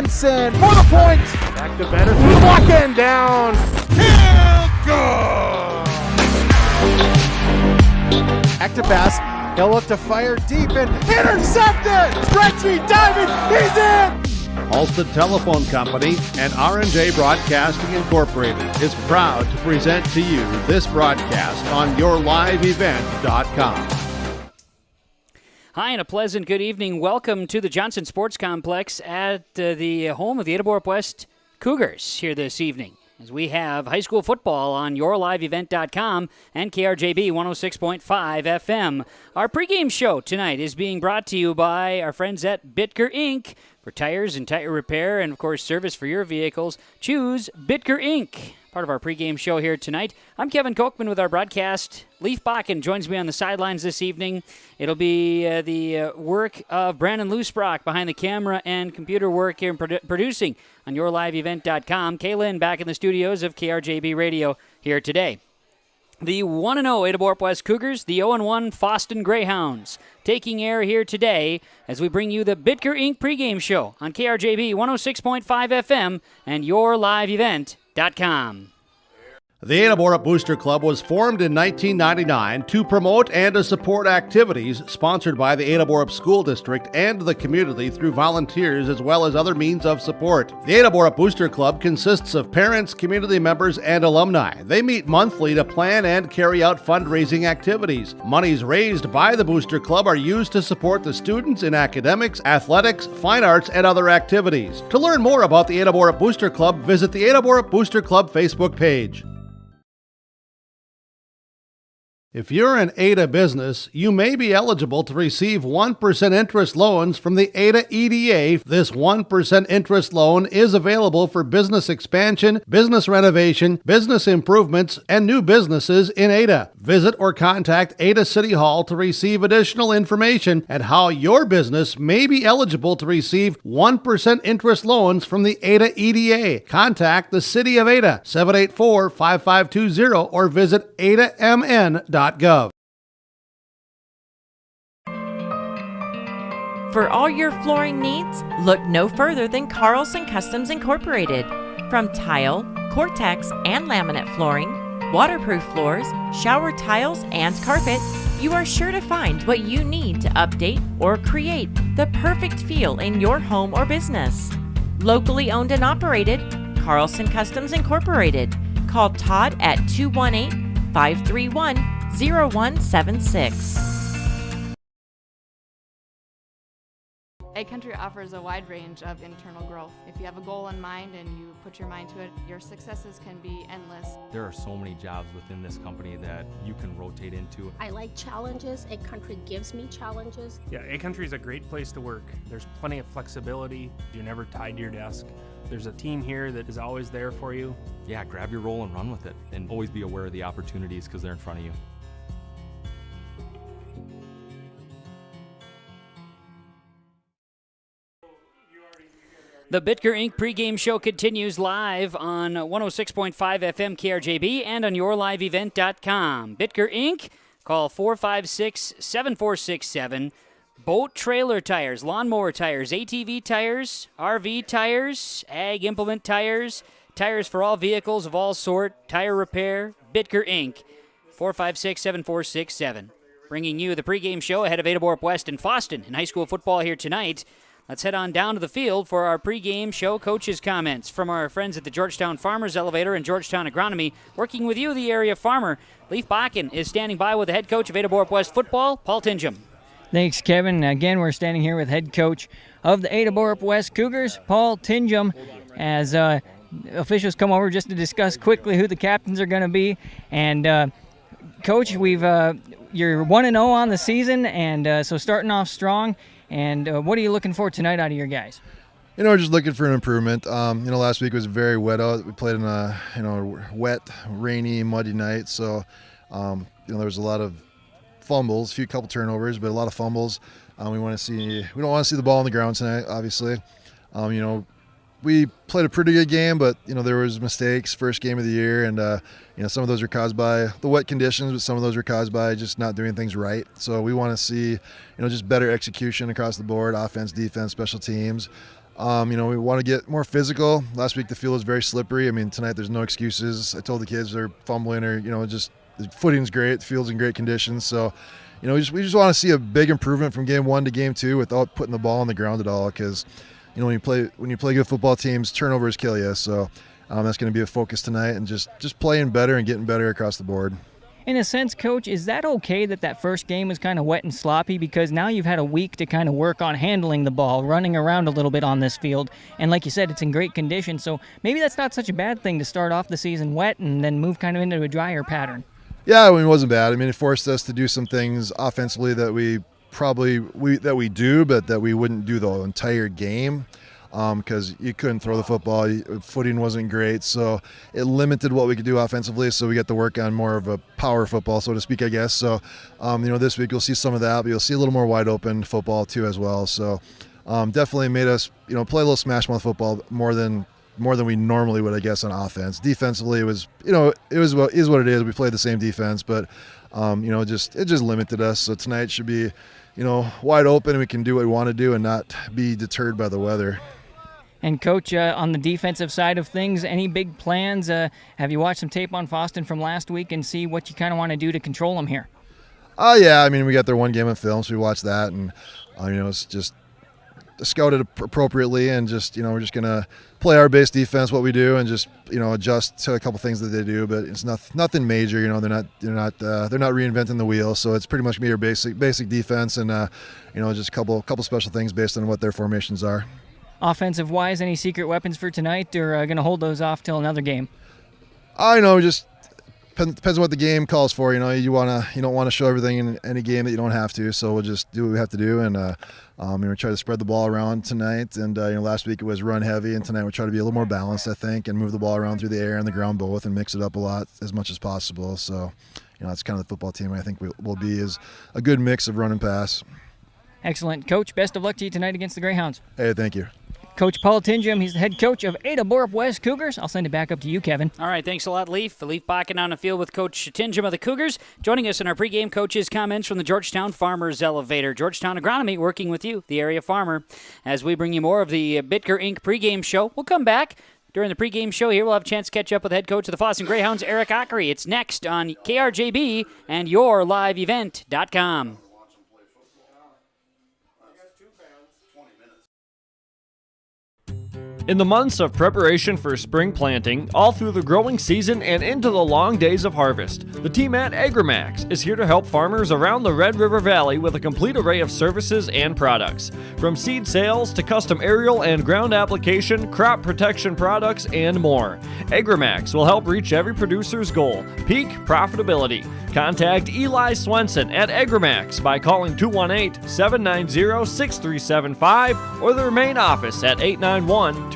Jensen for the point. Back to better through the block end down. Field goal. Active pass. He'll look to fire deep and intercepted. Stretchy diving. He's in. Fosston Telephone Company and R&J Broadcasting Incorporated is proud to present to you this broadcast on yourliveevent.com. Hi, and a pleasant good evening. Welcome to the Johnson Sports Complex at the home of the Ada-Borup-West Cougars here this evening, as we have high school football on yourliveevent.com and KRJB 106.5 FM. Our pregame show tonight is being brought to you by our friends at Bitker Inc. For tires and tire repair and, of course, service for your vehicles, choose Bitker Inc. Part of our pregame show here tonight. I'm Kevin Kochman with our broadcast. Leaf Bakken joins me on the sidelines this evening. It'll be the work of Brandon Loosbrock behind the camera and computer work here producing on yourliveevent.com. Kaylin back in the studios of KRJB Radio here today. The 1-0 Ada-Borup-West Cougars, the 0-1 Fosston Greyhounds, taking air here today as we bring you the Bitker Inc. pregame show on KRJB 106.5 FM and yourliveevent.com. The Ada-Borup Booster Club was formed in 1999 to promote and to support activities sponsored by the Ada-Borup School District and the community through volunteers as well as other means of support. The Ada-Borup Booster Club consists of parents, community members, and alumni. They meet monthly to plan and carry out fundraising activities. Monies raised by the Booster Club are used to support the students in academics, athletics, fine arts, and other activities. To learn more about the Ada-Borup Booster Club, visit the Ada-Borup Booster Club Facebook page. If you're an Ada business, you may be eligible to receive 1% interest loans from the Ada EDA. This 1% interest loan is available for business expansion, business renovation, business improvements, and new businesses in Ada. Visit or contact Ada City Hall to receive additional information and how your business may be eligible to receive 1% interest loans from the Ada EDA. Contact the City of Ada, 784-5520, or visit adamn.gov. For all your flooring needs, look no further than Carlson Customs Incorporated. From tile, Cortex, and laminate flooring, waterproof floors, shower tiles, and carpet, you are sure to find what you need to update or create the perfect feel in your home or business. Locally owned and operated, Carlson Customs Incorporated. Call Todd at 218-531-0176. Egg Country offers a wide range of internal growth. If you have a goal in mind and you put your mind to it, your successes can be endless. There are so many jobs within this company that you can rotate into. I like challenges. Egg Country gives me challenges. Yeah, Egg Country is a great place to work. There's plenty of flexibility. You're never tied to your desk. There's a team here that is always there for you. Yeah, grab your role and run with it. And always be aware of the opportunities because they're in front of you. The Bitker Inc. pregame show continues live on 106.5 FM KRJB and on yourliveevent.com. Bitker Inc. Call 456-7467. Boat trailer tires, lawnmower tires, ATV tires, RV tires, ag implement tires, tires for all vehicles of all sort, tire repair, Bitker Inc. 456-7467. Bringing you the pregame show ahead of Ada-Borup-West and Fosston in high school football here tonight. Let's head on down to the field for our pregame show coaches' comments from our friends at the Georgetown Farmers Elevator and Georgetown Agronomy. Working with you, the area farmer, Leif Bakken, is standing by with the head coach of Ada-Borup-West football, Paul Tingham. Thanks, Kevin. Again, we're standing here with head coach of the Ada-Borup-West Cougars, Paul Tingham, as officials come over just to discuss quickly who the captains are going to be. And, Coach, you're 1-0 on the season, and so starting off strong. And what are you looking for tonight out of your guys? We're just looking for an improvement. Last week was very wet out. We played in a, wet, rainy, muddy night. So, there was a lot of fumbles, a couple turnovers, but a lot of fumbles. We don't want to see the ball on the ground tonight, obviously. We played a pretty good game, but, there was mistakes first game of the year. And, some of those were caused by the wet conditions, but some of those were caused by just not doing things right. So we want to see, just better execution across the board, offense, defense, special teams. We want to get more physical. Last week the field was very slippery. I mean, tonight there's no excuses. I told the kids they're fumbling or, just the footing's great, the field's in great conditions. So, we just want to see a big improvement from game 1 to game 2 without putting the ball on the ground at all, because, when you play good football teams, turnovers kill you. So that's going to be a focus tonight, and just playing better and getting better across the board. In a sense, Coach, is that okay that first game was kind of wet and sloppy, because now you've had a week to kind of work on handling the ball, running around a little bit on this field, and like you said, it's in great condition, so maybe that's not such a bad thing to start off the season wet and then move kind of into a drier pattern. Yeah, it wasn't bad. I mean, it forced us to do some things offensively that we do, but that we wouldn't do the entire game. Because you couldn't throw the football, footing wasn't great, so it limited what we could do offensively, so we got to work on more of a power football, so to speak, I guess. So, this week you'll see some of that, but you'll see a little more wide open football too as well. So definitely made us, play a little smash mouth football more than we normally would, I guess, on offense. Defensively, it was what it is. We played the same defense, but it just limited us. So tonight should be, wide open, and we can do what we want to do and not be deterred by the weather. And Coach, on the defensive side of things, any big plans? Have you watched some tape on Fosston from last week and see what you kind of want to do to control them here? Yeah, I mean, we got their one game of film, so we watched that, and it's just scouted appropriately, and just we're just gonna play our base defense, what we do, and just adjust to a couple things that they do, but it's nothing major. They're not reinventing the wheel, so it's pretty much gonna be your basic defense, and just a couple special things based on what their formations are. Offensive-wise, any secret weapons for tonight, or going to hold those off till another game? I know, just depends on what the game calls for. You don't want to show everything in any game that you don't have to. So we'll just do what we have to do, and try to spread the ball around tonight. And last week it was run heavy, and tonight we'll try to be a little more balanced, I think, and move the ball around through the air and the ground both, and mix it up a lot as much as possible. So that's kind of the football team I think will be, is a good mix of run and pass. Excellent, Coach. Best of luck to you tonight against the Greyhounds. Hey, thank you. Coach Paul Tinjum, he's the head coach of Ada-Borup-West Cougars. I'll send it back up to you, Kevin. All right, thanks a lot, Leaf. Leaf Bakken on the field with Coach Tinjum of the Cougars. Joining us in our pregame coaches' comments from the Georgetown Farmers Elevator. Georgetown Agronomy working with you, the area farmer, as we bring you more of the Bitker Inc. pregame show. We'll come back during the pregame show here. We'll have a chance to catch up with head coach of the Fosston Greyhounds, Eric Ockery. It's next on KRJB and YourLiveEvent.com. In the months of preparation for spring planting, all through the growing season and into the long days of harvest, the team at AgriMax is here to help farmers around the Red River Valley with a complete array of services and products. From seed sales to custom aerial and ground application, crop protection products, and more. AgriMax will help reach every producer's goal, peak profitability. Contact Eli Swenson at AgriMax by calling 218-790-6375 or their main office at 891-2211.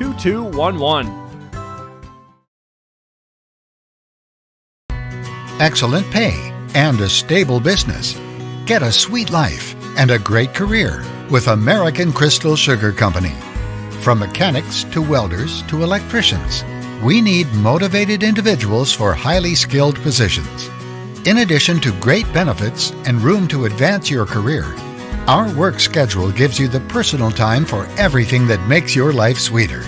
Excellent pay and a stable business. Get a sweet life and a great career with American Crystal Sugar Company. From mechanics to welders to electricians, we need motivated individuals for highly skilled positions. In addition to great benefits and room to advance your career, our work schedule gives you the personal time for everything that makes your life sweeter.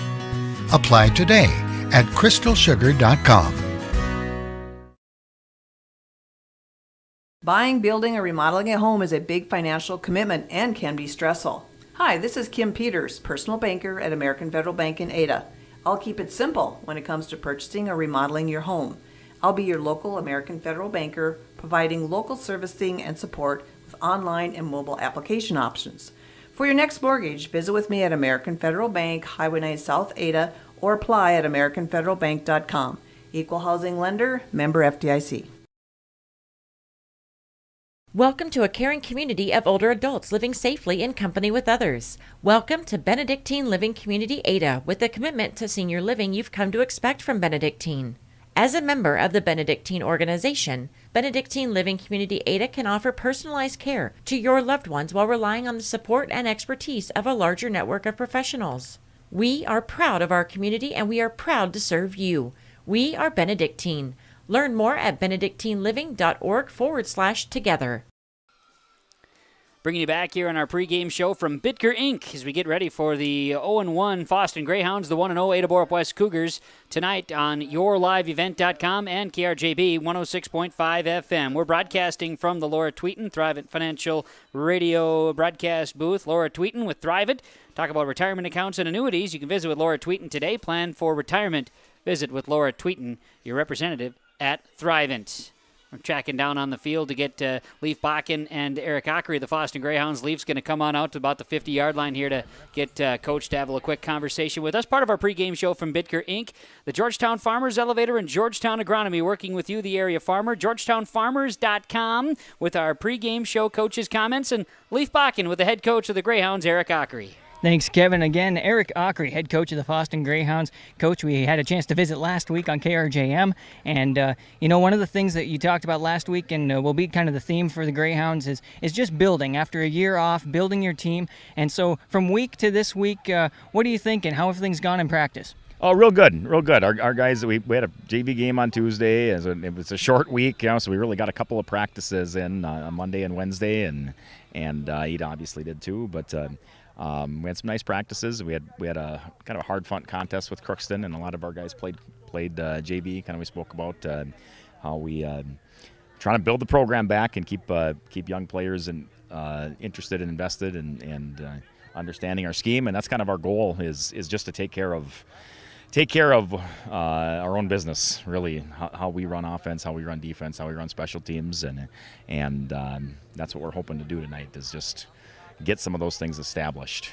Apply today at crystalsugar.com. Buying, building, or remodeling a home is a big financial commitment and can be stressful. Hi, this is Kim Peters, personal banker at American Federal Bank in Ada. I'll keep it simple when it comes to purchasing or remodeling your home. I'll be your local American Federal banker, providing local servicing and support with online and mobile application options. For your next mortgage, visit with me at American Federal Bank, Highway 9 South Ada, or apply at AmericanFederalBank.com. Equal housing lender, member FDIC. Welcome to a caring community of older adults living safely in company with others. Welcome to Benedictine Living Community Ada, with the commitment to senior living you've come to expect from Benedictine. As a member of the Benedictine organization, Benedictine Living Community Ada can offer personalized care to your loved ones while relying on the support and expertise of a larger network of professionals. We are proud of our community and we are proud to serve you. We are Benedictine. Learn more at benedictineliving.org/together. Bringing you back here on our pregame show from Bitker Inc. as we get ready for the 0-1 Fosston Greyhounds, the 1-0 Ada-Borup-West Cougars tonight on yourliveevent.com and KRJB 106.5 FM. We're broadcasting from the Laura Tweeten Thrivent Financial Radio broadcast booth. Laura Tweeten with Thrivent. Talk about retirement accounts and annuities. You can visit with Laura Tweeten today. Plan for retirement. Visit with Laura Tweeten, your representative at Thrivent. We're tracking down on the field to get Leif Bakken and Eric Ockery, the Fosston Greyhounds. Leif's going to come on out to about the 50-yard line here to get Coach to have a quick conversation with us. Part of our pregame show from Bitker Inc., the Georgetown Farmers Elevator and Georgetown Agronomy, working with you, the area farmer. GeorgetownFarmers.com with our pregame show coaches' comments, and Leif Bakken with the head coach of the Greyhounds, Eric Ockery. Thanks, Kevin. Again, Eric Ockery, head coach of the Fosston Greyhounds. Coach, we had a chance to visit last week on KRJM, and one of the things that you talked about last week and will be kind of the theme for the Greyhounds is just building. After a year off, building your team. And so from week to this week, what do you think and how have things gone in practice? Oh, real good, real good. Our guys, we had a JV game on Tuesday. It was a short week, so we really got a couple of practices in on Monday and Wednesday, and Ada obviously did too, but we had some nice practices. We had a kind of a hard fought contest with Crookston, and a lot of our guys played JV. Kind of we spoke about how we trying to build the program back and keep young players and interested and invested and understanding our scheme, and that's kind of our goal is just to take care of our own business, really, how we run offense, how we run defense, how we run special teams, and that's what we're hoping to do tonight is just get some of those things established.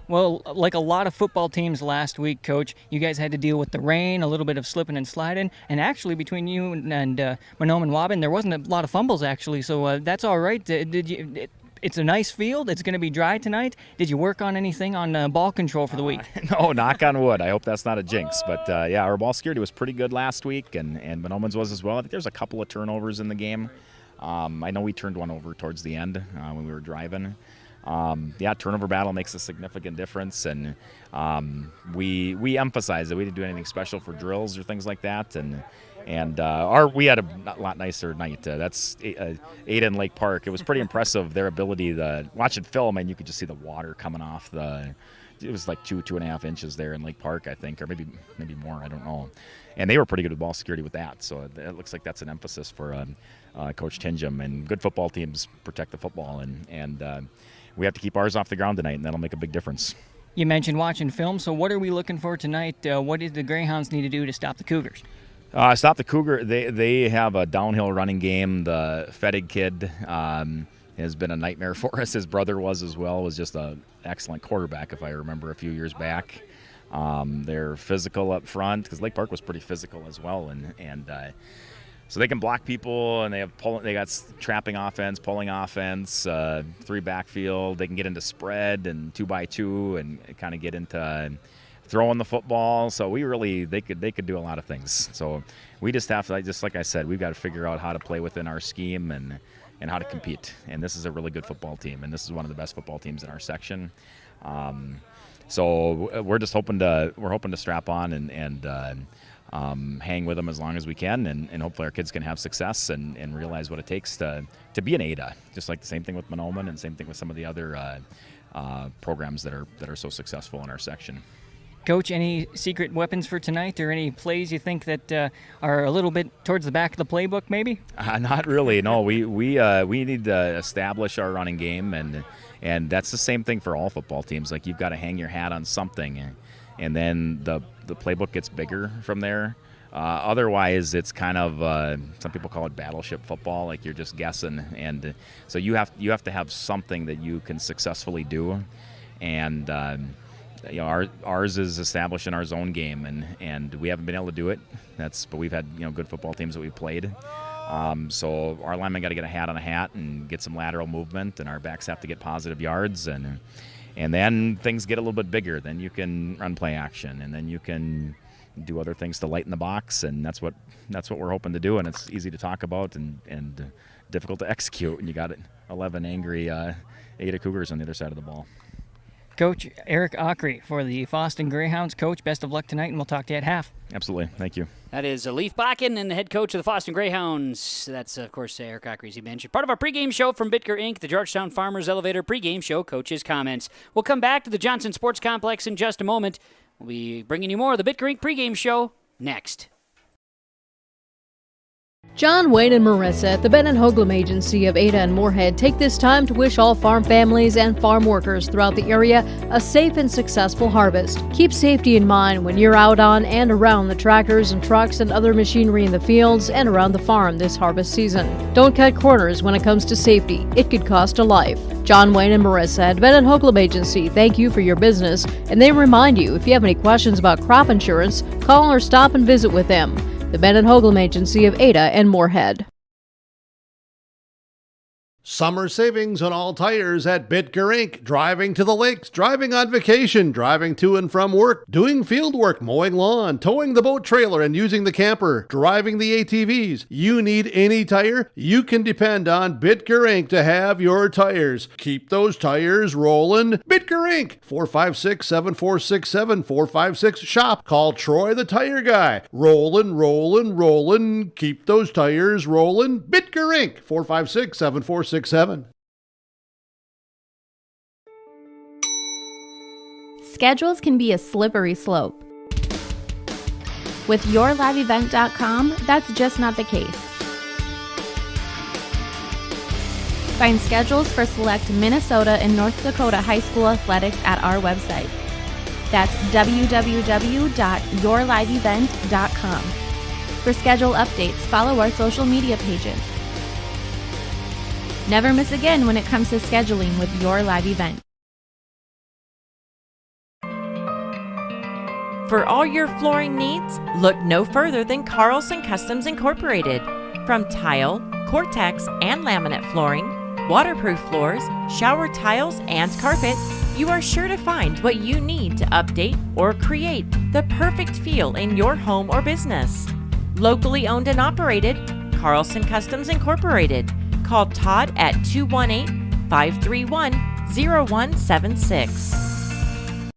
Well, like a lot of football teams last week, Coach, you guys had to deal with the rain, a little bit of slipping and sliding, and actually between you and Manome and Waubin, there wasn't a lot of fumbles actually, so that's all right. It's a nice field. It's going to be dry tonight. Did you work on anything on ball control for the week? No, knock on wood. I hope that's not a jinx. But, our ball security was pretty good last week, and Manoman's was as well. I think there's a couple of turnovers in the game. I know we turned one over towards the end when we were driving. Turnover battle makes a significant difference, and we emphasize that we didn't do anything special for drills or things like that, and we had a lot nicer night. That's Ada in Lake Park. It was pretty impressive, their ability to watch it film, and you could just see the water coming off it was like 2.5 inches there in Lake Park, I think, or maybe more, I don't know. And they were pretty good with ball security with that, so it looks like that's an emphasis for Coach Tinjum, and good football teams protect the football, and we have to keep ours off the ground tonight, and that'll make a big difference. You mentioned watching film, so what are we looking for tonight? What do the Greyhounds need to do to stop the Cougars? Stop the Cougar. They have a downhill running game. The Fettig kid has been a nightmare for us. His brother was as well. Was just an excellent quarterback, if I remember a few years back. They're physical up front because Lake Park was pretty physical as well, and so they can block people, and they got trapping offense, pulling offense, 3 backfield. They can get into spread and 2x2 and kind of get into throwing the football. So they could do a lot of things. So we just have to, just like I said, we've got to figure out how to play within our scheme and how to compete. And this is a really good football team, and this is one of the best football teams in our section. So we're just hoping to strap on and hang with them as long as we can, and hopefully our kids can have success and realize what it takes to be an Ada, just like the same thing with Manoman and same thing with some of the other programs that are so successful in our section. Coach, any secret weapons for tonight, or any plays you think that are a little bit towards the back of the playbook, maybe? Not really. No, we need to establish our running game, and that's the same thing for all football teams. Like, you've got to hang your hat on something, and then the playbook gets bigger from there. Otherwise, it's kind of some people call it battleship football. Like, you're just guessing, and so you have to have something that you can successfully do, and ours is establishing our zone game, and we haven't been able to do it. But we've had good football teams that we've played. So our linemen got to get a hat on a hat and get some lateral movement, and our backs have to get positive yards, and then things get a little bit bigger. Then you can run play action, and then you can do other things to lighten the box, and that's what we're hoping to do. And it's easy to talk about and difficult to execute when you got 11 angry Ada Cougars on the other side of the ball. Coach Eric Ockery for the Fosston Greyhounds. Coach, best of luck tonight, and we'll talk to you at half. Absolutely. Thank you. That is Leif Bakken and the head coach of the Fosston Greyhounds. That's, of course, Eric Ockery, as he mentioned. Part of our pregame show from Bitker Inc., the Georgetown Farmers Elevator pregame show, Coach's comments. We'll come back to the Johnson Sports Complex in just a moment. We'll be bringing you more of the Bitker Inc. pregame show next. John, Wayne, and Marissa at the Ben & Hoagland Agency of Ada and Moorhead take this time to wish all farm families and farm workers throughout the area a safe and successful harvest. Keep safety in mind when you're out on and around the tractors and trucks and other machinery in the fields and around the farm this harvest season. Don't cut corners when it comes to safety. It could cost a life. John, Wayne, and Marissa at Ben & Hoagland Agency thank you for your business, and they remind you if you have any questions about crop insurance, call or stop and visit with them. The Ben & Hoagland Agency of Ada and Moorhead. Summer savings on all tires at Bitker Inc. Driving to the lakes, driving on vacation, driving to and from work, doing field work, mowing lawn, towing the boat trailer and using the camper, driving the ATVs. You need any tire? You can depend on Bitker Inc. to have your tires. Keep those tires rolling. Bitker Inc. 456-7467, 456-SHOP. Call Troy the Tire Guy. Rollin'. Keep those tires rolling. Bitker Inc. 456-7467. Schedules can be a slippery slope. With YourLiveEvent.com, that's just not the case. Find schedules for select Minnesota and North Dakota high school athletics at our website. That's www.yourliveevent.com. For schedule updates, follow our social media pages. Never miss again when it comes to scheduling with Your Live Event. For all your flooring needs, look no further than Carlson Customs Incorporated. From tile, Cortex, and laminate flooring, waterproof floors, shower tiles, and carpet, you are sure to find what you need to update or create the perfect feel in your home or business. Locally owned and operated, Carlson Customs Incorporated. Call Todd at 218-531-0176.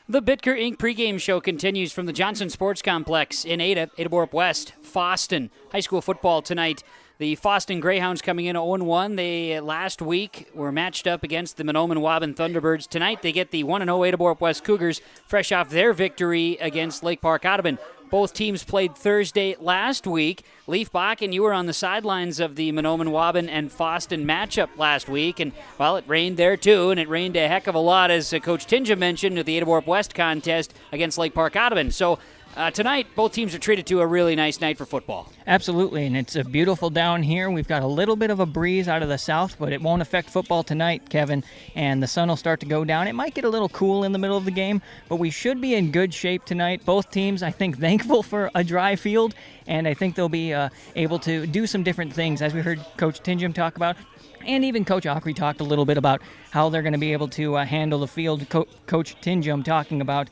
The Bitker Inc. pregame show continues from the Johnson Sports Complex in Ada-Borup-West, Fosston. High school football tonight. The Fosston Greyhounds coming in 0-1. They last week were matched up against the Mahnomen-Waban Thunderbirds. Tonight they get the 1-0 Ada-Borup-West Cougars, fresh off their victory against Lake Park Audubon. Both teams played Thursday last week. Leif Bakken, you were on the sidelines of the Mahnomen-Waban and Fosston matchup last week, and, well, it rained there too, and it rained a heck of a lot, as Coach Tinja mentioned, at the Ada-Borup-West contest against Lake Park Audubon. So tonight, both teams are treated to a really nice night for football. Absolutely, and it's beautiful down here. We've got a little bit of a breeze out of the south, but it won't affect football tonight, Kevin, and the sun will start to go down. It might get a little cool in the middle of the game, but we should be in good shape tonight. Both teams, I think, thankful for a dry field, and I think they'll be able to do some different things, as we heard Coach Tinjum talk about. And even Coach Ockery talked a little bit about how they're going to be able to handle the field. Coach Tinjum talking about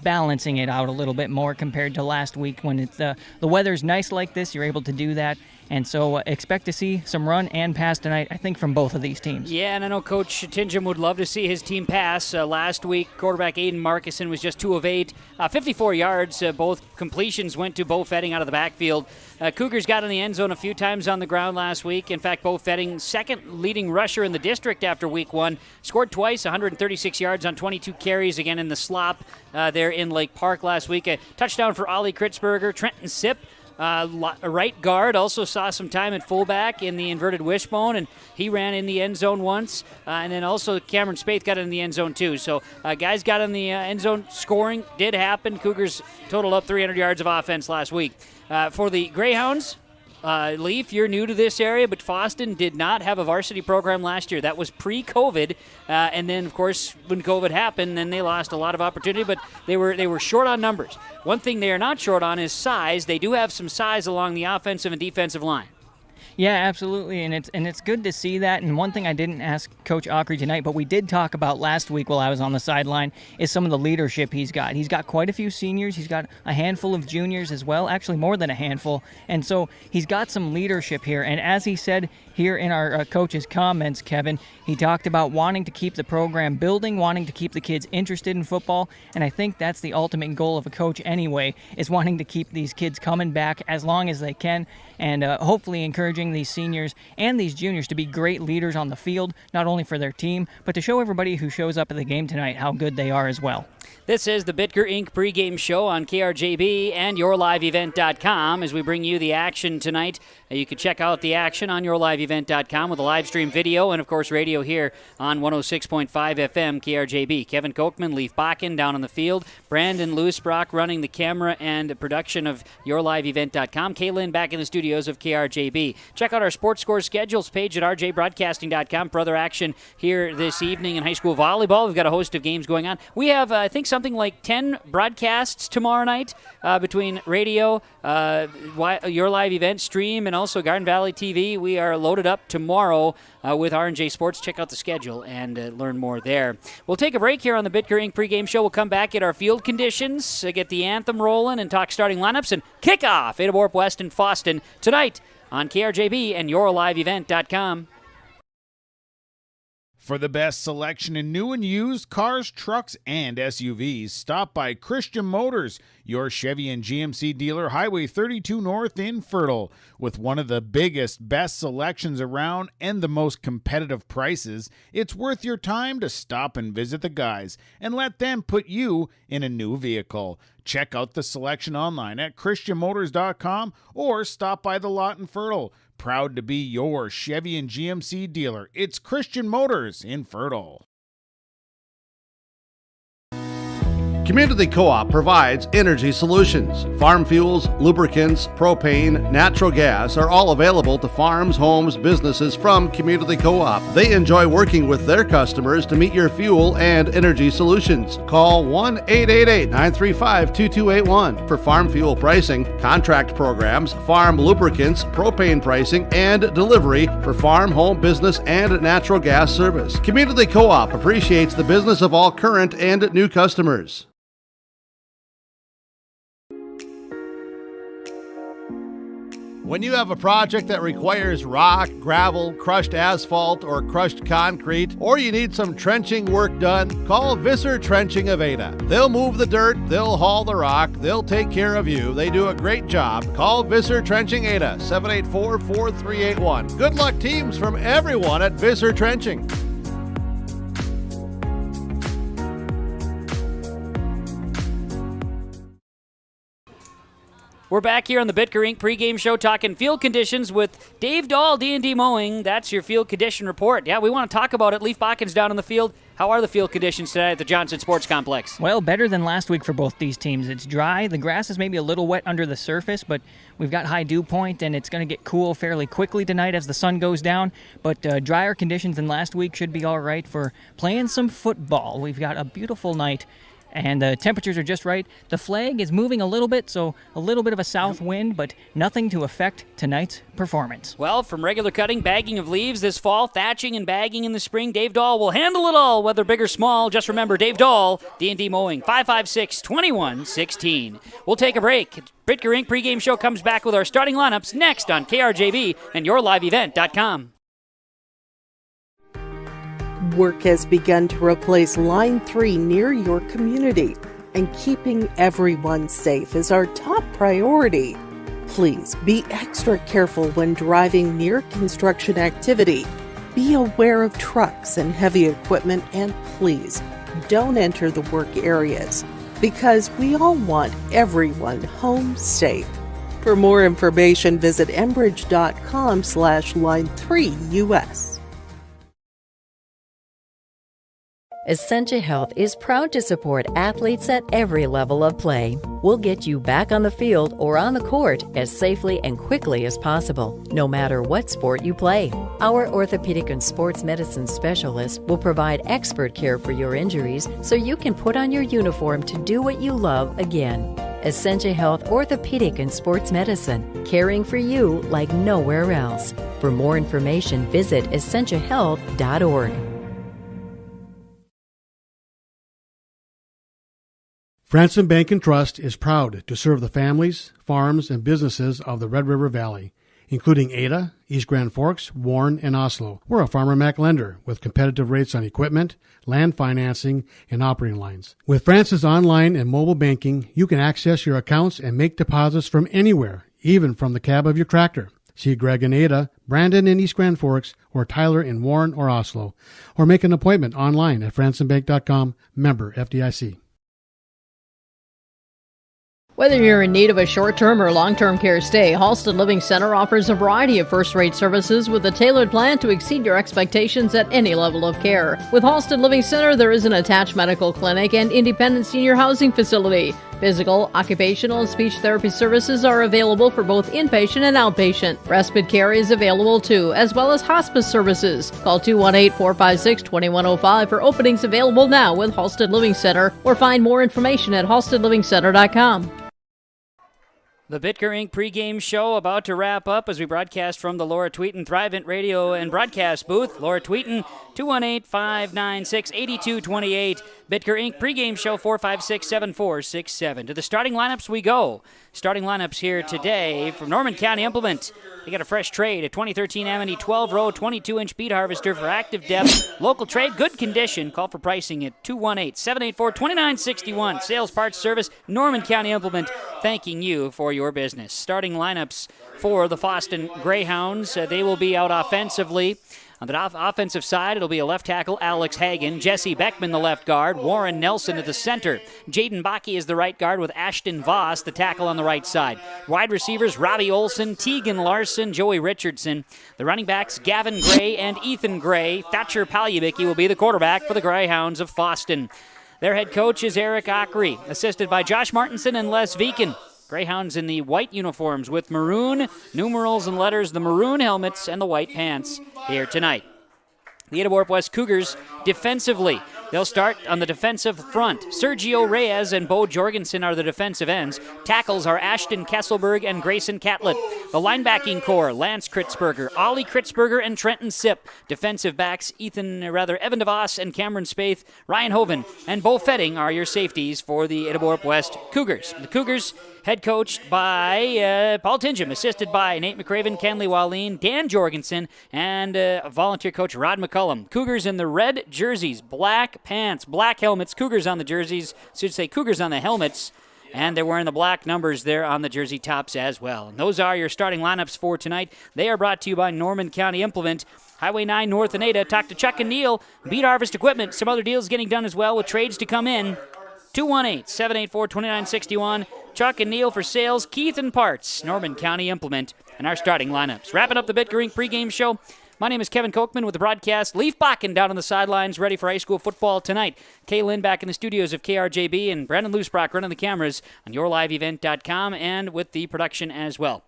balancing it out a little bit more compared to last week when it's, the weather's nice like this. You're able to do that. And so expect to see some run and pass tonight, I think, from both of these teams. Yeah, and I know Coach Tinjum would love to see his team pass. Last week, quarterback Aiden Markison was just 2 of 8, 54 yards. Both completions went to Bo Fetting out of the backfield. Cougars got in the end zone a few times on the ground last week. In fact, Bo Fetting, second leading rusher in the district after week 1, scored twice, 136 yards on 22 carries, again in the slop there in Lake Park last week. A touchdown for Ollie Kritzberger. Trenton Sipp, a right guard, also saw some time at fullback in the inverted wishbone, and he ran in the end zone once. And then also Cameron Spaeth got in the end zone too. So guys got in the end zone. Scoring did happen. Cougars totaled up 300 yards of offense last week. For the Greyhounds, Leaf, you're new to this area, but Fosston did not have a varsity program last year. That was pre-COVID, and then, of course, when COVID happened, then they lost a lot of opportunity, but they were short on numbers. One thing they are not short on is size. They do have some size along the offensive and defensive line. Yeah, absolutely, and it's good to see that. And one thing I didn't ask Coach Aukry tonight, but we did talk about last week while I was on the sideline, is some of the leadership he's got. He's got quite a few seniors. He's got a handful of juniors as well, actually more than a handful. And so he's got some leadership here. And as he said here in our coach's comments, Kevin, he talked about wanting to keep the program building, wanting to keep the kids interested in football. And I think that's the ultimate goal of a coach anyway, is wanting to keep these kids coming back as long as they can, and hopefully encouraging these seniors and these juniors to be great leaders on the field, not only for their team, but to show everybody who shows up at the game tonight how good they are as well. This is the Bitker Inc. pregame show on KRJB and YourLiveEvent.com as we bring you the action tonight. You can check out the action on YourLiveEvent.com with a live stream video and, of course, radio here on 106.5 FM KRJB. Kevin Kochman, Leif Bakken down on the field. Brandon Lewisbrock running the camera and production of YourLiveEvent.com. Kaylin back in the studios of KRJB. Check out our Sports Score schedules page at rjbroadcasting.com for other action here this evening in high school volleyball. We've got a host of games going on. We have, I think, something like 10 broadcasts tomorrow night between radio, Your Live Event stream, and also Garden Valley TV. We are loaded up tomorrow with R&J Sports. Check out the schedule and learn more there. We'll take a break here on the Bitker Inc. pregame show. We'll come back, get our field conditions, get the anthem rolling, and talk starting lineups and kick off Ada-Borup-West and Fosston tonight on KRJB and YourLiveEvent.com. For the best selection in new and used cars, trucks, and SUVs, stop by Christian Motors, your Chevy and GMC dealer, Highway 32 North in Fertile. With one of the biggest, best selections around and the most competitive prices, it's worth your time to stop and visit the guys and let them put you in a new vehicle. Check out the selection online at christianmotors.com or stop by the lot in Fertile. Proud to be your Chevy and GMC dealer. It's Christian Motors in Fertile. Community Co-op provides energy solutions. Farm fuels, lubricants, propane, natural gas are all available to farms, homes, businesses from Community Co-op. They enjoy working with their customers to meet your fuel and energy solutions. Call 1-888-935-2281 for farm fuel pricing, contract programs, farm lubricants, propane pricing, and delivery for farm, home, business, and natural gas service. Community Co-op appreciates the business of all current and new customers. When you have a project that requires rock, gravel, crushed asphalt, or crushed concrete, or you need some trenching work done, call Visser Trenching of Ada. They'll move the dirt, they'll haul the rock, they'll take care of you. They do a great job. Call Visser Trenching Ada, 784-4381. Good luck, teams, from everyone at Visser Trenching. We're back here on the Bitker Inc. pregame show talking field conditions with Dave Dahl, D&D Mowing. That's your field condition report. Yeah, we want to talk about it. Leif Bakken's down on the field. How are the field conditions today at the Johnson Sports Complex? Well, better than last week for both these teams. It's dry. The grass is maybe a little wet under the surface, but we've got high dew point, and it's going to get cool fairly quickly tonight as the sun goes down. But drier conditions than last week should be all right for playing some football. We've got a beautiful night, and the temperatures are just right. The flag is moving a little bit, so a little bit of a south wind, but nothing to affect tonight's performance. Well, from regular cutting, bagging of leaves this fall, thatching and bagging in the spring, Dave Dahl will handle it all, whether big or small. Just remember, Dave Dahl, D&D Mowing, 556-2116. We'll take a break. Bitker Inc. pregame show comes back with our starting lineups next on KRJB and YourLiveEvent.com. Work has begun to replace Line 3 near your community, and keeping everyone safe is our top priority. Please be extra careful when driving near construction activity. Be aware of trucks and heavy equipment, and please don't enter the work areas, because we all want everyone home safe. For more information, visit enbridge.com/line3us. Essentia Health is proud to support athletes at every level of play. We'll get you back on the field or on the court as safely and quickly as possible, no matter what sport you play. Our orthopedic and sports medicine specialists will provide expert care for your injuries so you can put on your uniform to do what you love again. Essentia Health Orthopedic and Sports Medicine, caring for you like nowhere else. For more information, visit essentiahealth.org. Franson Bank and Trust is proud to serve the families, farms, and businesses of the Red River Valley, including Ada, East Grand Forks, Warren, and Oslo. We're a Farmer Mac lender with competitive rates on equipment, land financing, and operating lines. With Francis online and mobile banking, you can access your accounts and make deposits from anywhere, even from the cab of your tractor. See Greg in Ada, Brandon in East Grand Forks, or Tyler in Warren or Oslo, or make an appointment online at fransonbank.com, member FDIC. Whether you're in need of a short-term or long-term care stay, Halsted Living Center offers a variety of first-rate services with a tailored plan to exceed your expectations at any level of care. With Halsted Living Center, there is an attached medical clinic and independent senior housing facility. Physical, occupational, and speech therapy services are available for both inpatient and outpatient. Respite care is available too, as well as hospice services. Call 218-456-2105 for openings available now with Halsted Living Center, or find more information at halstedlivingcenter.com. The Bitker Inc. pregame show about to wrap up as we broadcast from the Laura Tweeten Thrivent radio and broadcast booth. Laura Tweeten, 218-596-8228. Bitker Inc. pregame show 456-7467. To the starting lineups we go. Starting lineups here today from Norman County Implement. They got a fresh trade, a 2013 Amity 12-row, 22-inch beet harvester for active depth. Local trade, good condition. Call for pricing at 218-784-2961. Sales parts service, Norman County Implement, thanking you for your business. Starting lineups for the Fosston Greyhounds. They will be out offensively. On the offensive side, it'll be a left tackle, Alex Hagan. Jesse Beckman, the left guard. Warren Nelson at the center. Jaden Bakke is the right guard with Ashton Voss, the tackle on the right side. Wide receivers, Robbie Olson, Tegan Larson, Joey Richardson. The running backs, Gavin Gray and Ethan Gray. Thatcher Palyabicki will be the quarterback for the Greyhounds of Fosston. Their head coach is Eric Ockery, assisted by Josh Martinson and Les Viken. Greyhounds in the white uniforms with maroon numerals and letters, the maroon helmets, and the white pants here tonight. The Ada-Borup-West Cougars defensively. They'll start on the defensive front. Sergio Reyes and Bo Jorgensen are the defensive ends. Tackles are Ashton Kesselberg and Grayson Catlett. The linebacking core, Lance Kritzberger, Ollie Kritzberger, and Trenton Sipp. Defensive backs, Evan DeVos and Cameron Spaeth, Ryan Hoven, and Bo Fetting are your safeties for the Ada-Borup-West Cougars. The Cougars head coached by Paul Tingham, assisted by Nate McRaven, Kenley Wallin, Dan Jorgensen, and volunteer coach Rod McCullum. Cougars in the red jerseys, black pants, black helmets. Cougars on the jerseys, should say Cougars on the helmets, and they're wearing the black numbers there on the jersey tops as well. And those are your starting lineups for tonight. They are brought to you by Norman County Implement, Highway 9 North in Ada. Talk to Chuck and Neil, Beat Harvest Equipment. Some other deals getting done as well with trades to come in. 218-784-2961. Chuck and Neil for sales. Keith and parts. Norman County Implement. And our starting lineups. Wrapping up the Bitker Inc. pregame show. My name is Kevin Kochman with the broadcast. Leaf Bakken down on the sidelines, ready for high school football tonight. Kay Lynn back in the studios of KRJB, and Brandon Loosbrock running the cameras on yourliveevent.com and with the production as well.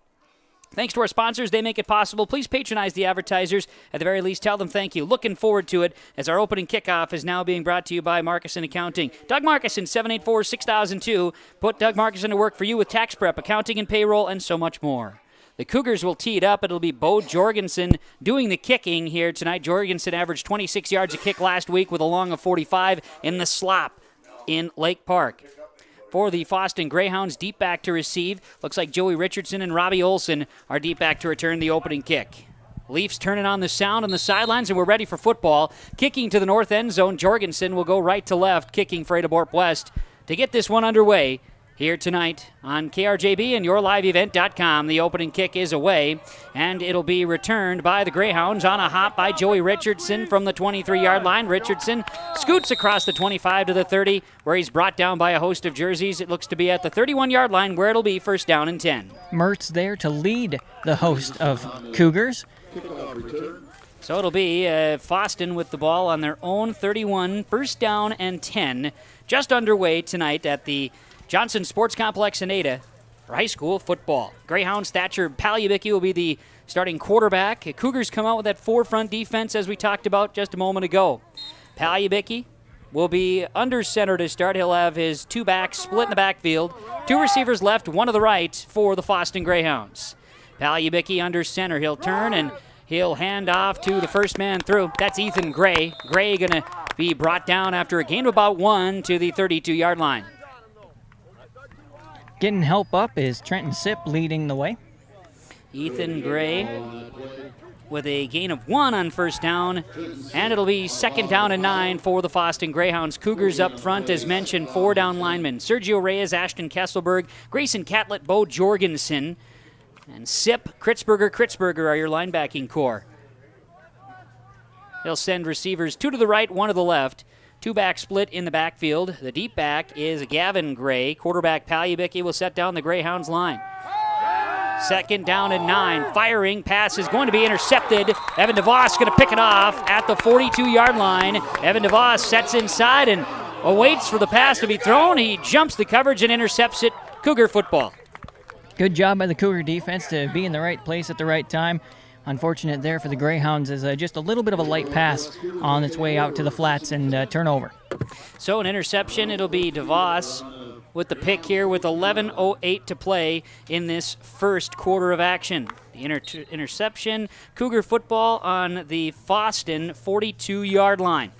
Thanks to our sponsors. They make it possible. Please patronize the advertisers. At the very least, tell them thank you. Looking forward to it as our opening kickoff is now being brought to you by Marcusson Accounting. Doug Marcusson, 784-6002. Put Doug Marcusson to work for you with tax prep, accounting and payroll, and so much more. The Cougars will tee it up. It'll be Bo Jorgensen doing the kicking here tonight. Jorgensen averaged 26 yards a kick last week with a long of 45 in the slop in Lake Park. For the Fosston Greyhounds, deep back to receive. Looks like Joey Richardson and Robbie Olson are deep back to return the opening kick. Leafs turning on the sound on the sidelines, and we're ready for football. Kicking to the north end zone, Jorgensen will go right to left, kicking for Ada-Borup-West to get this one underway here tonight on KRJB and yourliveevent.com. The opening kick is away, and it'll be returned by the Greyhounds on a hop by Joey Richardson from the 23-yard line. Richardson scoots across the 25 to the 30, where he's brought down by a host of jerseys. It looks to be at the 31-yard line, where it'll be first down and 10. Mertz there to lead the host of Cougars. So it'll be Fosston with the ball on their own 31, first down and 10, just underway tonight at the Johnson Sports Complex in Ada for high school football. Greyhounds Thatcher Palyabicki will be the starting quarterback. Cougars come out with that four-front defense as we talked about just a moment ago. Palyabicki will be under center to start. He'll have his two backs split in the backfield. Two receivers left, one to the right for the Fosston Greyhounds. Palyabicki under center. He'll turn and he'll hand off to the first man through. That's Ethan Gray. Gray going to be brought down after a gain of about 1 to the 32-yard line. Getting help up is Trenton Sip leading the way. Ethan Gray with a gain of 1 on first down, and it'll be 2nd down and 9 for the Fosston Greyhounds. Cougars up front, as mentioned, 4 down linemen. Sergio Reyes, Ashton Kesselberg, Grayson Catlett, Bo Jorgensen, and Sip, Kritzberger are your linebacking core. They'll send receivers 2 to the right, 1 to the left. Two-back split in the backfield. The deep back is Gavin Gray. Quarterback Palyabicki will set down the Greyhounds line. 2nd down and 9. Firing pass is going to be intercepted. Evan DeVos going to pick it off at the 42-yard line. Evan DeVos sets inside and awaits for the pass to be thrown. He jumps the coverage and intercepts it. Cougar football. Good job by the Cougar defense to be in the right place at the right time. Unfortunate there for the Greyhounds is just a little bit of a light pass on its way out to the flats and turnover. So an interception. It'll be DeVos with the pick here with 11:08 to play in this first quarter of action. The interception, Cougar football on the Fosston 42-yard line.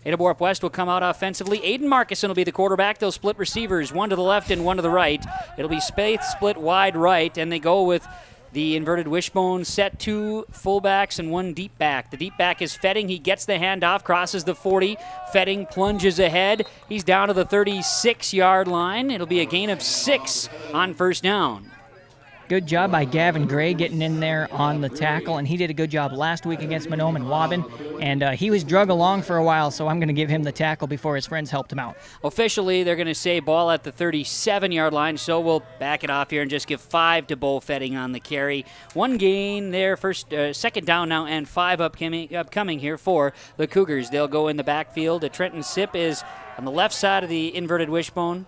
Ada-Borup-West will come out offensively. Aiden Markison will be the quarterback. They'll split receivers, 1 to the left and 1 to the right. It'll be Spaeth split wide right, and they go with the inverted wishbone set, 2 fullbacks and 1 deep back. The deep back is Fetting. He gets the handoff, crosses the 40. Fetting plunges ahead. He's down to the 36-yard line. It'll be a gain of 6 on first down. Good job by Gavin Gray getting in there on the tackle, and he did a good job last week against Monome and Waubun, and he was drug along for a while, so I'm going to give him the tackle before his friends helped him out. Officially, they're going to say ball at the 37-yard line, so we'll back it off here and just give 5 to Bo Fetting on the carry. 1 gain there, 2nd down now, and 5 upcoming here for the Cougars. They'll go in the backfield. Trenton Sip is on the left side of the inverted wishbone,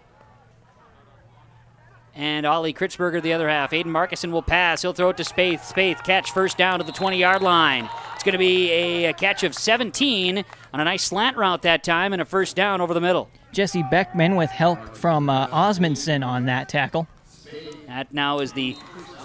and Ollie Kritzberger the other half. Aiden Markison will pass. He'll throw it to Spaeth. Spaeth catch first down to the 20-yard line. It's going to be a catch of 17 on a nice slant route that time and a first down over the middle. Jesse Beckman with help from Osmondson on that tackle. That now is the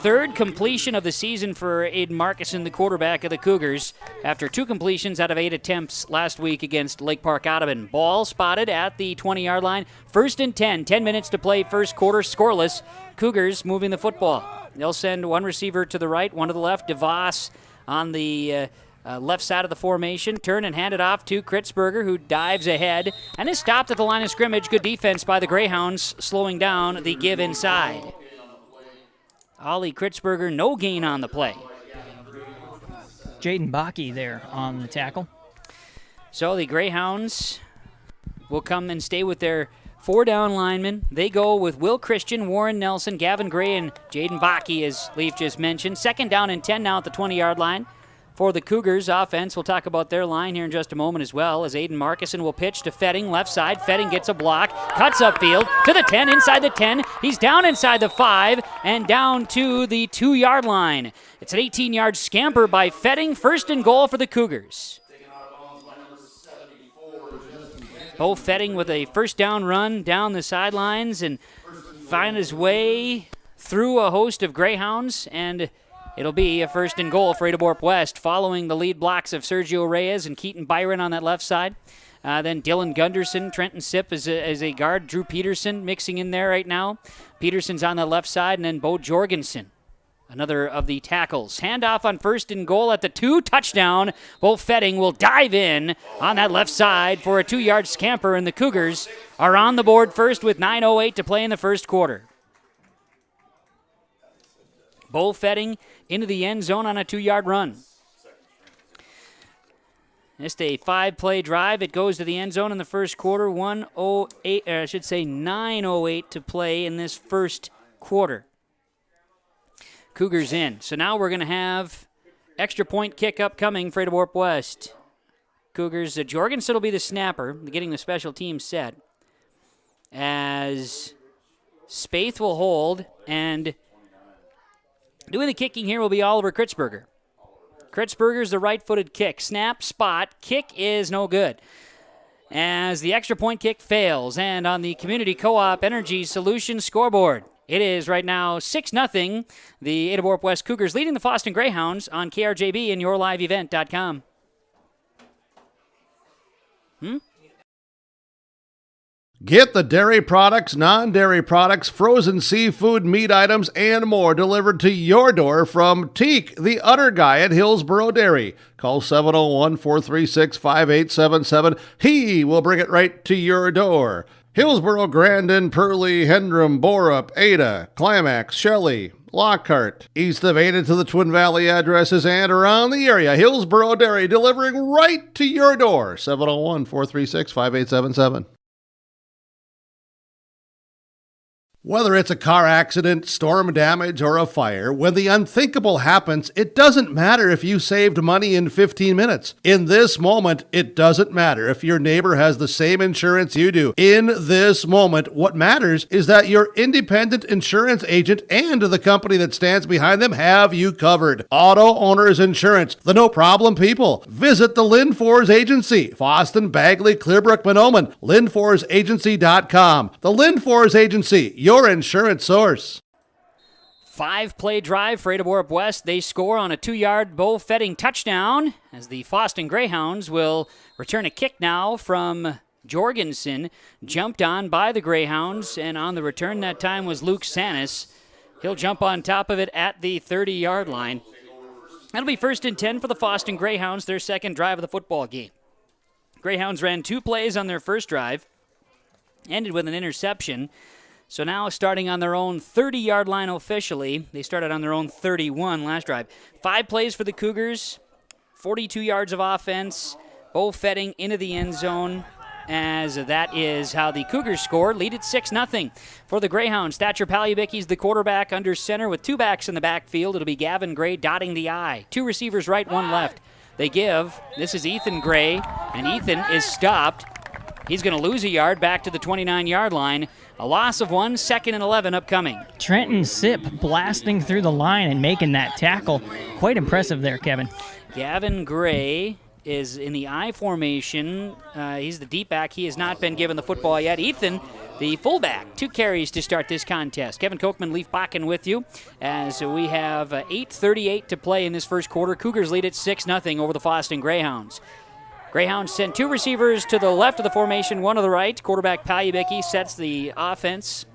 3rd completion of the season for Aiden Markison, the quarterback of the Cougars, after 2 completions out of 8 attempts last week against Lake Park Audubon. Ball spotted at the 20-yard line. 1st and 10. 10 minutes to play first quarter. Scoreless. Cougars moving the football. They'll send 1 receiver to the right, 1 to the left. DeVos on the left side of the formation. Turn and hand it off to Kritzberger, who dives ahead and is stopped at the line of scrimmage. Good defense by the Greyhounds, slowing down the give inside. Ollie Kritzberger, no gain on the play. Jaden Bakke there on the tackle. So the Greyhounds will come and stay with their 4 down linemen. They go with Will Christian, Warren Nelson, Gavin Gray, and Jaden Bakke, as Leaf just mentioned. 2nd down and 10 now at the 20-yard line. For the Cougars offense, we'll talk about their line here in just a moment as well, as Aiden Markison will pitch to Fetting, left side. Fetting gets a block, cuts upfield to the 10, inside the 10. He's down inside the 5 and down to the 2-yard line. It's an 18-yard scamper by Fetting. 1st and goal for the Cougars. Bo Fetting with a first down run down the sidelines and find his way through a host of Greyhounds, and it'll be a 1st and goal for Ada-Borup-West, following the lead blocks of Sergio Reyes and Keaton Byron on that left side. Then Dylan Gunderson, Trenton Sip as a guard, Drew Peterson mixing in there right now. Peterson's on the left side, and then Bo Jorgensen, another of the tackles. Handoff on 1st and goal at the 2, touchdown. Bo Fetting will dive in on that left side for a 2-yard scamper, and the Cougars are on the board first with 9:08 to play in the first quarter. Bo Fetting into the end zone on a 2-yard run. Just a 5-play drive. It goes to the end zone in the first quarter. 9:08 to play in this first quarter. Cougars in. So now we're going to have extra point kick upcoming for Ada-Borup-West. Cougars, Jorgensen will be the snapper, getting the special team set, as Spaeth will hold, and doing the kicking here will be Oliver Kritzberger. Kritzberger's the right-footed kick. Snap, spot, kick is no good. as the extra point kick fails. And on the Community Co-op Energy Solutions scoreboard, it is right now 6-0. The Ada-Borup-West Cougars leading the Fosston Greyhounds on KRJB and YourLiveEvent.com. Get the dairy products, non-dairy products, frozen seafood, meat items, and more delivered to your door from Teak, the Udder Guy at Hillsboro Dairy. Call 701-436-5877. He will bring it right to your door. Hillsboro, Grandin, Purley, Hendrum, Borup, Ada, Climax, Shelley, Lockhart, east of Ada to the Twin Valley addresses and around the area. Hillsboro Dairy delivering right to your door. 701-436-5877. Whether it's a car accident, storm damage, or a fire, when the unthinkable happens, it doesn't matter if you saved money in 15 minutes. In this moment, it doesn't matter if your neighbor has the same insurance you do. In this moment, what matters is that your independent insurance agent and the company that stands behind them have you covered. Auto Owners Insurance, the no-problem people. Visit the Lynn Fours Agency, Fosston, Bagley, Clearbrook, Monoman, LynnForsAgency.com. The Lynn Fours Agency, your insurance source. 5-play drive for Ada-Borup-West. They score on a 2-yard Bo Fetting touchdown as the Fosston Greyhounds will return a kick now from Jorgensen. Jumped on by the Greyhounds, and on the return that time was Luke Sanis. He'll jump on top of it at the 30-yard line. That'll be 1st and 10 for the Fosston Greyhounds, their second drive of the football game. Greyhounds ran 2 plays on their first drive, ended with an interception. So now starting on their own 30-yard line officially. They started on their own 31 last drive. 5 plays for the Cougars, 42 yards of offense. Bo Fetting into the end zone, as that is how the Cougars scored. Lead it 6-0 for the Greyhounds. Thatcher Palyabicki's the quarterback under center with 2 backs in the backfield. It'll be Gavin Gray dotting the I. 2 receivers right, 1 left. They give. This is Ethan Gray, and Ethan is stopped. He's going to lose a yard back to the 29-yard line. A loss of 1, 2nd and 11 upcoming. Trenton Sip blasting through the line and making that tackle. Quite impressive there, Kevin. Gavin Gray is in the I formation. He's the deep back. He has not been given the football yet. Ethan, the fullback, 2 carries to start this contest. Kevin Kochman, Leaf Bakken with you as we have 8:38 to play in this first quarter. Cougars lead it 6-0 over the Fosston Greyhounds. Greyhounds send 2 receivers to the left of the formation, 1 to the right. Quarterback Palyabicki sets the offense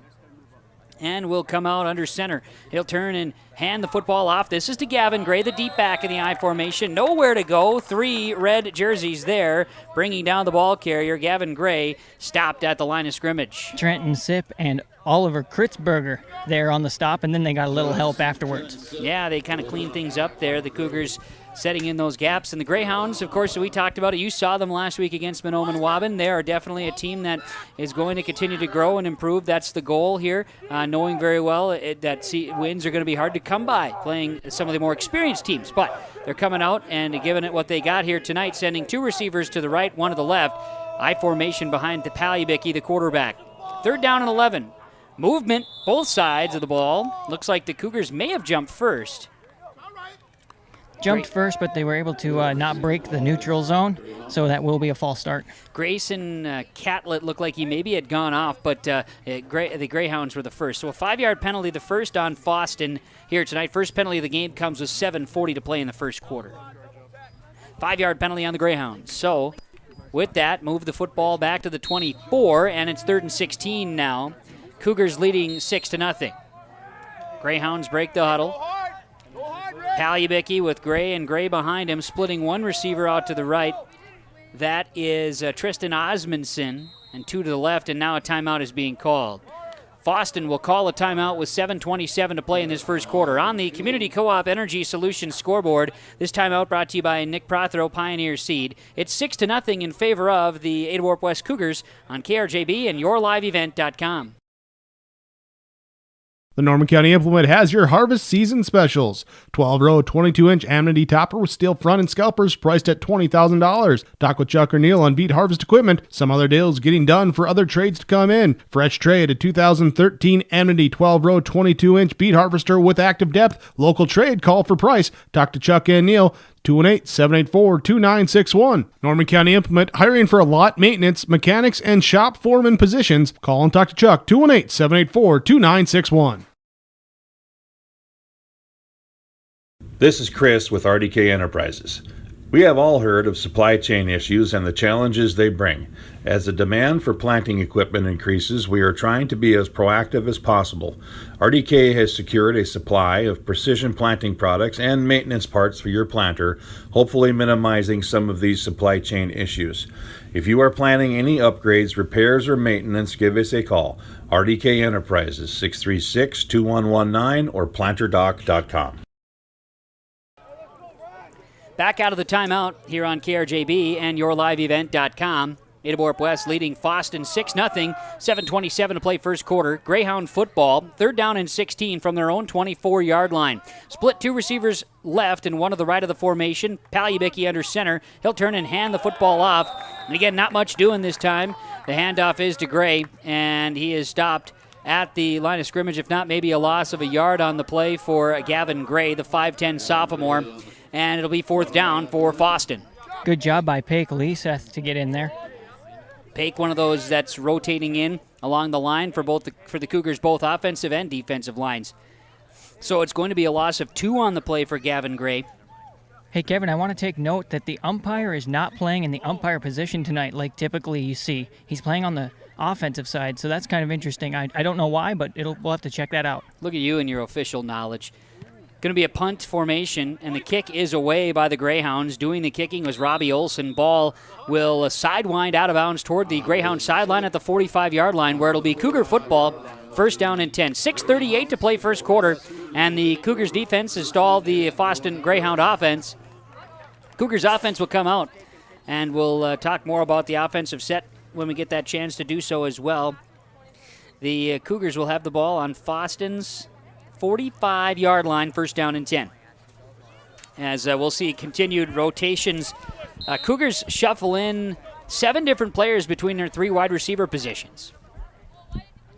and will come out under center. He'll turn and hand the football off. This is to Gavin Gray, the deep back in the I formation. Nowhere to go. 3 red jerseys there, bringing down the ball carrier. Gavin Gray stopped at the line of scrimmage. Trenton Sip and Oliver Kritzberger there on the stop, and then they got a little help afterwards. Yeah, they kind of cleaned things up there. The Cougars setting in those gaps. And the Greyhounds, of course, we talked about it. You saw them last week against Monoman Waban. They are definitely a team that is going to continue to grow and improve. That's the goal here, knowing very well that wins are going to be hard to come by playing some of the more experienced teams. But they're coming out and giving it what they got here tonight, sending 2 receivers to the right, 1 to the left. I formation behind the Palyabicki, the quarterback. 3rd down and 11. Movement, both sides of the ball. Looks like the Cougars may have jumped first. Jumped first, but they were able to not break the neutral zone, so that will be a false start. Grayson Catlett looked like he maybe had gone off, but the Greyhounds were the first. So a 5-yard penalty, the first on Fosston here tonight. First penalty of the game comes with 7:40 to play in the first quarter. 5-yard penalty on the Greyhounds. So with that, move the football back to the 24, and it's 3rd and 16 now. Cougars leading 6-0. Greyhounds break the huddle. Palyabicki with Gray and Gray behind him, splitting 1 receiver out to the right. That is Tristan Osmondson, and 2 to the left, and now a timeout is being called. Fosston will call a timeout with 7:27 to play in this first quarter. On the Community Co-op Energy Solutions scoreboard, this timeout brought to you by Nick Prothero, Pioneer Seed. It's 6-0 in favor of the Ada-Borup-West Cougars on KRJB and YourLiveEvent.com. The Norman County Implement has your harvest season specials. 12-row, 22-inch Amity topper with steel front and scalpers priced at $20,000. Talk with Chuck or Neil on Beat Harvest Equipment. Some other deals getting done for other trades to come in. Fresh trade, a 2013 Amity 12-row, 22-inch Beat Harvester with active depth. Local trade, call for price. Talk to Chuck and Neil. 218-784-2961. Norman County Implement hiring for lot maintenance, mechanics, and shop foreman positions. Call and talk to Chuck, 218-784-2961. This is Chris with RDK Enterprises. We have all heard of supply chain issues and the challenges they bring. As the demand for planting equipment increases, we are trying to be as proactive as possible. RDK has secured a supply of precision planting products and maintenance parts for your planter, hopefully minimizing some of these supply chain issues. If you are planning any upgrades, repairs, or maintenance, give us a call. RDK Enterprises, 636-2119 or planterdoc.com. Back out of the timeout here on KRJB and yourliveevent.com. Ada-Borup-West leading Fosston 6-0, 7:27 to play first quarter. Greyhound football, 3rd down and 16 from their own 24-yard line. Split 2 receivers left and 1 to the right of the formation. Palyabicki under center. He'll turn and hand the football off. And again, not much doing this time. The handoff is to Gray, and he is stopped at the line of scrimmage, if not maybe a loss of a yard on the play for Gavin Gray, the 5'10 sophomore. And it'll be 4th down for Fosston. Good job by Paik Leseth to get in there. Paik, one of those that's rotating in along the line for the Cougars, both offensive and defensive lines. So it's going to be a loss of 2 on the play for Gavin Gray. Hey, Kevin, I want to take note that the umpire is not playing in the umpire position tonight like typically you see. He's playing on the offensive side, so that's kind of interesting. I don't know why, but we'll have to check that out. Look at you and your official knowledge. Going to be a punt formation, and the kick is away by the Greyhounds. Doing the kicking was Robbie Olson. Ball will sidewind out of bounds toward the Greyhound sideline at the 45-yard line, where it'll be Cougar football, 1st down and 10. 6:38 to play first quarter, and the Cougars defense has stalled the Fosston Greyhound offense. Cougars offense will come out, and we'll talk more about the offensive set when we get that chance to do so as well. The Cougars will have the ball on Fosston's 45-yard line, 1st down and 10. As we'll see continued rotations. Cougars shuffle in 7 different players between their 3 wide receiver positions.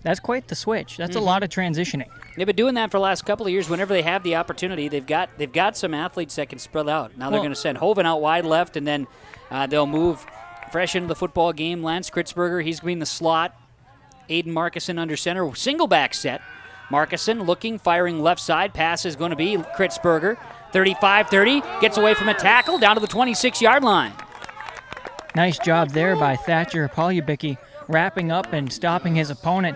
That's quite the switch. That's a lot of transitioning. They've been doing that for the last couple of years. Whenever they have the opportunity, they've got some athletes that can spread out. Now they're going to send Hoven out wide left, and then they'll move fresh into the football game. Lance Kritzberger, he's going to be in the slot. Aiden Markison under center. Single back set. Markison looking, firing left side. Pass is going to be Kritzberger. 35-30, gets away from a tackle down to the 26-yard line. Nice job there by Thatcher Palyabicki, wrapping up and stopping his opponent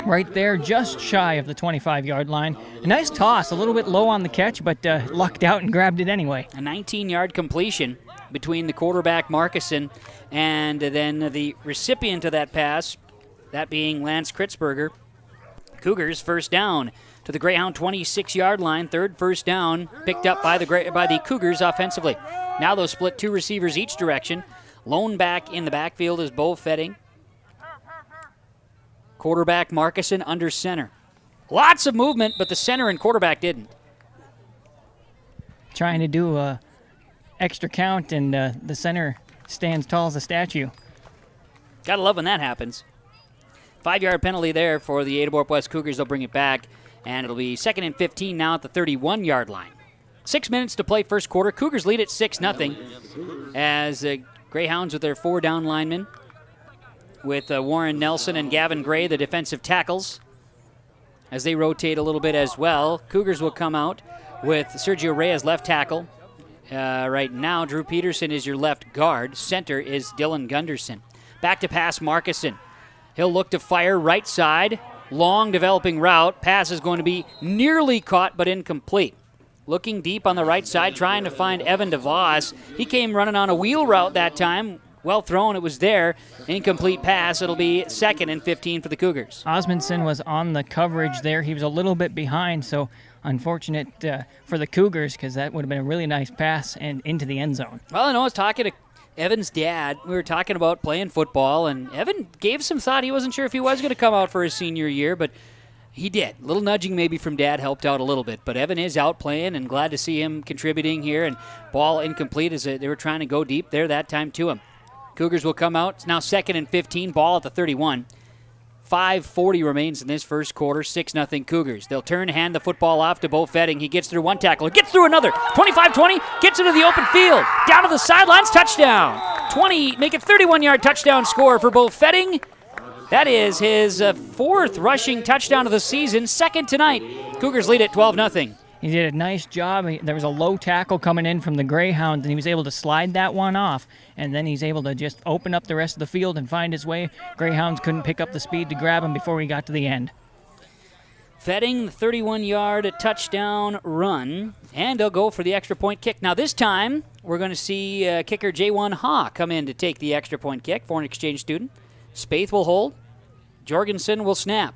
right there, just shy of the 25-yard line. A nice toss, a little bit low on the catch, but lucked out and grabbed it anyway. A 19-yard completion between the quarterback Markison and then the recipient of that pass, that being Lance Kritzberger. Cougars 1st down to the Greyhound 26-yard line. 3rd first down picked up by the Cougars offensively. Now they'll split 2 receivers each direction. Lone back in the backfield is Bo Fetting. Quarterback Markison under center. Lots of movement, but the center and quarterback didn't. Trying to do a extra count, and the center stands tall as a statue. Gotta love when that happens. 5-yard penalty there for the Ada-Borup-West Cougars. They'll bring it back, and it'll be 2nd and 15 now at the 31-yard line. 6 minutes to play first quarter. Cougars lead at 6-0 as Greyhounds with their 4 down linemen, with Warren Nelson and Gavin Gray, the defensive tackles, as they rotate a little bit as well. Cougars will come out with Sergio Reyes, left tackle. Right now, Drew Peterson is your left guard. Center is Dylan Gunderson. Back to pass, Markison. He'll look to fire right side. Long developing route. Pass is going to be nearly caught but incomplete. Looking deep on the right side, trying to find Evan DeVos. He came running on a wheel route that time. Well thrown, it was there. Incomplete pass. It'll be 2nd and 15 for the Cougars. Osmondson was on the coverage there. He was a little bit behind, so unfortunate for the Cougars, because that would have been a really nice pass and into the end zone. Well, I know I was talking to Evan's dad. We were talking about playing football, and Evan gave some thought. He wasn't sure if he was going to come out for his senior year, but he did. A little nudging maybe from dad helped out a little bit, but Evan is out playing, and glad to see him contributing here. And ball incomplete as they were trying to go deep there that time to him. Cougars will come out. It's now 2nd and 15. Ball at the 31. 5:40 remains in this first quarter. 6-0 Cougars. They'll turn, hand the football off to Bo Fetting. He gets through one tackler, gets through another. 25-20, gets into the open field. Down to the sidelines, touchdown. 20, make it 31-yard touchdown score for Bo Fetting. That is his fourth rushing touchdown of the season, second tonight. Cougars lead at 12-0. He did a nice job. There was a low tackle coming in from the Greyhounds, and he was able to slide that one off. And then he's able to just open up the rest of the field and find his way. Greyhounds couldn't pick up the speed to grab him before he got to the end. Fetting, the 31-yard touchdown run, and they'll go for the extra point kick. Now this time, we're going to see kicker J1 Ha come in to take the extra point kick, foreign exchange student. Spaeth will hold. Jorgensen will snap.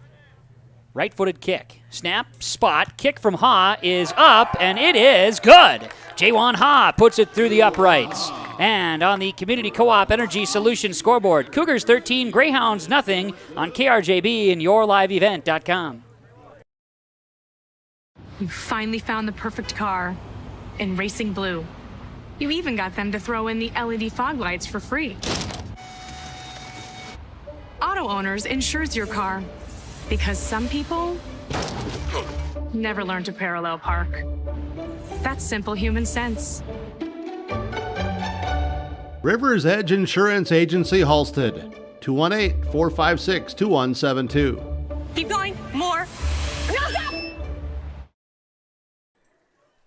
Right-footed kick. Snap, spot, kick from Ha is up, and it is good. J1 Ha puts it through the uprights. And on the Community Co-op Energy Solutions scoreboard, Cougars 13, Greyhounds nothing on KRJB and YourLiveEvent.com. You finally found the perfect car in racing blue. You even got them to throw in the LED fog lights for free. Auto Owners insures your car because some people never learn to parallel park. That's simple human sense. River's Edge Insurance Agency, Halstead, 218-456-2172. Keep going. More.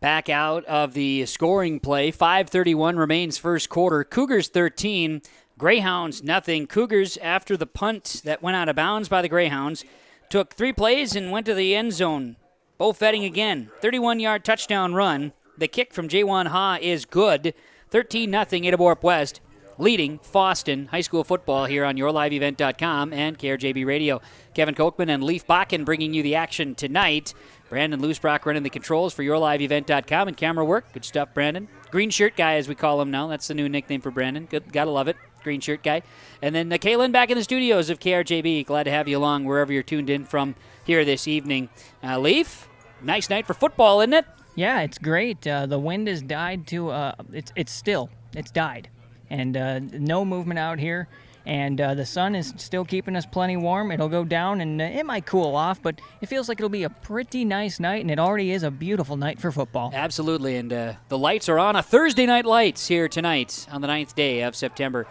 Back out of the scoring play. 5:31 remains first quarter. Cougars 13, Greyhounds nothing. Cougars, after the punt that went out of bounds by the Greyhounds, took 3 plays and went to the end zone. Bo Fetting again. 31-yard touchdown run. The kick from J1 Ha is good. 13-0 Ada-Borup-West, leading Fosston high school football here on YourLiveEvent.com and KRJB Radio. Kevin Kochman and Leif Bakken bringing you the action tonight. Brandon Loosbrock running the controls for YourLiveEvent.com and camera work. Good stuff, Brandon. Green shirt guy, as we call him now. That's the new nickname for Brandon. Good, gotta love it. Green shirt guy. And then Kaylin back in the studios of KRJB. Glad to have you along wherever you're tuned in from here this evening. Leif, nice night for football, isn't it? Yeah, it's great. The wind has died to, it's still. It's died. And no movement out here. And the sun is still keeping us plenty warm. It'll go down, and it might cool off, but it feels like it'll be a pretty nice night, and it already is a beautiful night for football. Absolutely, and the lights are on. A Thursday night lights here tonight on the 9th day of September.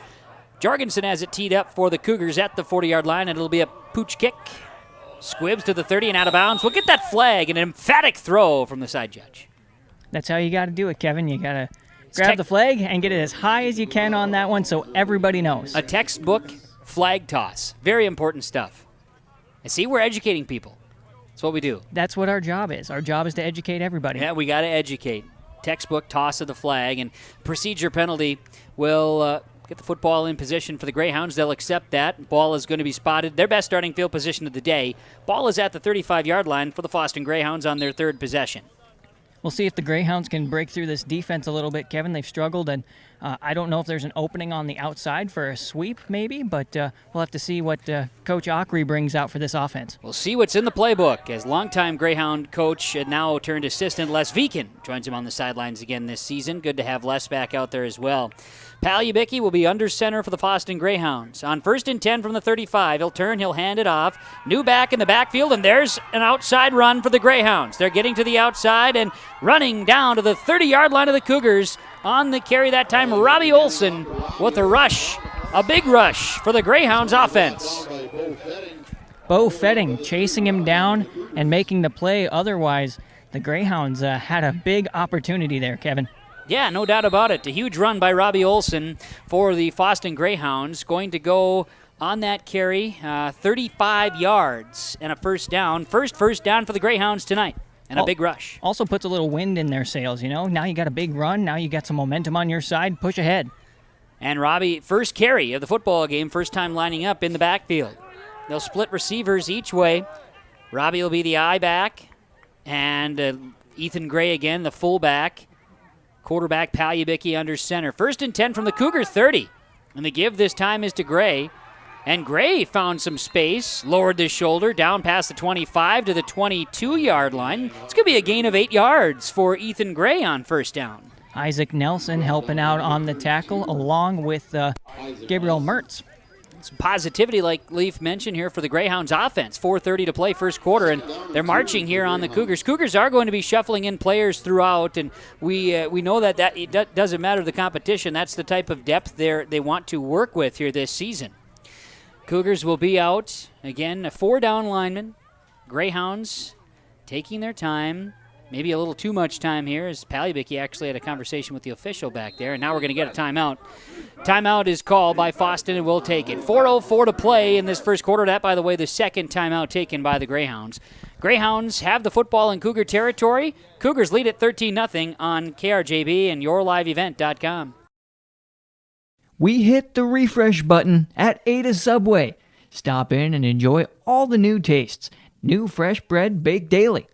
Jorgensen has it teed up for the Cougars at the 40-yard line, and it'll be a pooch kick. Squibs to the 30 and out of bounds. We'll get that flag, an emphatic throw from the side judge. That's how you got to do it, Kevin. You got to grab the flag and get it as high as you can on that one so everybody knows. A textbook flag toss. Very important stuff. And see, we're educating people. That's what we do. That's what our job is. Our job is to educate everybody. Yeah, we got to educate. Textbook toss of the flag, and procedure penalty will get the football in position for the Greyhounds. They'll accept that. Ball is going to be spotted. Their best starting field position of the day. Ball is at the 35-yard line for the Fosston Greyhounds on their third possession. We'll see if the Greyhounds can break through this defense a little bit, Kevin. They've struggled, and I don't know if there's an opening on the outside for a sweep, maybe, but we'll have to see what Coach Ockery brings out for this offense. We'll see what's in the playbook as longtime Greyhound coach and now turned assistant Les Viken joins him on the sidelines again this season. Good to have Les back out there as well. Palyabicki will be under center for the Fosston Greyhounds. On 1st and 10 from the 35, he'll turn, he'll hand it off. New back in the backfield, and there's an outside run for the Greyhounds. They're getting to the outside and running down to the 30-yard line of the Cougars. On the carry that time, Robbie Olson with a rush, a big rush for the Greyhounds offense. Bo Fetting chasing him down and making the play. Otherwise, the Greyhounds had a big opportunity there, Kevin. Yeah, no doubt about it. A huge run by Robbie Olson for the Fosston Greyhounds. Going to go on that carry, 35 yards and a first down. First down for the Greyhounds tonight. And a big rush. Also puts a little wind in their sails, you know. Now you got a big run. Now you got some momentum on your side. Push ahead. And Robbie, first carry of the football game, first time lining up in the backfield. They'll split receivers each way. Robbie will be the I back. And Ethan Gray again, the fullback. Quarterback Palyabicki under center. 1st and 10 from the Cougar 30. And the give this time is to Gray. And Gray found some space, lowered the shoulder, down past the 25 to the 22-yard line. It's going to be a gain of 8 yards for Ethan Gray on first down. Isaac Nelson helping out on the tackle along with Gabriel Mertz. some positivity, like Leaf mentioned here, for the Greyhounds offense. 4:30 to play first quarter, and they're marching here on the Cougars. Cougars are going to be shuffling in players throughout, and we know that it doesn't matter the competition. That's the type of depth they want to work with here this season. Cougars will be out, again, 4 down linemen. Greyhounds taking their time. Maybe a little too much time here, as Palibicki actually had a conversation with the official back there, and now we're going to get a timeout. Timeout is called by Fosston, and we'll take it. 4:04 to play in this first quarter. That, by the way, the second timeout taken by the Greyhounds. Greyhounds have the football in Cougar territory. Cougars lead at 13-0 on KRJB and YourLiveEvent.com. We hit the refresh button at Ada Subway. Stop in and enjoy all the new tastes. New fresh bread baked daily.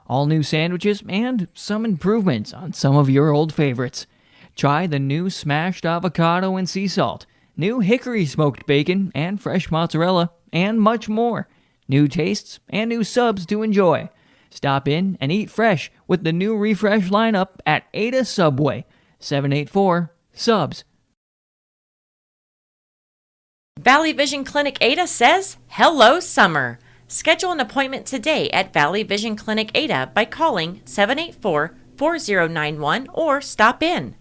All new sandwiches and some improvements on some of your old favorites. Try the new smashed avocado and sea salt, new hickory smoked bacon and fresh mozzarella, and much more. New tastes and new subs to enjoy. Stop in and eat fresh with the new refresh lineup at Ada Subway. 784-SUBS. Valley Vision Clinic Ada says, hello summer. Schedule an appointment today at Valley Vision Clinic Ada by calling 784-4091 or stop in.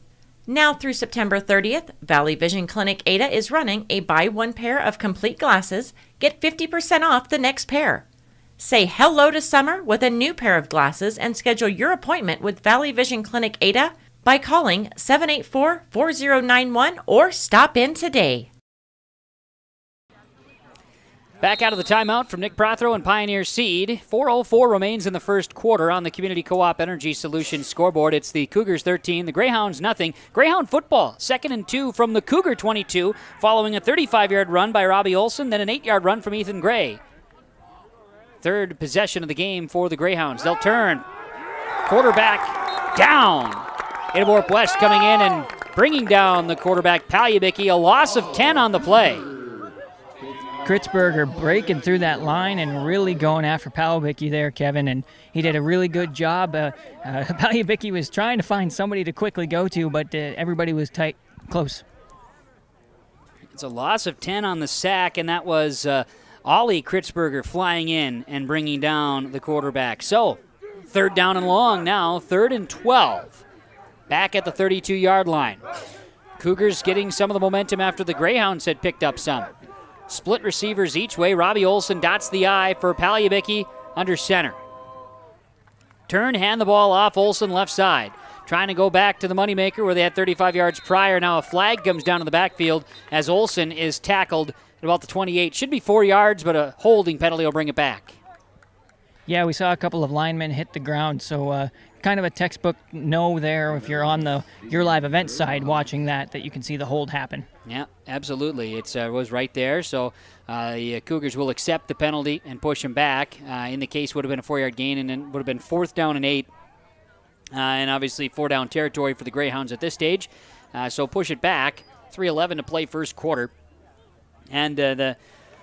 Now through September 30th, Valley Vision Clinic Ada is running a buy one pair of complete glasses, get 50% off the next pair. Say hello to summer with a new pair of glasses and schedule your appointment with Valley Vision Clinic Ada by calling 784-4091 or stop in today. Back out of the timeout from Nick Prothero and Pioneer Seed. 4:04 remains in the first quarter on the Community Co-op Energy Solutions scoreboard. It's the Cougars 13, the Greyhounds nothing. Greyhound football, 2nd and 2 from the Cougar 22, following a 35-yard run by Robbie Olson, then an 8-yard run from Ethan Gray. Third possession of the game for the Greyhounds. They'll turn. Quarterback down. Ada-Borup-West coming in and bringing down the quarterback, Palibicki. A loss of 10 on the play. Kritzberger breaking through that line and really going after Palibicki there, Kevin, and he did a really good job. Palibicki was trying to find somebody to quickly go to, but everybody was tight, close. It's a loss of 10 on the sack, and that was Ollie Kritzberger flying in and bringing down the quarterback. So, 3rd down and long now, 3rd and 12. Back at the 32-yard line. Cougars getting some of the momentum after the Greyhounds had picked up some. Split receivers each way. Robbie Olson dots the I for Palibicki under center. Turn, hand the ball off. Olson left side. Trying to go back to the moneymaker where they had 35 yards prior. Now a flag comes down to the backfield as Olson is tackled at about the 28. Should be 4 yards, but a holding penalty will bring it back. Yeah, we saw a couple of linemen hit the ground, so kind of a textbook no there if you're on the Your Live Event side watching that you can see the hold happen. Yeah, absolutely. It was right there, so the Cougars will accept the penalty and push him back. In the case, would have been a 4-yard gain, and then would have been 4th down and 8. And obviously 4-down territory for the Greyhounds at this stage. So push it back. 3:11 to play first quarter. And the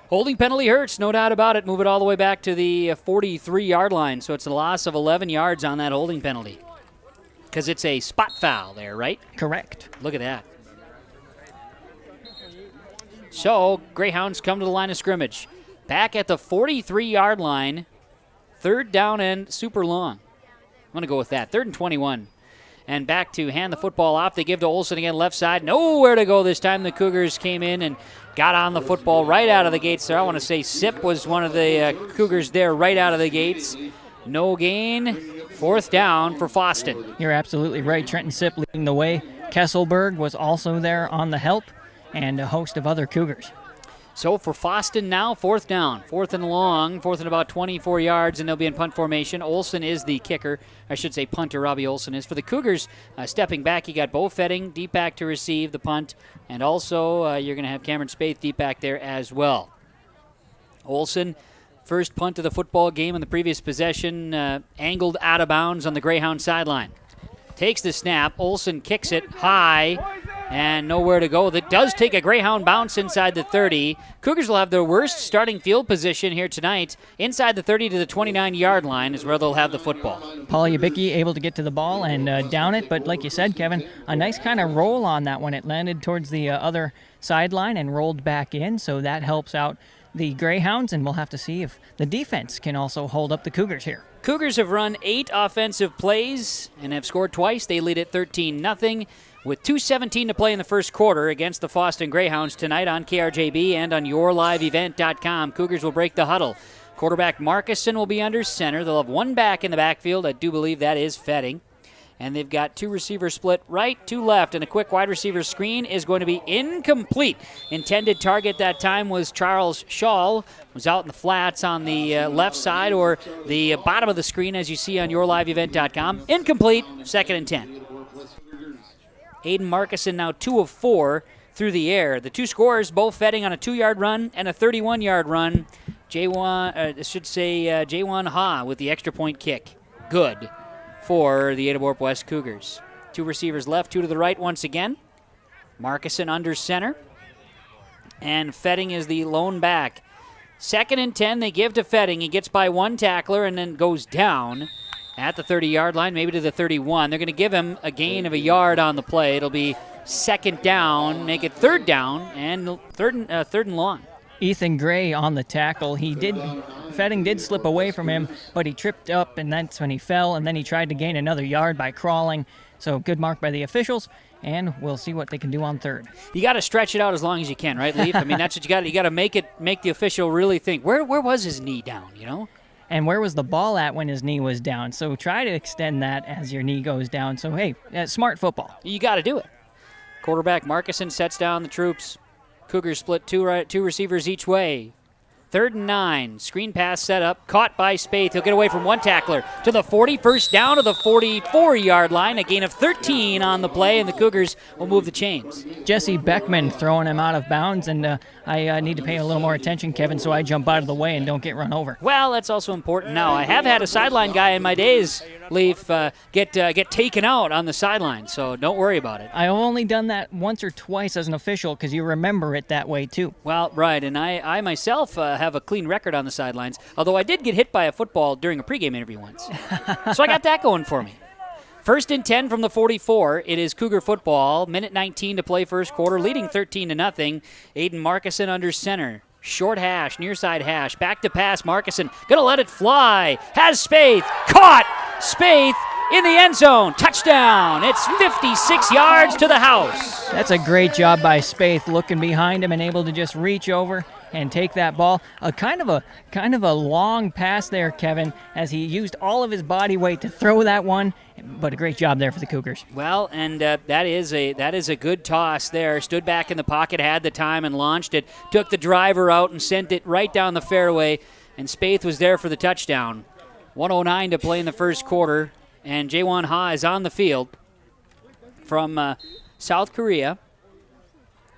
holding penalty hurts, no doubt about it. Move it all the way back to the 43-yard line. So it's a loss of 11 yards on that holding penalty. Because it's a spot foul there, right? Correct. Look at that. So Greyhounds come to the line of scrimmage. Back at the 43-yard line. 3rd down and super long. I'm going to go with that. 3rd and 21. And back to hand the football off. They give to Olson again, left side. Nowhere to go this time. The Cougars came in and got on the football right out of the gates there. I want to say Sip was one of the Cougars there right out of the gates. No gain. 4th down for Fosston. You're absolutely right. Trenton Sip leading the way. Kesselberg was also there on the help, and a host of other Cougars. So for Fosston now, 4th down. 4th and long, 4th and about 24 yards, and they'll be in punt formation. Olson is the kicker. I should say punter, Robbie Olson is. For the Cougars, stepping back, you got Bo Fetting deep back to receive the punt, and also you're going to have Cameron Spaeth deep back there as well. Olson, first punt of the football game in the previous possession, angled out of bounds on the Greyhound sideline. Takes the snap. Olson kicks it high. and nowhere to go. That does take a Greyhound bounce inside the 30. Cougars will have their worst starting field position here tonight. Inside the 30 to the 29-yard line is where they'll have the football. Paul Yabicki able to get to the ball and down it, but like you said, Kevin, a nice kind of roll on that one. It landed towards the other sideline and rolled back in, so that helps out the Greyhounds, and we'll have to see if the defense can also hold up the Cougars here. Cougars have run 8 offensive plays and have scored twice. They lead at 13-0 with 2:17 to play in the first quarter against the Fosston Greyhounds tonight on KRJB and on yourliveevent.com. Cougars will break the huddle. Quarterback Markuson will be under center. They'll have one back in the backfield. I do believe that is Fetting. And they've got 2 receivers split right, 2 left, and a quick wide receiver screen is going to be incomplete. Intended target that time was Charles Shaw, was out in the flats on the left side or the bottom of the screen as you see on yourliveevent.com. Incomplete, 2nd and 10. Aiden Markuson now 2 of 4 through the air. The 2 scores, both Fetting on a 2-yard run and a 31-yard run. Jaewon Ha with the extra point kick. Good for the Ada-Borup-West Cougars. 2 receivers left, 2 to the right once again. Markuson under center. And Fetting is the lone back. 2nd and 10, they give to Fetting. He gets by 1 tackler and then goes down at the 30-yard line, maybe to the 31. They're going to give him a gain of a yard on the play. It'll be 2nd down, make it 3rd down, and third and long. Ethan Gray on the tackle. Fetting did slip away from him, but he tripped up, and that's when he fell, and then he tried to gain another yard by crawling. So good mark by the officials, and we'll see what they can do on 3rd. You got to stretch it out as long as you can, right, Leaf? I mean, that's what you got. You got to make the official really think. Where was his knee down? You know. And where was the ball at when his knee was down? So try to extend that as your knee goes down. So, hey, smart football. You got to do it. Quarterback Markuson sets down the troops. Cougars split 2 receivers each way. 3rd and 9. Screen pass set up. Caught by Spaeth. He'll get away from 1 tackler to the 40. First down to the 44-yard line. A gain of 13 on the play, and the Cougars will move the chains. Jesse Beckman throwing him out of bounds, and I need to pay a little more attention, Kevin, so I jump out of the way and don't get run over. Well, that's also important now. I have had a sideline guy in my days, Leaf, get taken out on the sideline, so don't worry about it. I've only done that once or twice as an official because you remember it that way, too. Well, right, and I myself have a clean record on the sidelines, although I did get hit by a football during a pregame interview once. So I got that going for me. 1st and 10 from the 44. It is Cougar football. Minute 19 to play first quarter, leading 13-0. Aiden Markuson under center. Short hash, near side hash. Back to pass, Markuson. Gonna let it fly. Has Spaeth. Caught! Spaeth in the end zone. Touchdown. It's 56 yards to the house. That's a great job by Spaeth, looking behind him and able to just reach over and take that ball. A kind of a long pass there, Kevin, as he used all of his body weight to throw that one. But a great job there for the Cougars. Well, and that is a good toss there. Stood back in the pocket, had the time, and launched it. Took the driver out and sent it right down the fairway. And Spaeth was there for the touchdown. 1:09 to play in the first quarter. And Jaewon Ha is on the field from South Korea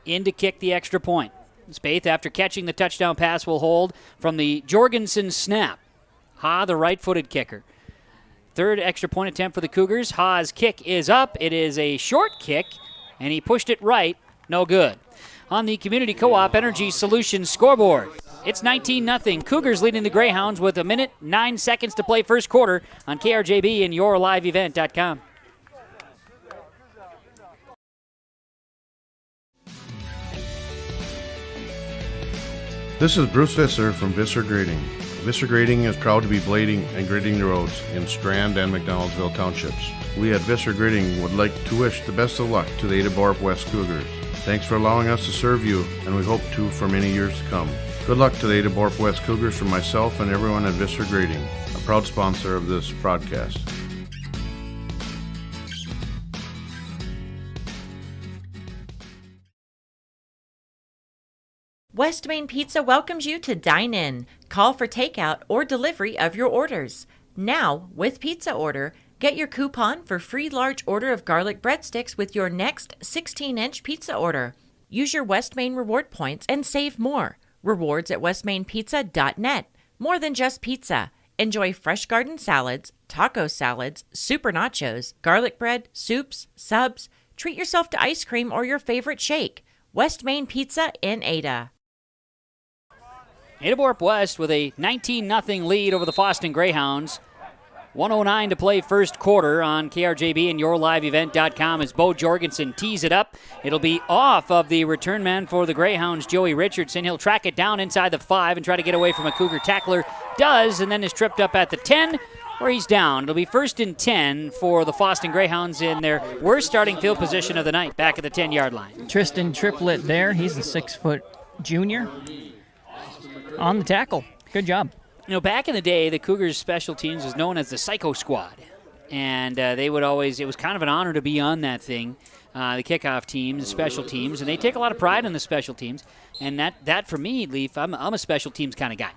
in to kick the extra point. Spaeth, after catching the touchdown pass, will hold from the Jorgensen snap. Ha, the right-footed kicker. 3rd extra point attempt for the Cougars. Ha's kick is up. It is a short kick, and he pushed it right. No good. On the Community Co-op Energy Solutions scoreboard, it's 19-0. Cougars leading the Greyhounds with 1 minute, 9 seconds to play first quarter on KRJB and yourliveevent.com. This is Bruce Visser from Visser Grading. Visser Grading is proud to be blading and grading the roads in Strand and McDonaldsville townships. We at Visser Grading would like to wish the best of luck to the Ada-Borup-West Cougars. Thanks for allowing us to serve you, and we hope to for many years to come. Good luck to the Ada-Borup-West Cougars from myself and everyone at Visser Grading, a proud sponsor of this broadcast. West Main Pizza welcomes you to dine in. Call for takeout or delivery of your orders. Now, with Pizza Order, get your coupon for free large order of garlic breadsticks with your next 16-inch pizza order. Use your West Main reward points and save more. Rewards at westmainpizza.net. More than just pizza. Enjoy fresh garden salads, taco salads, super nachos, garlic bread, soups, subs, Treat yourself to ice cream or your favorite shake. West Main Pizza in Ada. Ada-Borup-West with a 19-0 lead over the Fosston Greyhounds. 1:09 to play first quarter on KRJB and YourLiveEvent.com as Bo Jorgensen tees it up. It'll be off of the return man for the Greyhounds, Joey Richardson. He'll track it down inside the 5 and try to get away from a Cougar tackler. Does, and then is tripped up at the 10, where he's down. It'll be 1st and 10 for the Fosston Greyhounds in their worst starting field position of the night, back at the 10-yard line. Tristan Triplett there. He's a 6-foot junior on the tackle. Good job. You know, back in the day, the Cougars' special teams was known as the Psycho Squad. And they would always, it was kind of an honor to be on that thing, the kickoff teams, the special teams. And they take a lot of pride in the special teams. And that for me, Leaf, I'm a special teams kind of guy.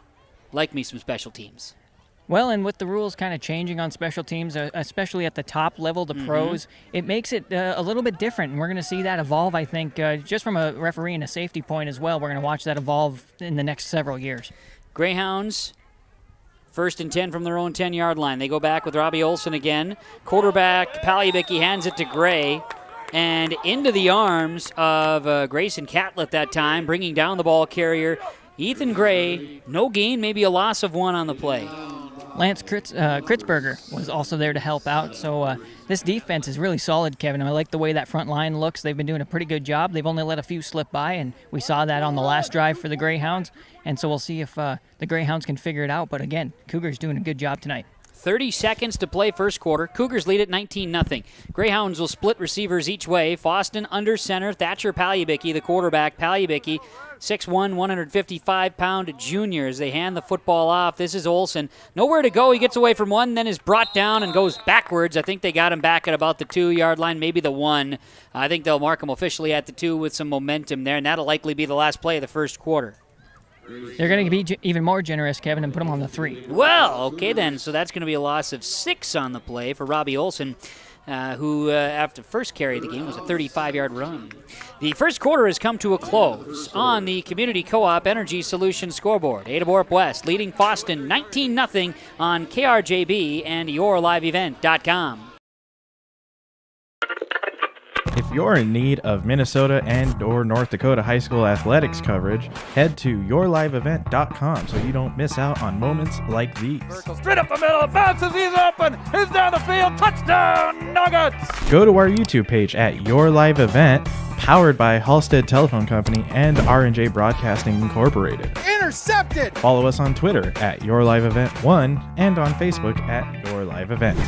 Like me some special teams. Well, and with the rules kind of changing on special teams, especially at the top level, the pros, it makes it a little bit different. And we're going to see that evolve, I think, just from a referee and a safety point as well. We're going to watch that evolve in the next several years. Greyhounds, 1st and 10 from their own 10-yard line. They go back with Robbie Olson again. Quarterback Palyabicki hands it to Gray. And into the arms of Grayson Catlett that time, bringing down the ball carrier. Ethan Gray, no gain, maybe a loss of 1 on the play. Lance Kritzberger was also there to help out. So this defense is really solid, Kevin. I like the way that front line looks. They've been doing a pretty good job. They've only let a few slip by, and we saw that on the last drive for the Greyhounds. And so we'll see if the Greyhounds can figure it out. But again, Cougars doing a good job tonight. 30 seconds to play first quarter. Cougars lead at 19-0. Greyhounds will split receivers each way. Fosston under center. Thatcher Palyabicki, the quarterback. Palyabicki, 6'1", 155-pound junior as they hand the football off. This is Olson. Nowhere to go. He gets away from 1, then is brought down and goes backwards. I think they got him back at about the 2-yard line, maybe the 1. I think they'll mark him officially at the 2 with some momentum there, and that'll likely be the last play of the first quarter. They're going to be even more generous, Kevin, and put him on the 3. Well, okay then. So that's going to be a loss of 6 on the play for Robbie Olson, who, after first carry of the game, was a 35-yard run. The first quarter has come to a close on the Community Co-op Energy Solutions scoreboard. Ada-Borup-West leading Fosston 19-0 on KRJB and YourLiveEvent.com. If you're in need of Minnesota and or North Dakota high school athletics coverage, head to YourLiveEvent.com so you don't miss out on moments like these. Straight up the middle, bounces, he's open, he's down the field, touchdown, Nuggets! Go to our YouTube page at Your Live Event, powered by Halstead Telephone Company and R&J Broadcasting Incorporated. Intercepted! Follow us on Twitter at Your Live Event 1 and on Facebook at Your Live Event.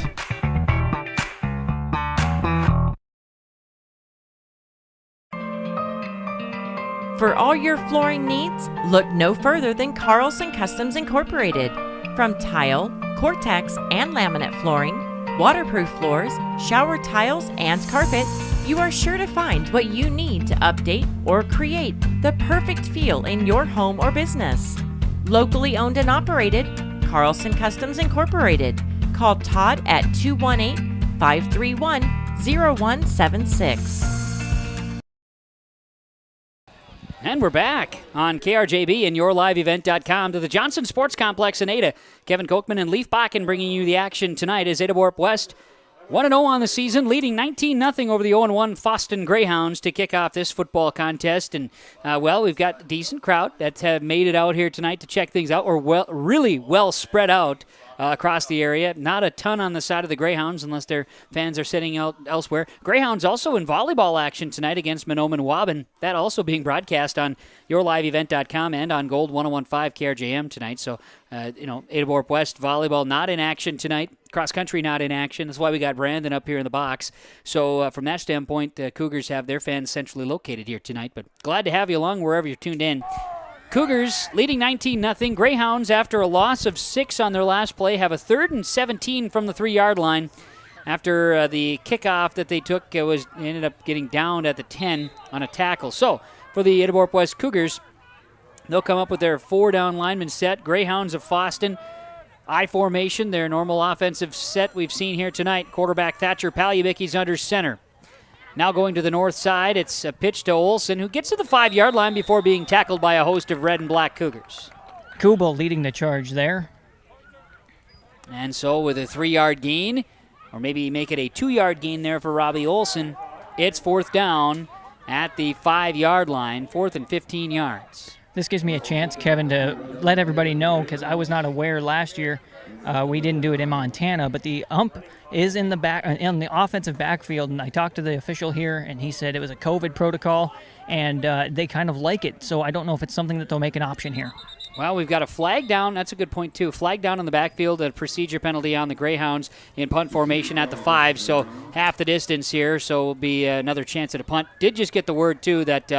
For all your flooring needs, look no further than Carlson Customs Incorporated. From tile, Cortex, and laminate flooring, waterproof floors, shower tiles, and carpet, you are sure to find what you need to update or create the perfect feel in your home or business. Locally owned and operated, Carlson Customs Incorporated. Call Todd at 218-531-0176. And we're back on KRJB and YourLiveEvent.com to the Johnson Sports Complex in Ada. Kevin Kochman and Leif Bakken bringing you the action tonight as Ada-Borup-West 1-0 on the season, leading 19-0 over the 0-1 Fosston Greyhounds to kick off this football contest. And, well, we've got a decent crowd that have made it out here tonight to check things out. We're really well spread out across the area. Not a ton on the side of the Greyhounds unless their fans are sitting out elsewhere. Greyhounds also in volleyball action tonight against Mahnomen-Waubun. That also being broadcast on YourLiveEvent.com and on Gold 101.5 KRJM tonight. So, Ada-Borup-West volleyball not in action tonight. Cross country not in action. That's why we got Brandon up here in the box. So from that standpoint, Cougars have their fans centrally located here tonight. But glad to have you along wherever you're tuned in. Cougars leading 19-0. Greyhounds, after a loss of 6 on their last play, have a 3rd and 17 from the 3-yard line. After the kickoff that they took ended up getting downed at the 10 on a tackle. So for the Ada-Borup-West Cougars, they'll come up with their 4-down lineman set. Greyhounds of Fosston, I formation, their normal offensive set we've seen here tonight. Quarterback Thatcher Palyabicki's under center. Now going to the north side, it's a pitch to Olson, who gets to the 5-yard line before being tackled by a host of red and black Cougars. Kubel leading the charge there. And so with a 3-yard gain, or maybe make it a 2-yard gain there for Robbie Olson, It's 4th down at the 5-yard line, 4th and 15 yards. This gives me a chance, Kevin, to let everybody know, because I was not aware last year. We didn't do it in Montana, but the ump is in the offensive backfield, and I talked to the official here, and he said it was a COVID protocol, and they kind of like it. So I don't know if it's something that they'll make an option here. Well, we've got a flag down. That's a good point, too. Flag down in the backfield, a procedure penalty on the Greyhounds in punt formation at the 5, so half the distance here, so will be another chance at a punt. Did just get the word, too, that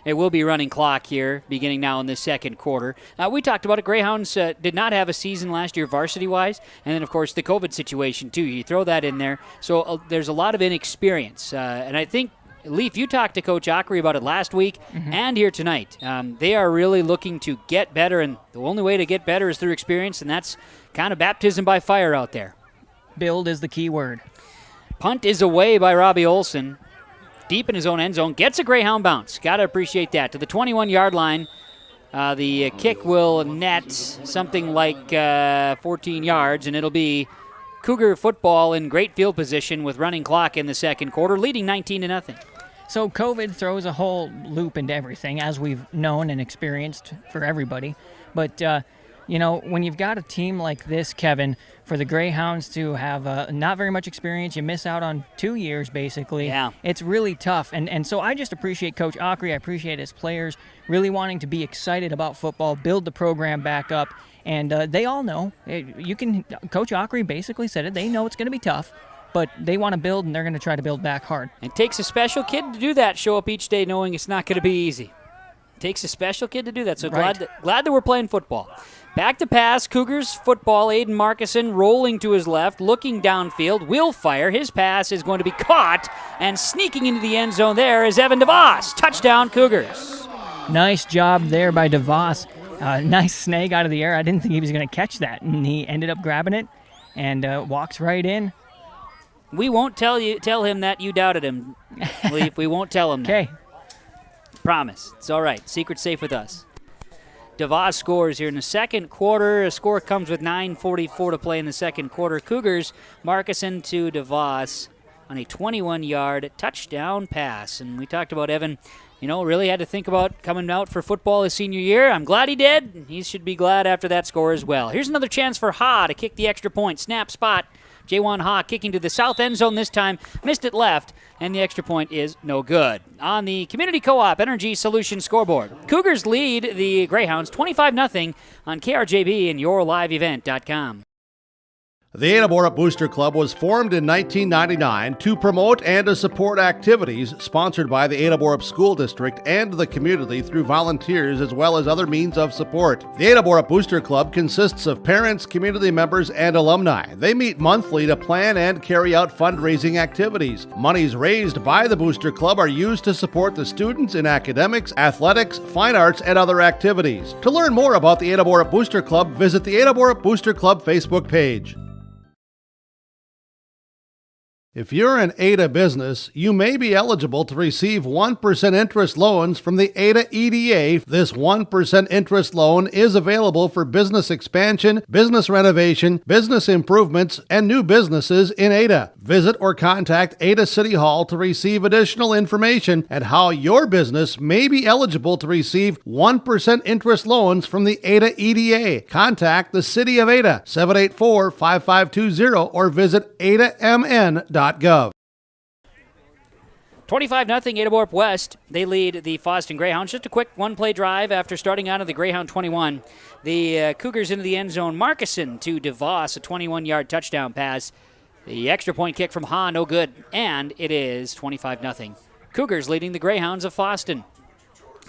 it will be running clock here beginning now in the second quarter. We talked about it. Greyhounds did not have a season last year varsity-wise, and then, of course, the COVID situation, too. You throw that in there. So there's a lot of inexperience, and I think Leaf, you talked to Coach Ockery about it last week and here tonight. They are really looking to get better, and the only way to get better is through experience, and that's kind of baptism by fire out there. Build is the key word. Punt is away by Robbie Olson. Deep in his own end zone. Gets a Greyhound bounce. Got to appreciate that. To the 21-yard line. The kick will net something like 14 yards, and it'll be Cougar football in great field position with running clock in the second quarter, leading 19-0. So COVID throws a whole loop into everything, as we've known and experienced for everybody. But, when you've got a team like this, Kevin, for the Greyhounds to have not very much experience, you miss out on 2 years, basically. Yeah. It's really tough. And so I just appreciate Coach Ockery. I appreciate his players really wanting to be excited about football, build the program back up. And they all know. Coach Ockery basically said it. They know it's going to be tough, but they want to build, and they're going to try to build back hard. It takes a special kid to do that, show up each day knowing it's not going to be easy. It takes a special kid to do that, so Right. glad that we're playing football. Back to pass, Cougars football, Aiden Markison rolling to his left, looking downfield, will fire. His pass is going to be caught, and sneaking into the end zone there is Evan DeVos. Touchdown, Cougars. Nice job there by DeVos. Nice snag out of the air. I didn't think he was going to catch that, and he ended up grabbing it and walks right in. We won't tell him that you doubted him, Leaf. We won't tell him that. Okay. Promise. It's all right. Secret safe with us. DeVos scores here in the second quarter. A score comes with 9:44 to play in the second quarter. Cougars, Markison to DeVos on a 21-yard touchdown pass. And we talked about Evan, really had to think about coming out for football his senior year. I'm glad he did. He should be glad after that score as well. Here's another chance for Ha to kick the extra point. Snap spot. J1 Ha kicking to the south end zone this time. Missed it left, and the extra point is no good. On the Community Co-op Energy Solutions scoreboard, Cougars lead the Greyhounds 25-0 on KRJB and YourLiveEvent.com. The Ada-Borup Booster Club was formed in 1999 to promote and to support activities sponsored by the Ada-Borup School District and the community through volunteers as well as other means of support. The Ada-Borup Booster Club consists of parents, community members, and alumni. They meet monthly to plan and carry out fundraising activities. Monies raised by the Booster Club are used to support the students in academics, athletics, fine arts, and other activities. To learn more about the Ada-Borup Booster Club, visit the Ada-Borup Booster Club Facebook page. If you're an Ada business, you may be eligible to receive 1% interest loans from the Ada EDA. This 1% interest loan is available for business expansion, business renovation, business improvements, and new businesses in Ada. Visit or contact Ada City Hall to receive additional information and how your business may be eligible to receive 1% interest loans from the Ada EDA. Contact the City of Ada, 784-5520, or visit adamn.gov. 25-0 Ada-Borup-West. They lead the Fosston Greyhounds. Just a quick one-play drive after starting out of the Greyhound 21. The Cougars into the end zone. Markison to DeVos, a 21-yard touchdown pass. The extra point kick from Ha, no good. And it is 25-0. Cougars leading the Greyhounds of Fosston.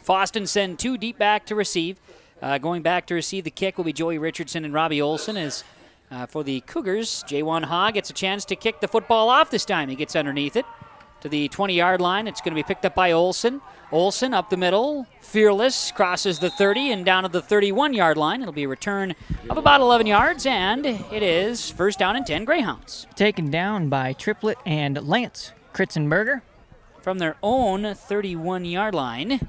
Fosston send two deep back to receive. Going back to receive the kick will be Joey Richardson and Robbie Olson. As for the Cougars, J1 Ha gets a chance to kick the football off this time. He gets underneath it to the 20-yard line. It's going to be picked up by Olson. Olson up the middle, fearless, crosses the 30 and down to the 31-yard line. It'll be a return of about 11 yards, and it is first down and 10 Greyhounds. Taken down by Triplett and Lance Kritzenberger. From their own 31-yard line,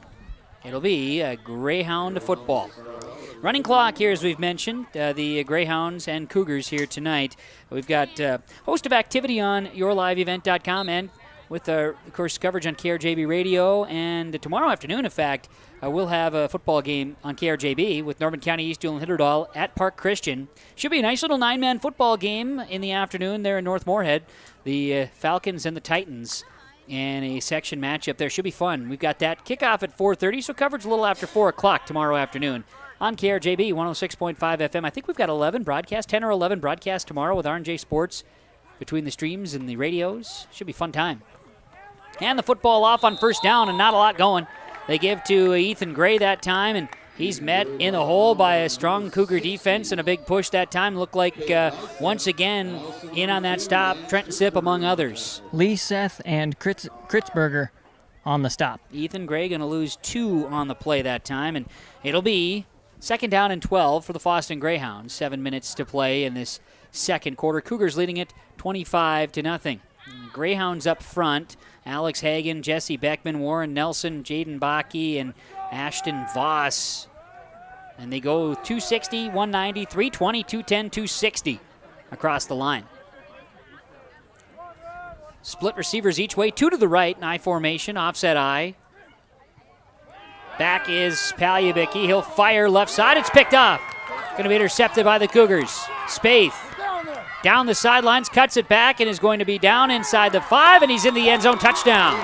it'll be a Greyhound football. Running clock here, as we've mentioned, the Greyhounds and Cougars here tonight. We've got a host of activity on YourLiveEvent.com and with, of course, coverage on KRJB Radio. And tomorrow afternoon, in fact, we'll have a football game on KRJB with Norman County East Dual and Hitterdal at Park Christian. Should be a nice little 9-man football game in the afternoon there in North Moorhead. The Falcons and the Titans in a section matchup there. Should be fun. We've got that kickoff at 4:30, so coverage a little after 4 o'clock tomorrow afternoon on KRJB 106.5 FM. I think we've got 10 or 11 broadcasts tomorrow with R&J Sports between the streams and the radios. Should be a fun time. And the football off on first down and not a lot going. They give to Ethan Gray that time, and he's met in the hole by a strong Cougar defense and a big push that time. Looked like, once again, in on that stop, Trenton Sipp among others. Lee Seth and Kritzberger on the stop. Ethan Gray going to lose 2 on the play that time, and it'll be 2nd down and 12 for the Fosston Greyhounds. 7 minutes to play in this second quarter. Cougars leading it 25-0. Greyhounds up front. Alex Hagan, Jesse Beckman, Warren Nelson, Jaden Bakke, and Ashton Voss. And they go 260, 190, 320, 210, 260 across the line. Split receivers each way, 2 to the right, an I formation, offset I. Back is Palyabicki. He'll fire left side. It's picked off. Going to be intercepted by the Cougars. Spaeth down the sidelines, cuts it back, and is going to be down inside the 5, and he's in the end zone. Touchdown.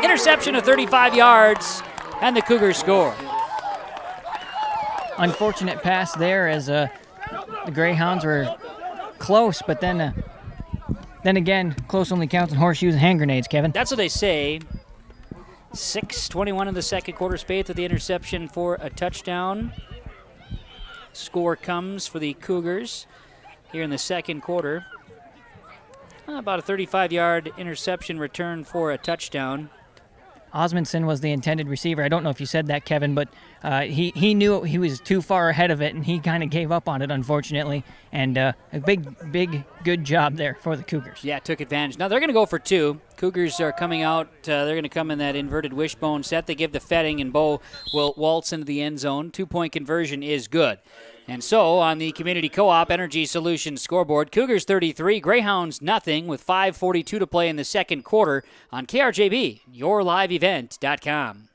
Interception of 35 yards, and the Cougars score. Unfortunate pass there as the Greyhounds were close, but then again, close only counts in horseshoes and hand grenades, Kevin. That's what they say. 6:21 in the second quarter. Spaeth with the interception for a touchdown. Score comes for the Cougars here in the second quarter. About a 35-yard interception return for a touchdown. Osmondson was the intended receiver. I don't know if you said that, Kevin, but he knew he was too far ahead of it, and he kind of gave up on it, unfortunately. And a big, good job there for the Cougars. Yeah, took advantage. Now they're going to go for 2. Cougars are coming out. They're going to come in that inverted wishbone set. They give to Fetting, and Bo will waltz into the end zone. 2-point conversion is good. And so, on the Community Co-op Energy Solutions scoreboard, Cougars 33, Greyhounds nothing, with 5:42 to play in the second quarter on KRJB, yourliveevent.com.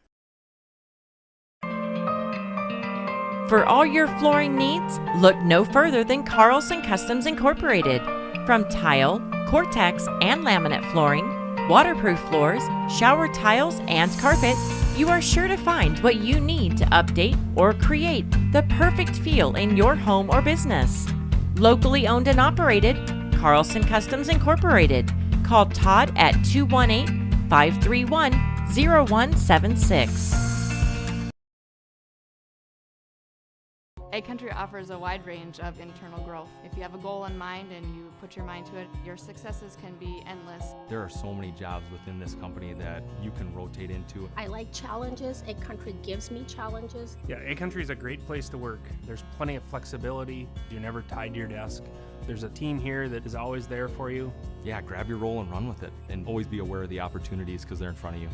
For all your flooring needs, look no further than Carlson Customs Incorporated. From tile, Cortex, and laminate flooring, waterproof floors, shower tiles, and carpet, you are sure to find what you need to update or create the perfect feel in your home or business. Locally owned and operated, Carlson Customs Incorporated. Call Todd at 218-531-0176. Ag Country offers a wide range of internal growth. If you have a goal in mind and you put your mind to it, your successes can be endless. There are so many jobs within this company that you can rotate into. I like challenges. Ag Country gives me challenges. Yeah, Ag Country is a great place to work. There's plenty of flexibility. You're never tied to your desk. There's a team here that is always there for you. Yeah, grab your role and run with it. And always be aware of the opportunities because they're in front of you.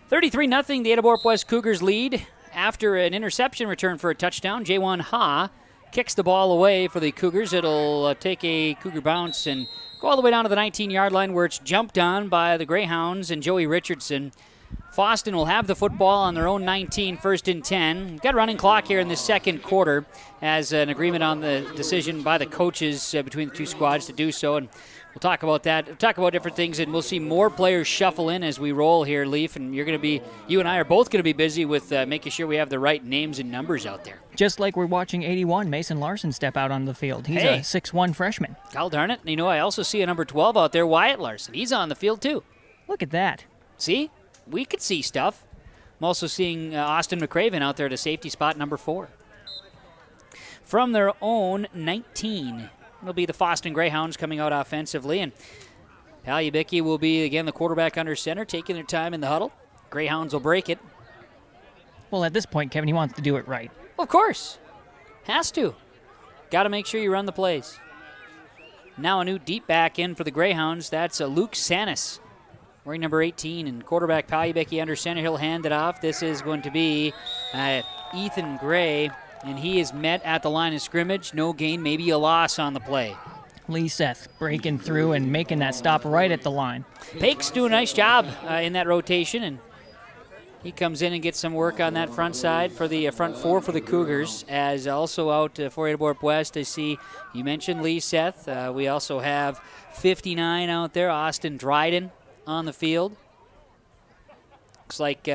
$33-0, the Ada-Borup-West Cougars lead after an interception return for a touchdown. Jaewon Ha kicks the ball away for the Cougars. It'll take a Cougar bounce and go all the way down to the 19-yard line where it's jumped on by the Greyhounds and Joey Richardson. Fosston will have the football on their own 19, 1st and 10. We've got a running clock here in the second quarter as an agreement on the decision by the coaches between the two squads to do so. And we'll talk about that. We'll talk about different things, and we'll see more players shuffle in as we roll here, Leaf. And you and I are both going to be busy with making sure we have the right names and numbers out there. Just like we're watching 81, Mason Larson, step out on the field. He's a 6'1 freshman. God darn it. And I also see a number 12 out there, Wyatt Larson. He's on the field, too. Look at that. See? We could see stuff. I'm also seeing Austin McCraven out there at a safety spot, number 4. From their own 19, it'll be the Fosston Greyhounds coming out offensively. And Palyabicki will be, again, the quarterback under center, taking their time in the huddle. Greyhounds will break it. Well, at this point, Kevin, he wants to do it right. Of course. Has to. Got to make sure you run the plays. Now a new deep back in for the Greyhounds. That's Luke Sanis, wearing number 18, and quarterback Palyabicki under center. He'll hand it off. This is going to be Ethan Gray. and he is met at the line of scrimmage. No gain, maybe a loss on the play. Lee Seth breaking through and making that stop right at the line. Pake's doing a nice job in that rotation, and he comes in and gets some work on that front side for the front four for the Cougars. As also out for Ada-Borup-West, I see you mentioned Lee Seth. We also have 59 out there, Austin Dryden on the field. Looks like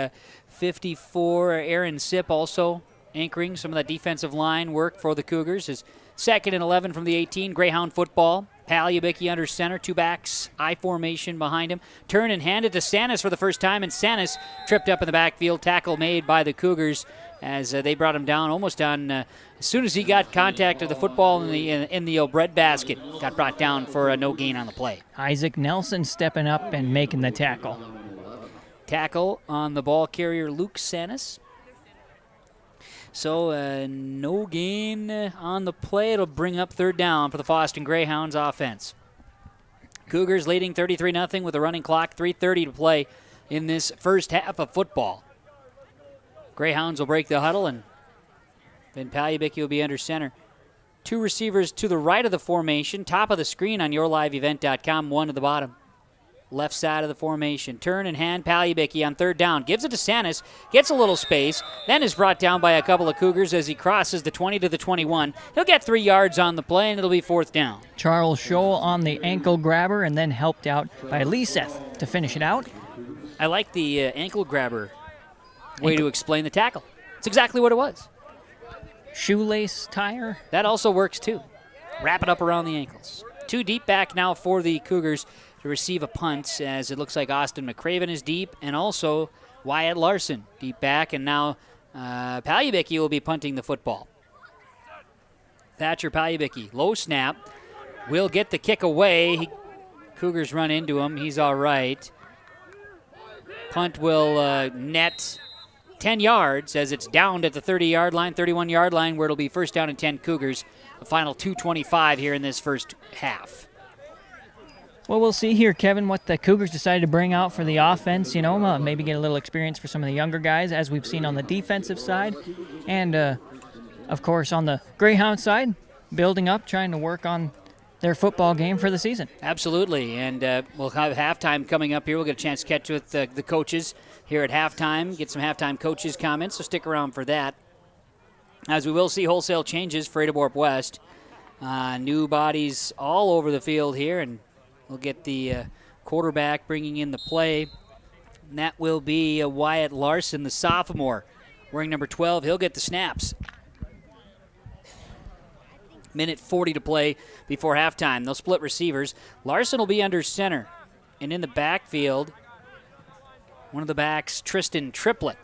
54, Aaron Sipp also anchoring some of that defensive line work for the Cougars. His second and 11 from the 18, Greyhound football. Palyabicki under center, two backs, I formation behind him. Turn and hand it to Sanis for the first time, and Sanis tripped up in the backfield. Tackle made by the Cougars as they brought him down almost on, as soon as he got contact of the football in the bread basket, got brought down for a no gain on the play. Isaac Nelson stepping up and making the tackle. Tackle on the ball carrier, Luke Sanis. So no gain on the play. It'll bring up third down for the Fosston Greyhounds offense. Cougars leading 33-0 with a running clock, 3:30 to play in this first half of football. Greyhounds will break the huddle, and then Palyabicki will be under center. Two receivers to the right of the formation, top of the screen on yourliveevent.com, one to the bottom. Left side of the formation. Turn and hand, Palyabicki on third down. Gives it to Sanis, gets a little space, then is brought down by a couple of Cougars as he crosses the 20 to the 21. He'll get 3 yards on the play, and it'll be fourth down. Charles Scholl on the ankle grabber and then helped out by Lee Seth to finish it out. I like the ankle grabber way to explain the tackle. It's exactly what it was. Shoelace tire. That also works too. Wrap it up around the ankles. 2 deep back now for the Cougars to receive a punt, as it looks like Austin McCraven is deep, and also Wyatt Larson deep back, and now Palyabicki will be punting the football. Thatcher Palyabicki, low snap, will get the kick away. Cougars run into him. He's all right. Punt will net 10 yards as it's down at the 30-yard line, 31-yard line, where it'll be first down and 10 Cougars. The final 2:25 here in this first half. Well, we'll see here, Kevin, what the Cougars decided to bring out for the offense. You know, maybe get a little experience for some of the younger guys, as we've seen on the defensive side. And, of course, on the Greyhound side, building up, trying to work on their football game for the season. Absolutely, and we'll have halftime coming up here. We'll get a chance to catch with the coaches here at halftime, get some halftime coaches' comments, so stick around for that. As we will see wholesale changes for Ada-Borup-West. New bodies all over the field here, and we'll get the quarterback bringing in the play, and that will be Wyatt Larson, the sophomore, wearing number 12. He'll get the snaps. Minute 40 to play before halftime. They'll split receivers. Larson will be under center, and in the backfield, one of the backs, Tristan Triplett.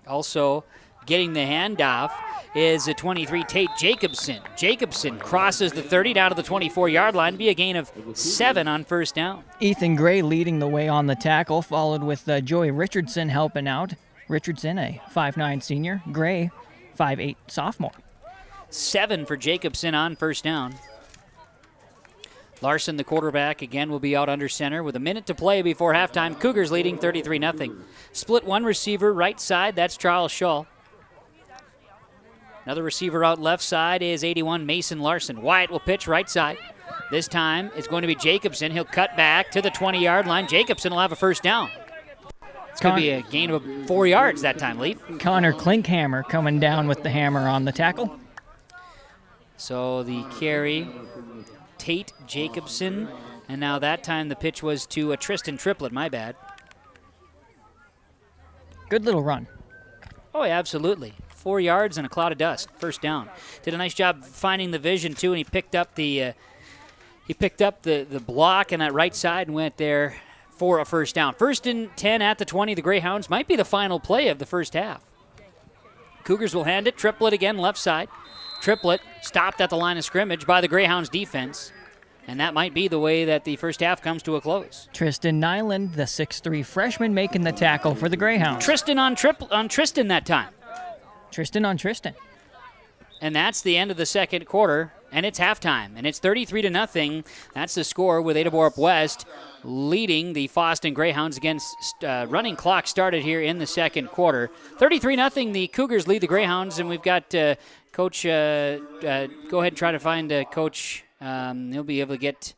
Also getting the handoff is a 23, Tate Jacobson. Jacobson crosses the 30 down to the 24-yard line. Be a gain of 7 on first down. Ethan Gray leading the way on the tackle, followed with Joey Richardson helping out. Richardson, a 5'9 senior. Gray, 5'8 sophomore. 7 for Jacobson on first down. Larson, the quarterback, again will be out under center with a minute to play before halftime. Cougars leading 33-0. Split one receiver right side. That's Charles Scholl. Another receiver out left side is 81, Mason Larson. Wyatt will pitch right side. This time it's going to be Jacobson. He'll cut back to the 20-yard line. Jacobson will have a first down. It's going to be a gain of 4 yards that time, Leaf. Connor Klinkhammer coming down with the hammer on the tackle. So the carry, Tate Jacobson, and now that time the pitch was to Tristan Triplett, my bad. Good little run. Oh, yeah, absolutely. 4 yards and a cloud of dust. First down. Did a nice job finding the vision too, and he picked up the block on that right side and went there for a first down. First and 10 at the 20. The Greyhounds might be the final play of the first half. Cougars will hand it. Triplett again, left side. Triplett stopped at the line of scrimmage by the Greyhounds defense, and that might be the way that the first half comes to a close. Tristan Nyland, the 6'3 freshman, making the tackle for the Greyhounds. Tristan on Tristan that time. Tristan on Tristan. And that's the end of the second quarter. and it's halftime, and it's 33-0. That's the score with Ada-Borup-West leading the Fosston Greyhounds against running clock started here in the second quarter. 33-0, the Cougars lead the Greyhounds, and we've got Coach, go ahead and try to find Coach. He'll be able to get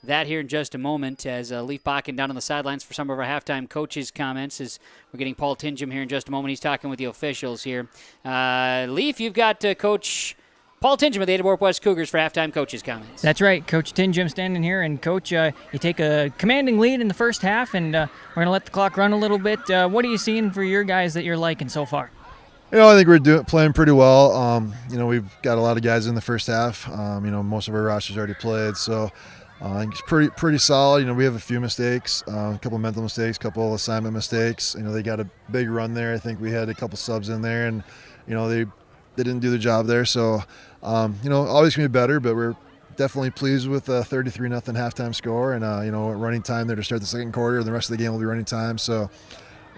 that here in just a moment as Leaf Bakken down on the sidelines for some of our halftime coaches' comments as we're getting Paul Tingham here in just a moment. He's talking with the officials here. Leaf, you've got Coach Paul Tingham of the Ada-Borup-West Cougars for halftime coaches' comments. That's right. Coach Tingham standing here. And, Coach, you take a commanding lead in the first half, and we're going to let the clock run a little bit. What are you seeing for your guys that you're liking so far? I think we're playing pretty well. We've got a lot of guys in the first half. Most of our roster's already played, so I think it's pretty solid. We have a few mistakes, a couple of mental mistakes, a couple of assignment mistakes. They got a big run there. I think we had a couple subs in there, and they didn't do the job there. So always can be better, but we're definitely pleased with a 33-0 halftime score, and running time there to start the second quarter. And the rest of the game will be running time. So.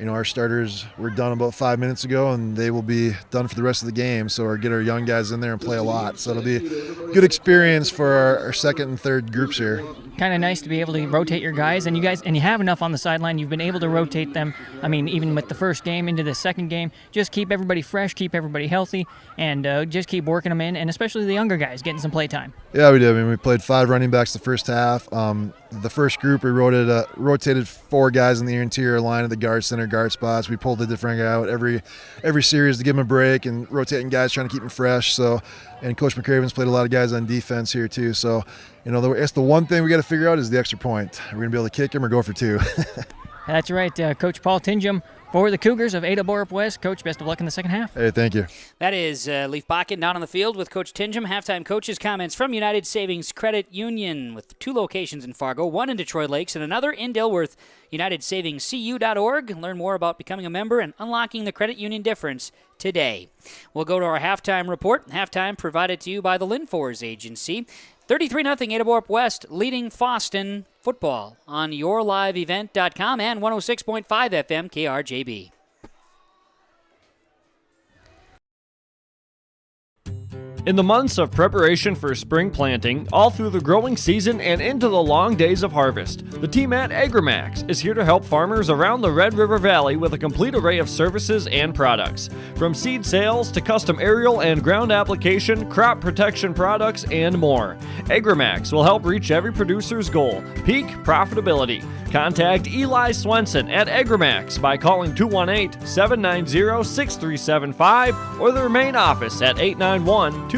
Our starters were done about 5 minutes ago, and they will be done for the rest of the game. So we'll get our young guys in there and play a lot. So it'll be a good experience for our second and third groups here. Kind of nice to be able to rotate your guys, and you have enough on the sideline. You've been able to rotate them. Even with the first game into the second game, just keep everybody fresh, keep everybody healthy, and just keep working them in, and especially the younger guys getting some play time. Yeah, we did. We played 5 running backs the first half. The first group, we rotated 4 guys in the interior line at the guard center guard spots. We pulled a different guy out every series to give him a break and rotating guys, trying to keep them fresh. So, and Coach McCraven's played a lot of guys on defense here too. So, it's the one thing we got to figure out is the extra point. Are we going to be able to kick him or go for 2? That's right. Coach Paul Tingham for the Cougars of Ada-Borup-West. Coach, best of luck in the second half. Hey, thank you. That is Leaf Bakken down on the field with Coach Tingham. Halftime coaches' comments from United Savings Credit Union with 2 locations in Fargo, 1 in Detroit Lakes, and another in Dilworth. UnitedSavingsCU.org. Learn more about becoming a member and unlocking the credit union difference today. We'll go to our halftime report. Halftime provided to you by the Linfors Agency. 33-0 Ada-Borup-West leading Fosston football on yourliveevent.com and 106.5 FM KRJB. In the months of preparation for spring planting, all through the growing season and into the long days of harvest, the team at AgriMax is here to help farmers around the Red River Valley with a complete array of services and products. From seed sales to custom aerial and ground application, crop protection products, and more. AgriMax will help reach every producer's goal, peak profitability. Contact Eli Swenson at AgriMax by calling 218-790-6375 or their main office at 891-2211.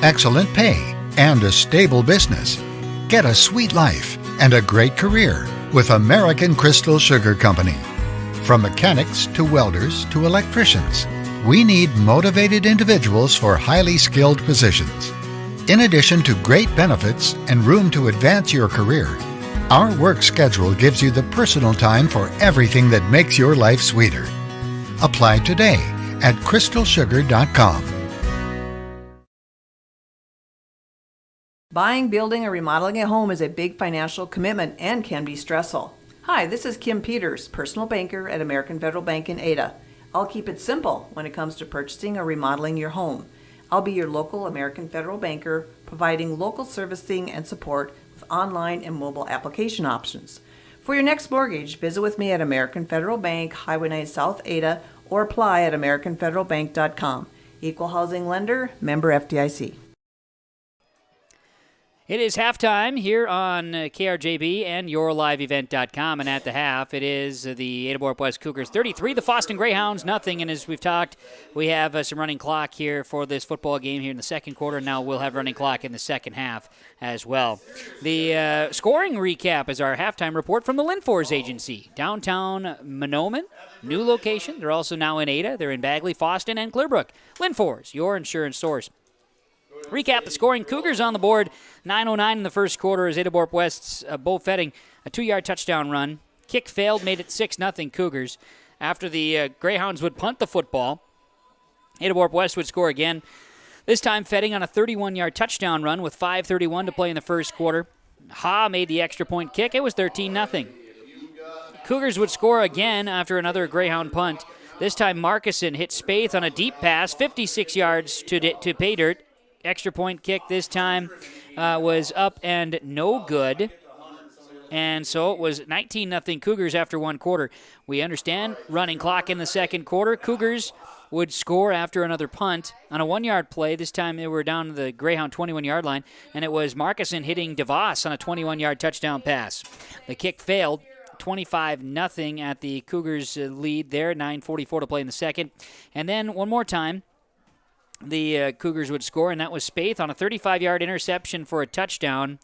Excellent pay and a stable business. Get a sweet life and a great career with American Crystal Sugar Company. From mechanics to welders to electricians, we need motivated individuals for highly skilled positions. In addition to great benefits and room to advance your career, our work schedule gives you the personal time for everything that makes your life sweeter. Apply today at crystalsugar.com. Buying, building, or remodeling a home is a big financial commitment and can be stressful. Hi, this is Kim Peters, personal banker at American Federal Bank in Ada. I'll keep it simple when it comes to purchasing or remodeling your home. I'll be your local American Federal banker, providing local servicing and support with online and mobile application options. For your next mortgage, visit with me at American Federal Bank, Highway 9 South Ada, or apply at AmericanFederalBank.com. Equal housing lender, member FDIC. It is halftime here on KRJB and yourliveevent.com, and at the half, it is the Ada-Borup-West Cougars 33, the Fosston Greyhounds nothing. And as we've talked, we have some running clock here for this football game here in the second quarter. Now we'll have running clock in the second half as well. The scoring recap is our halftime report from the Linfors Agency. Downtown Monoman, new location. They're also now in Ada. They're in Bagley, Fosston, and Clearbrook. Linfors, your insurance source. Recap the scoring. Cougars on the board. 9:09 in the first quarter as Ada-Borup-West's Bo Fetting, a 2-yard touchdown run. Kick failed, made it 6-0 Cougars. After the Greyhounds would punt the football, Ada-Borup-West would score again. This time Fetting on a 31-yard touchdown run with 5:31 to play in the first quarter. Ha made the extra point kick. It was 13-0. Cougars would score again after another Greyhound punt. This time Markison hit Spaeth on a deep pass, 56 yards to pay dirt. Extra point kick this time was up and no good. And so it was 19-0 Cougars after one quarter. We understand running clock in the second quarter. Cougars would score after another punt on a 1-yard play. This time they were down to the Greyhound 21-yard line, and it was Markison hitting DeVos on a 21-yard touchdown pass. The kick failed. 25-0 at the Cougars lead there. 9:44 to play in the second. And then one more time, the Cougars would score, and that was Spaeth on a 35-yard interception for a touchdown.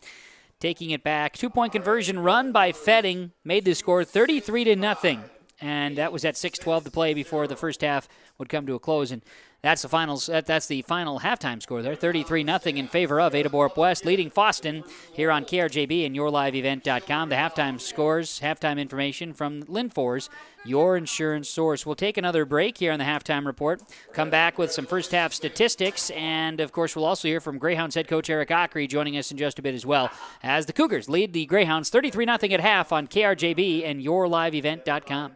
Taking it back. 2-point conversion run by Fetting made the score 33-0. And that was at 6:12 to play before the first half would come to a close. And that's the finals. That's the final halftime score there. 33-0 in favor of Ada-Borup-West, leading Fosston here on KRJB and YourLiveEvent.com. The halftime scores, halftime information from Linfors, your insurance source. We'll take another break here on the halftime report. Come back with some first half statistics, and of course we'll also hear from Greyhounds head coach Eric Ockery joining us in just a bit as well, as the Cougars lead the Greyhounds 33-0 at half on KRJB and YourLiveEvent.com.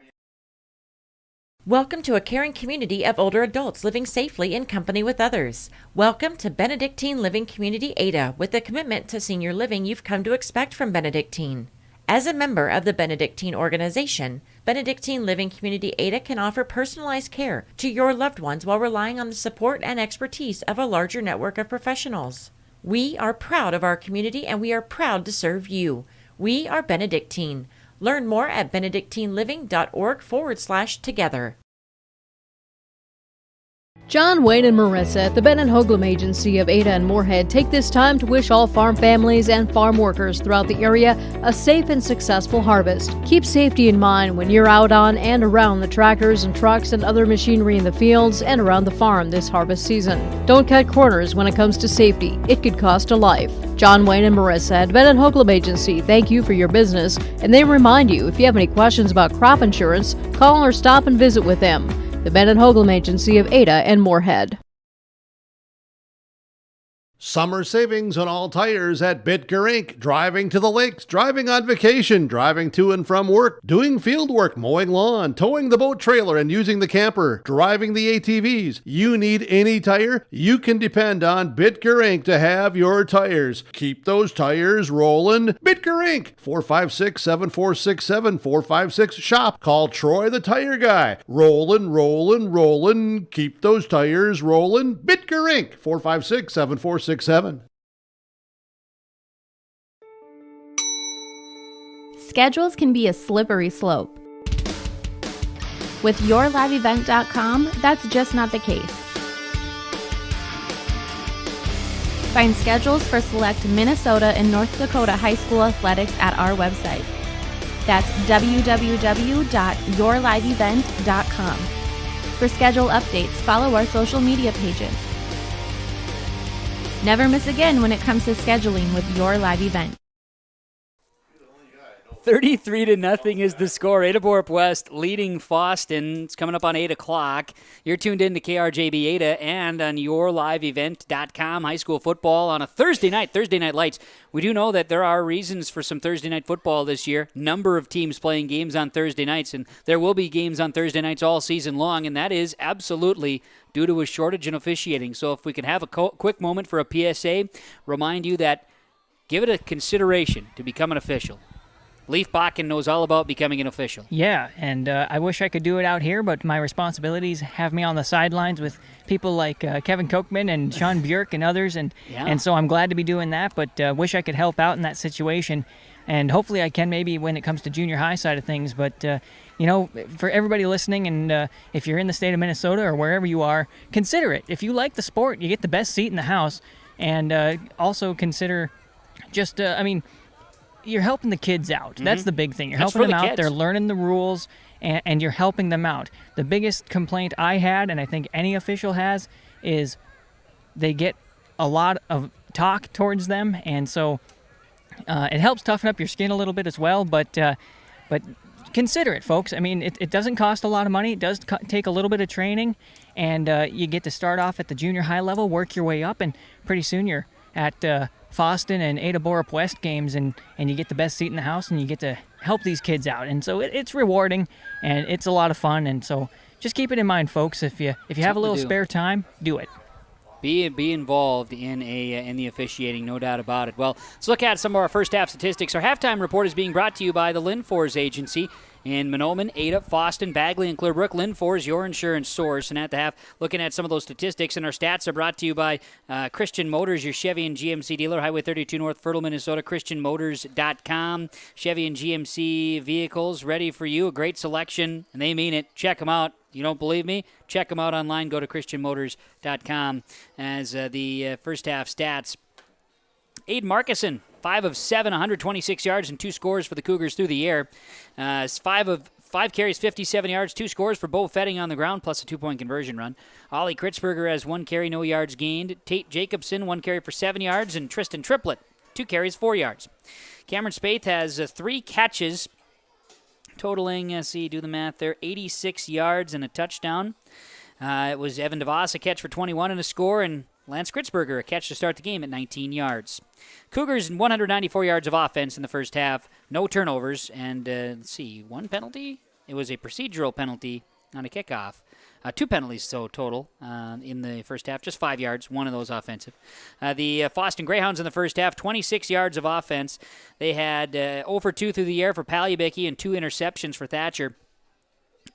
Welcome to a caring community of older adults living safely in company with others. Welcome to Benedictine Living Community Ada, with the commitment to senior living you've come to expect from Benedictine. As a member of the Benedictine organization, Benedictine Living Community Ada can offer personalized care to your loved ones while relying on the support and expertise of a larger network of professionals. We are proud of our community, and we are proud to serve you. We are Benedictine. Learn more at benedictineliving.org/together. John, Wayne, and Marissa at the Ben and Hoagland Agency of Ada and Moorhead take this time to wish all farm families and farm workers throughout the area a safe and successful harvest. Keep safety in mind when you're out on and around the tractors and trucks and other machinery in the fields and around the farm this harvest season. Don't cut corners when it comes to safety. It could cost a life. John, Wayne, and Marissa at Ben and Hoagland Agency thank you for your business, and they remind you if you have any questions about crop insurance, call or stop and visit with them. The Ben and Hoagland Agency of Ada and Moorhead. Summer savings on all tires at Bitger Inc. Driving to the lakes, driving on vacation, driving to and from work, doing field work, mowing lawn, towing the boat trailer and using the camper, driving the ATVs. You need any tire? You can depend on Bitger Inc. to have your tires. Keep those tires rolling. Bitger Inc. 456-7467, 456-SHOP. Call Troy the Tire Guy. Rollin'. Keep those tires rolling. Bitger Inc. 456-7467. Schedules can be a slippery slope. With YourLiveEvent.com, that's just not the case. Find schedules for select Minnesota and North Dakota high school athletics at our website. That's www.yourliveevent.com. For schedule updates, follow our social media pages. Never miss again when it comes to scheduling with Your Live Event. 33-0 is the score. Ada-Borup-West leading Fosston. It's coming up on 8 o'clock. You're tuned in to KRJB Ada and on YourLiveEvent.com. High school football on a Thursday night lights. We do know that there are reasons for some Thursday night football this year. Number of teams playing games on Thursday nights, and there will be games on Thursday nights all season long, and that is absolutely due to a shortage in officiating. So if we can have a quick moment for a PSA, remind you that give it a consideration to become an official. Leaf Bakken knows all about becoming an official. Yeah, and I wish I could do it out here, but my responsibilities have me on the sidelines with people like Kevin Kochman and Sean Bjork and others, and so I'm glad to be doing that, but wish I could help out in that situation, and hopefully I can maybe when it comes to junior high side of things, but for everybody listening, and if you're in the state of Minnesota or wherever you are, consider it. If you like the sport, you get the best seat in the house, and also consider just, you're helping the kids out. Mm-hmm. That's the big thing. You're helping them out. Kids. They're learning the rules, and you're helping them out. The biggest complaint I had, and I think any official has, is they get a lot of talk towards them, and so it helps toughen up your skin a little bit as well, but consider it, folks. I mean, it doesn't cost a lot of money. It does take a little bit of training, and you get to start off at the junior high level, work your way up, and pretty soon you're at Fosston and Ada-Borup-West games, and you get the best seat in the house, and you get to help these kids out. And so it's rewarding, and it's a lot of fun, and so just keep it in mind, folks. If you have a little spare time, do it. Be involved in the officiating, no doubt about it. Well, let's look at some of our first half statistics. Our halftime report is being brought to you by the Linfors Agency in Mahnomen, Ada, Fosston, Bagley, and Clearbrook. Linfors, your insurance source. And at the half, looking at some of those statistics, and our stats are brought to you by Christian Motors, your Chevy and GMC dealer, Highway 32 North, Fertile, Minnesota, ChristianMotors.com. Chevy and GMC vehicles ready for you. A great selection, and they mean it. Check them out. You don't believe me? Check them out online. Go to ChristianMotors.com. As the first half stats, Aiden Markison, 5 of 7, 126 yards and 2 scores for the Cougars through the air. 5 carries, 57 yards, 2 scores for Bo Fetting on the ground, plus a 2-point conversion run. Ollie Kritzberger has 1 carry, no yards gained. Tate Jacobson, 1 carry for 7 yards, and Tristan Triplett, 2 carries, 4 yards. Cameron Spaeth has 3 catches, totaling, do the math there, 86 yards and a touchdown. It was Evan DeVos, a catch for 21 and a score, and Lance Kritzberger, a catch to start the game at 19 yards. Cougars 194 yards of offense in the first half, no turnovers, and 1 penalty? It was a procedural penalty on a kickoff. 2 penalties total in the first half, just 5 yards, 1 of those offensive. The Fosston Greyhounds in the first half, 26 yards of offense. They had 0 for 2 through the air for Palyabicki and 2 interceptions for Thatcher.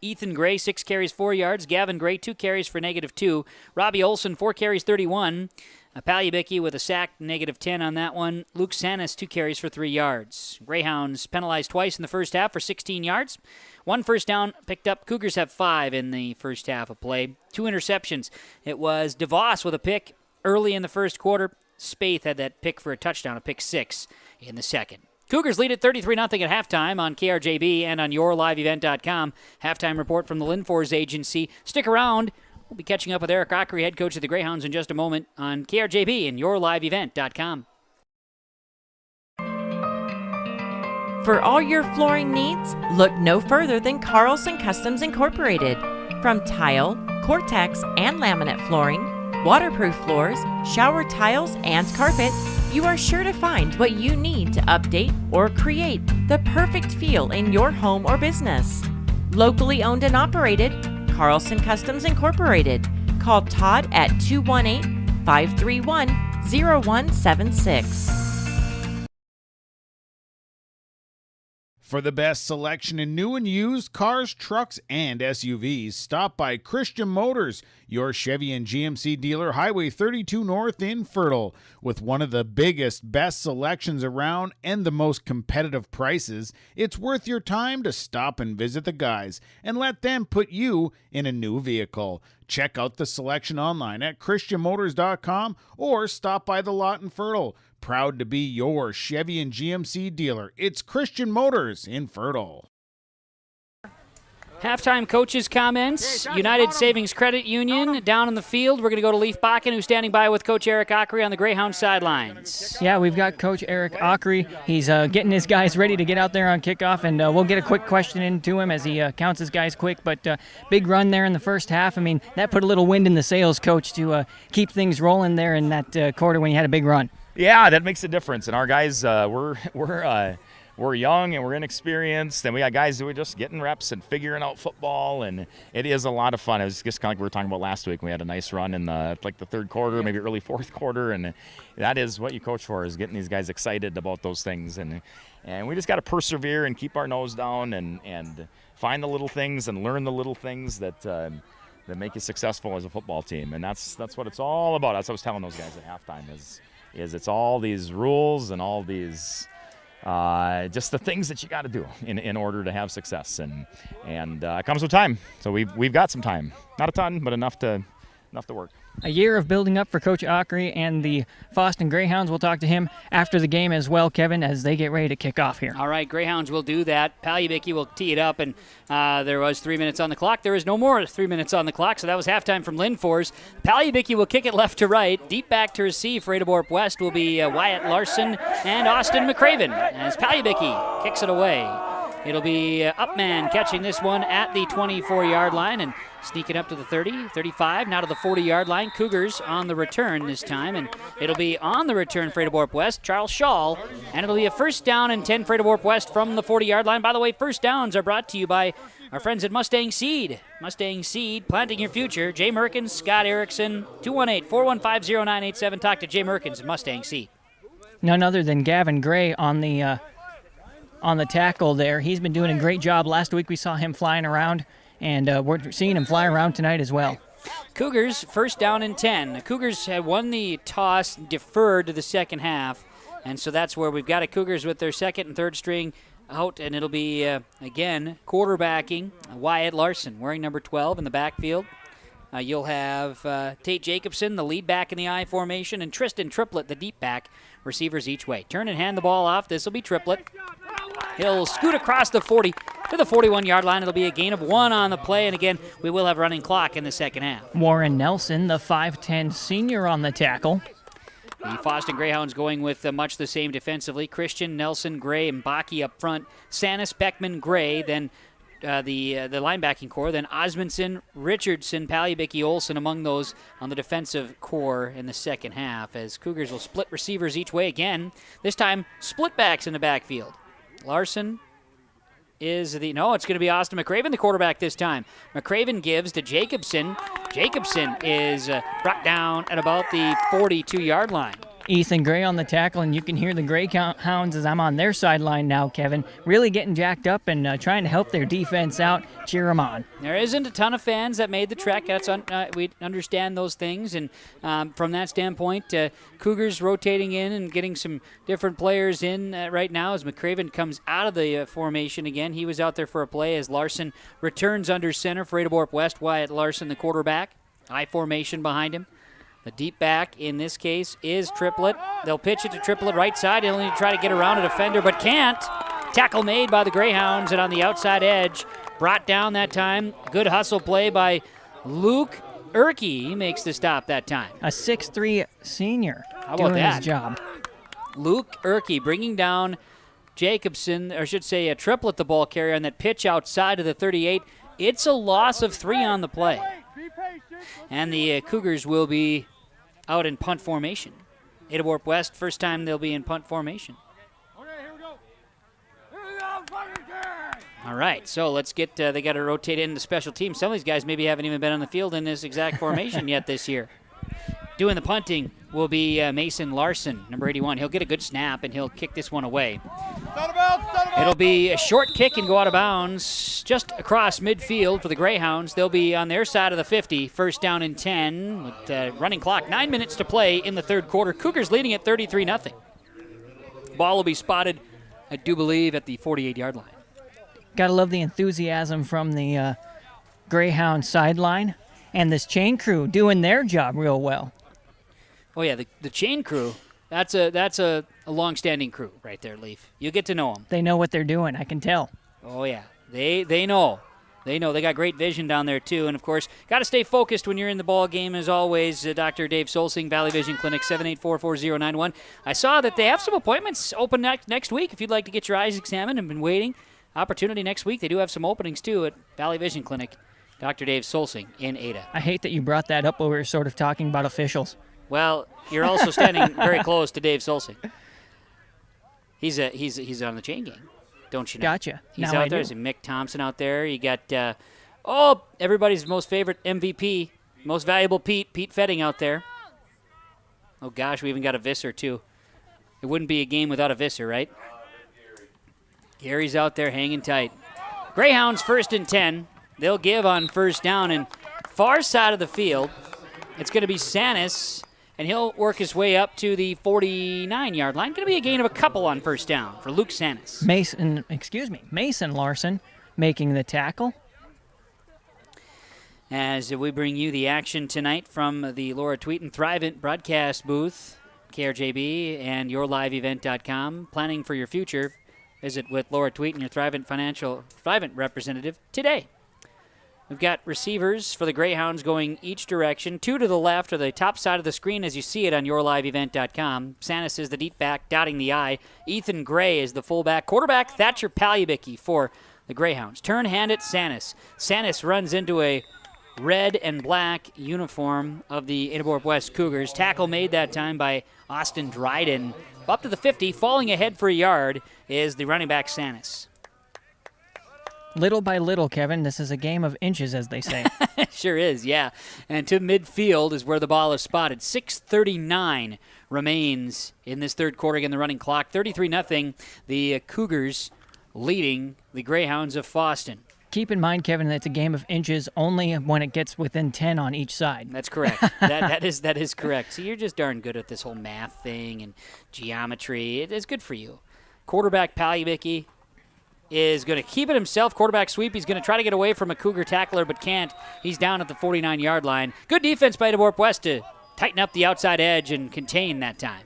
Ethan Gray, 6 carries, 4 yards. Gavin Gray, 2 carries for -2. Robbie Olson, 4 carries, 31. Palyabicki with a sack, -10 on that one. Luke Sanis, 2 carries for 3 yards. Greyhounds penalized twice in the first half for 16 yards. 1 first down picked up. Cougars have 5 in the first half of play. 2 interceptions. It was DeVos with a pick early in the first quarter. Spaeth had that pick for a touchdown, a pick 6 in the second. Cougars lead at 33-0 at halftime on KRJB and on yourliveevent.com. Halftime report from the Linfors Agency. Stick around. We'll be catching up with Eric Ockery, head coach of the Greyhounds, in just a moment on KRJB and yourliveevent.com. For all your flooring needs, look no further than Carlson Customs Incorporated. From tile, Cortex, and laminate flooring, waterproof floors, shower tiles, and carpet, you are sure to find what you need to update or create the perfect feel in your home or business. Locally owned and operated, Carlson Customs Incorporated. Call Todd at 218-531-0176. For the best selection in new and used cars, trucks, and SUVs, stop by Christian Motors, your Chevy and GMC dealer, Highway 32 North in Fertile. With one of the biggest, best selections around and the most competitive prices, it's worth your time to stop and visit the guys and let them put you in a new vehicle. Check out the selection online at christianmotors.com or stop by the lot in Fertile. Proud to be your Chevy and GMC dealer. It's Christian Motors in Fertile. Halftime coaches' comments. United Savings Credit Union down in the field. We're going to go to Leif Bakken, who's standing by with Coach Eric Ockery on the Greyhound sidelines. Yeah, we've got Coach Eric Ockery. He's getting his guys ready to get out there on kickoff, and we'll get a quick question into him as he counts his guys quick. But big run there in the first half. I mean, that put a little wind in the sails, Coach, to keep things rolling there in that quarter when you had a big run. Yeah, that makes a difference. And our guys, we're young and we're inexperienced, and we got guys who are just getting reps and figuring out football, and it is a lot of fun. It was just kind of like we were talking about last week. We had a nice run in the third quarter, maybe early fourth quarter, and that is what you coach for, is getting these guys excited about those things. And we just got to persevere and keep our nose down and find the little things and learn the little things that make you successful as a football team. And that's what it's all about. That's what I was telling those guys at halftime is it's all these rules and all these just the things that you got to do in order to have success, and it comes with time. So we've got some time, not a ton, but enough to work. A year of building up for Coach Ockery and the Fosston Greyhounds. We'll talk to him after the game as well, Kevin, as they get ready to kick off here. All right, Greyhounds will do that. Palyabicki will tee it up, and there was 3 minutes on the clock. There is no more 3 minutes on the clock, so that was halftime from Linfors. Palyabicki will kick it left to right. Deep back to receive for Ada-Borup-West will be Wyatt Larson and Austin McCraven as Palyabicki kicks it away. It'll be Upman catching this one at the 24-yard line and sneaking up to the 30, 35, now to the 40-yard line. Cougars on the return this time, and it'll be on the return for Ada-Borup-West, Charles Schall, and it'll be a first down and 10 for Ada-Borup-West from the 40-yard line. By the way, first downs are brought to you by our friends at Mustang Seed. Mustang Seed, planting your future. Jay Merkins, Scott Erickson, 218-415-0987. Talk to Jay Merkins at Mustang Seed. None other than Gavin Gray on the tackle there. He's been doing a great job. Last week we saw him flying around, and we're seeing him fly around tonight as well. Cougars, first down and 10. The Cougars had won the toss, deferred to the second half, and so that's where we've got a Cougars with their second and third string out, and it'll be, again, quarterbacking Wyatt Larson, wearing number 12 in the backfield. You'll have Tate Jacobson, the lead back in the I formation, and Tristan Triplett, the deep back, receivers each way. Turn and hand the ball off. This will be Triplett. He'll scoot across the 40 to the 41-yard line. It'll be a gain of 1 on the play, and again, we will have running clock in the second half. Warren Nelson, the 5'10 senior on the tackle. The Fosston Greyhounds going with much the same defensively. Christian, Nelson, Gray, and Baki up front. Sanis, Beckman, Gray, then the linebacking core. Then Osmondson, Richardson, Palibicki, Olsen among those on the defensive core in the second half, as Cougars will split receivers each way again. This time, split backs in the backfield. Larson is it's going to be Austin McCraven, the quarterback this time. McCraven gives to Jacobson. Jacobson is brought down at about the 42-yard line. Ethan Gray on the tackle, and you can hear the Greyhounds as I'm on their sideline now, Kevin, really getting jacked up and trying to help their defense out, cheer them on. There isn't a ton of fans that made the trek. We understand those things, and from that standpoint, Cougars rotating in and getting some different players in right now as McCraven comes out of the formation again. He was out there for a play as Larson returns under center for Ada-Borup-West. Wyatt Larson, the quarterback, I formation behind him. The deep back in this case is Triplett. They'll pitch it to Triplett right side. He'll need to try to get around a defender, but can't. Tackle made by the Greyhounds, and on the outside edge, brought down that time. Good hustle play by Luke Erke. He makes the stop that time. A 6'3 senior doing his job. Luke Erke bringing down Jacobson, or I should say Triplett, the ball carrier, on that pitch outside of the 38. It's a loss of 3 on the play. And the Cougars will be out in punt formation. Ada-Borup-West, first time they'll be in punt formation. All right, so let's get, they got to rotate into special teams. Some of these guys maybe haven't even been on the field in this exact formation yet this year. Doing the punting will be Mason Larson, number 81. He'll get a good snap, and he'll kick this one away. It'll be a short kick and go out of bounds just across midfield for the Greyhounds. They'll be on their side of the 50, first down and 10 with running clock. 9 minutes to play in the third quarter. Cougars leading at 33-0. Ball will be spotted, I do believe, at the 48-yard line. Gotta love the enthusiasm from the Greyhound sideline, and this chain crew doing their job real well. Oh yeah, the chain crew. That's a long-standing crew right there, Leaf. You get to know them. They know what they're doing. I can tell. Oh yeah, they know. They know. They got great vision down there too, and of course, got to stay focused when you're in the ball game. As always, Dr. Dave Solsing, Valley Vision Clinic, 784-4091. I saw that they have some appointments open next week. If you'd like to get your eyes examined and been waiting, opportunity next week. They do have some openings too at Valley Vision Clinic. Dr. Dave Solsing in Ada. I hate that you brought that up when we were sort of talking about officials. Well, you're also standing very close to Dave Solsing. He's on the chain gang, don't you know? Gotcha. He's now out I there. do. There's Mick Thompson out there. You got everybody's most favorite MVP, most valuable Pete Fetting out there. Oh gosh, we even got a Visser too. It wouldn't be a game without a Visser, right? Gary's out there hanging tight. Greyhounds first and 10. They'll give on first down, and far side of the field, it's going to be Sanis, and he'll work his way up to the 49-yard line. Going to be a gain of a couple on first down for Luke Sanis. Mason Larson making the tackle. As we bring you the action tonight from the Laura Tweeten Thrivent broadcast booth, KRJB, and YourLiveEvent.com. Planning for your future. Visit with Laura Tweeten, your Thrivent representative, today. We've got receivers for the Greyhounds going each direction. 2 to the left or the top side of the screen as you see it on YourLiveEvent.com. Sanis is the deep back, dotting the I. Ethan Gray is the fullback. Quarterback, Thatcher Palibicki for the Greyhounds. Turn hand at Sanis. Sanis runs into a red and black uniform of the Ada-Borup-West Cougars. Tackle made that time by Austin Dryden. Up to the 50, falling ahead for a yard is the running back Sanis. Little by little, Kevin. This is a game of inches, as they say. Sure is, yeah. And to midfield is where the ball is spotted. 6:39 remains in this third quarter. Again, the running clock. 33-0. The Cougars leading the Greyhounds of Fosston. Keep in mind, Kevin, that it's a game of inches only when it gets within 10 on each side. That's correct. that is correct. So you're just darn good at this whole math thing and geometry. It is good for you. Quarterback Palyabicki is going to keep it himself. Quarterback sweep. He's going to try to get away from a Cougar tackler, but can't. He's down at the 49-yard line. Good defense by Ada-Borup-West to tighten up the outside edge and contain that time.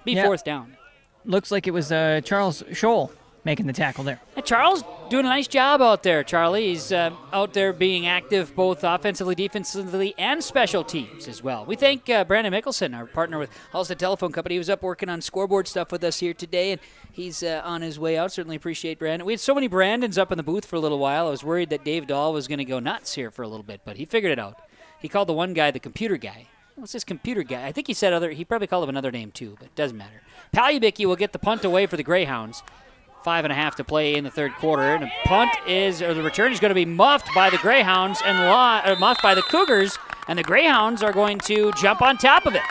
Be fourth down. Looks like it was Charles Scholl making the tackle there. Charles doing a nice job out there, Charlie. He's out there being active both offensively, defensively, and special teams as well. We thank Brandon Mickelson, our partner with Halstead Telephone Company. He was up working on scoreboard stuff with us here today, and he's on his way out. Certainly appreciate Brandon. We had so many Brandons up in the booth for a little while. I was worried that Dave Dahl was going to go nuts here for a little bit, but he figured it out. He called the one guy the computer guy. What's this computer guy? I think he said he probably called him another name too, but it doesn't matter. Palyabicki will get the punt away for the Greyhounds. 5.5 to play in the third quarter. And the return is going to be muffed by the Greyhounds and muffed by the Cougars, and the Greyhounds are going to jump on top of it.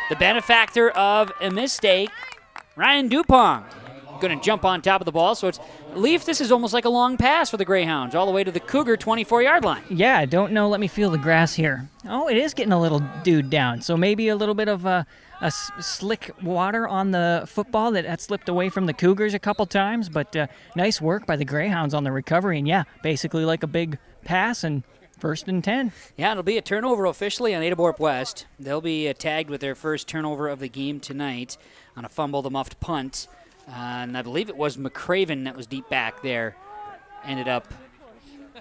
The benefactor of a mistake, Ryan Dupont, going to jump on top of the ball. So this is almost like a long pass for the Greyhounds, all the way to the Cougar 24-yard line. Yeah, I don't know. Let me feel the grass here. Oh, it is getting a little dude down. So maybe a little bit of a slick water on the football that slipped away from the Cougars a couple times, but nice work by the Greyhounds on the recovery, and basically like a big pass and 1st and 10. Yeah, it'll be a turnover officially on Ada-Borup-West. They'll be tagged with their first turnover of the game tonight on a fumble, the muffed punt, and I believe it was McCraven that was deep back there, ended up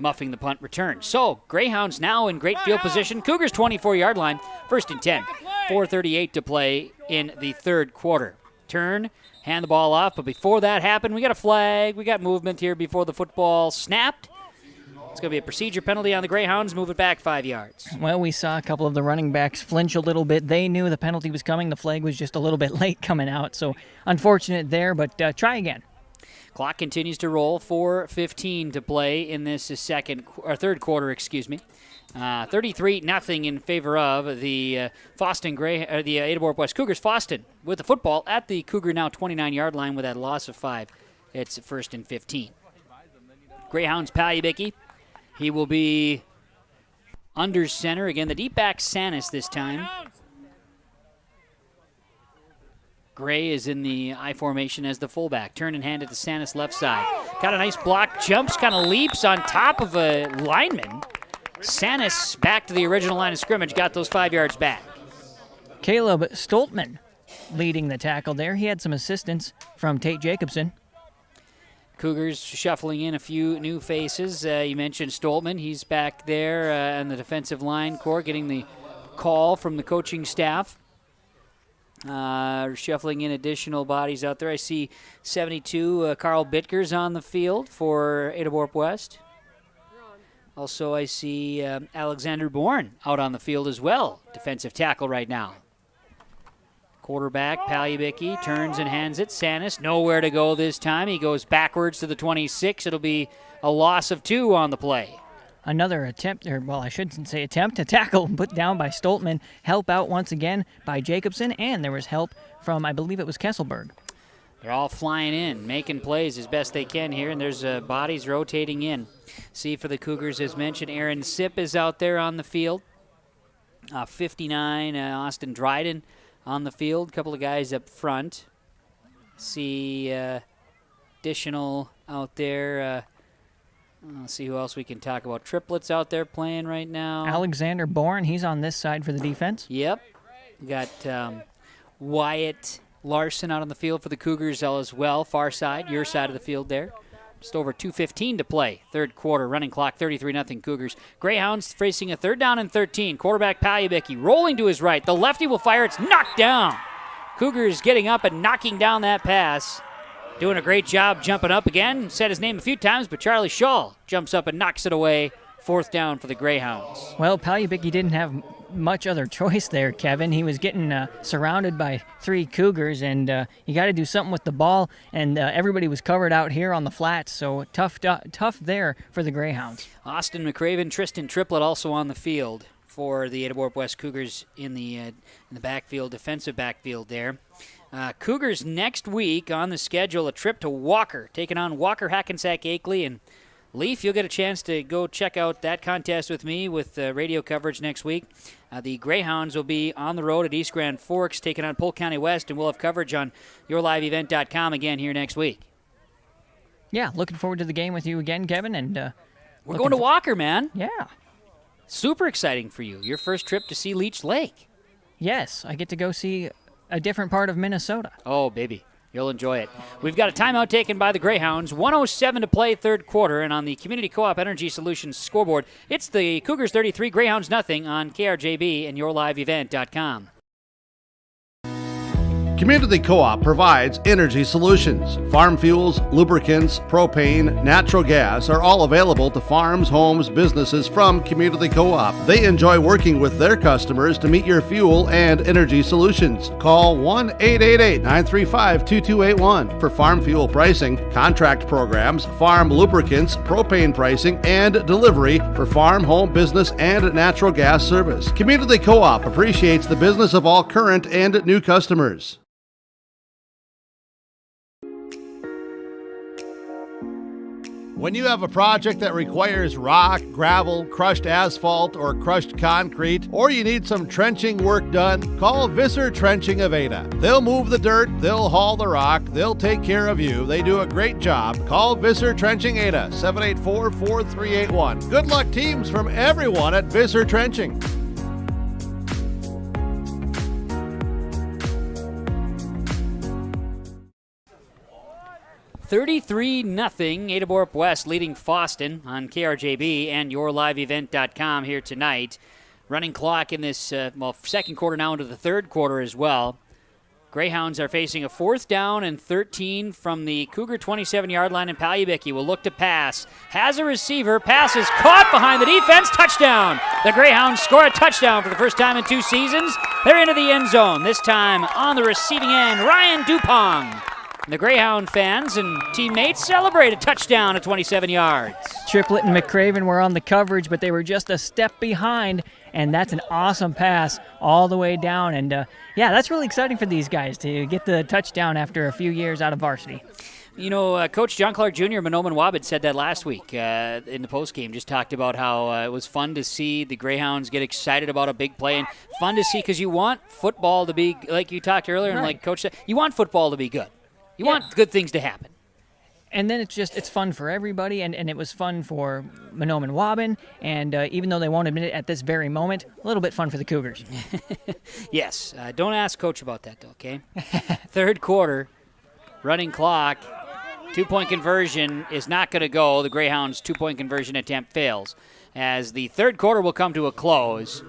muffing the punt return. So, Greyhounds now in great field position. Cougars 24-yard line, 1st and 10. 4:38 to play in the third quarter. Turn, hand the ball off, but before that happened, we got a flag. We got movement here before the football snapped. It's going to be a procedure penalty on the Greyhounds. Move it back 5 yards. Well, we saw a couple of the running backs flinch a little bit. They knew the penalty was coming. The flag was just a little bit late coming out, so unfortunate there, but try again. Clock continues to roll. 4:15 to play in this third quarter. 33-0 in favor of the the Ada-Borup-West Cougars. Fosston with the football at the Cougar now 29-yard line with that loss of 5. It's 1st and 15. Greyhounds Palyabicki. He will be under center. Again, the deep back Sanis this time. Gray is in the I formation as the fullback. Turn and hand it to Sanis left side. Got a nice block, jumps, kind of leaps on top of a lineman. Sanis back to the original line of scrimmage, got those 5 yards back. Caleb Stoltman leading the tackle there. He had some assistance from Tate Jacobson. Cougars shuffling in a few new faces. You mentioned Stoltman. He's back there on the defensive line core, getting the call from the coaching staff. Shuffling in additional bodies out there. I see 72, Carl Bittger's on the field for Ada-Borup-West. Also, I see Alexander Bourne out on the field as well. Defensive tackle right now. Quarterback, Palyabicki, turns and hands it. Sanis, nowhere to go this time. He goes backwards to the 26. It'll be a loss of 2 on the play. Another attempt, I shouldn't say attempt, a tackle put down by Stoltman. Help out once again by Jacobson, and there was help from, I believe it was Kesselberg. They're all flying in, making plays as best they can here, and there's bodies rotating in. See for the Cougars, as mentioned, Aaron Sipp is out there on the field. 59, Austin Dryden on the field. A couple of guys up front. See additional out there. Let's see who else we can talk about. Triplets out there playing right now. Alexander Bourne, he's on this side for the defense. Yep. We got Wyatt Larson out on the field for the Cougars as well. Far side, your side of the field there. Just over 2:15 to play. Third quarter, running clock, 33-0 Cougars. Greyhounds facing a 3rd down and 13. Quarterback Palyabicki rolling to his right. The lefty will fire. It's knocked down. Cougars getting up and knocking down that pass. Doing a great job jumping up again. Said his name a few times, but Charlie Shaw jumps up and knocks it away. 4th down for the Greyhounds. Well, Palyabicki didn't have much other choice there, Kevin. He was getting surrounded by 3 Cougars, and you got to do something with the ball, and everybody was covered out here on the flats, so tough there for the Greyhounds. Austin McCraven, Tristan Triplett also on the field for the Ada-Borup-West Cougars in the backfield, defensive backfield there. Cougars next week on the schedule, a trip to Walker, taking on Walker, Hackensack, Akeley, and Leaf, you'll get a chance to go check out that contest with me with radio coverage next week. The Greyhounds will be on the road at East Grand Forks, taking on Polk County West, and we'll have coverage on yourliveevent.com again here next week. Yeah, looking forward to the game with you again, Kevin. And we're going to Walker, man. Yeah. Super exciting for you. Your first trip to see Leech Lake. Yes, I get to go see a different part of Minnesota. Oh, baby. You'll enjoy it. We've got a timeout taken by the Greyhounds. 1:07 to play, third quarter. And on the Community Co-op Energy Solutions scoreboard, it's the Cougars 33, Greyhounds nothing on KRJB and yourliveevent.com. Community Co-op provides energy solutions. Farm fuels, lubricants, propane, natural gas are all available to farms, homes, businesses from Community Co-op. They enjoy working with their customers to meet your fuel and energy solutions. Call 1-888-935-2281 for farm fuel pricing, contract programs, farm lubricants, propane pricing, and delivery for farm, home, business, and natural gas service. Community Co-op appreciates the business of all current and new customers. When you have a project that requires rock, gravel, crushed asphalt, or crushed concrete, or you need some trenching work done, call Visser Trenching of Ada. They'll move the dirt, they'll haul the rock, they'll take care of you. They do a great job. Call Visser Trenching Ada, 784-4381. Good luck, teams, from everyone at Visser Trenching. 33-0, Ada-Borup-West leading Fosston on KRJB and yourliveevent.com here tonight. Running clock in this, second quarter now into the third quarter as well. Greyhounds are facing a 4th down and 13 from the Cougar 27-yard line, and Palyabicki will look to pass. Has a receiver, pass is caught behind the defense, touchdown! The Greyhounds score a touchdown for the first time in 2 seasons. They're into the end zone, this time on the receiving end, Ryan Dupong. The Greyhound fans and teammates celebrate a touchdown at 27 yards. Triplett and McCraven were on the coverage, but they were just a step behind, and that's an awesome pass all the way down. And, that's really exciting for these guys to get the touchdown after a few years out of varsity. You know, Coach John Clark Jr. Manoman Wabed said that last week in the postgame, just talked about how it was fun to see the Greyhounds get excited about a big play, and fun to see because you want football to be, like you talked earlier, and like Coach said, you want football to be good. You want good things to happen. And then it's fun for everybody, and it was fun for Manoman Wabben, and even though they won't admit it at this very moment, a little bit fun for the Cougars. Yes. Don't ask Coach about that, though, okay? Third quarter, running clock, 2-point conversion is not going to go. The Greyhounds' 2-point conversion attempt fails. As the third quarter will come to a close.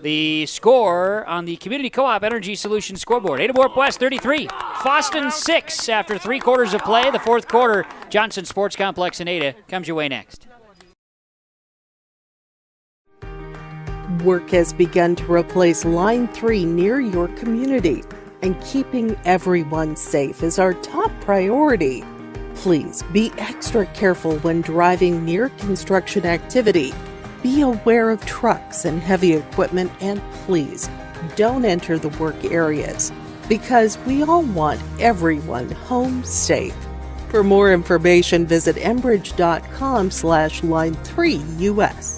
The score on the Community Co-op Energy Solutions scoreboard, Ada-Borup-West 33, Fosston 6 after 3 quarters of play. The fourth quarter, Johnson Sports Complex in Ada comes your way next. Work has begun to replace Line 3 near your community, and keeping everyone safe is our top priority. Please be extra careful when driving near construction activity. Be aware of trucks and heavy equipment, and please don't enter the work areas because we all want everyone home safe. For more information, visit enbridge.com/line3us.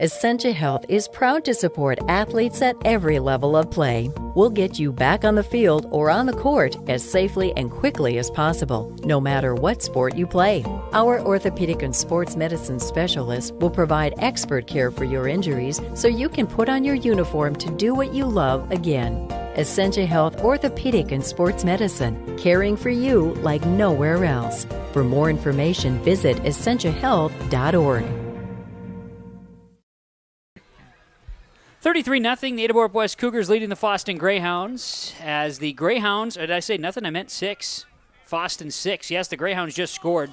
Essentia Health is proud to support athletes at every level of play. We'll get you back on the field or on the court as safely and quickly as possible, no matter what sport you play. Our orthopedic and sports medicine specialists will provide expert care for your injuries so you can put on your uniform to do what you love again. Essentia Health Orthopedic and Sports Medicine, caring for you like nowhere else. For more information, visit essentiahealth.org. 33-0, the Ada-Borup-West Cougars leading the Fosston Greyhounds. As the Greyhounds, did I say nothing? I meant 6. Fosston 6. Yes, the Greyhounds just scored.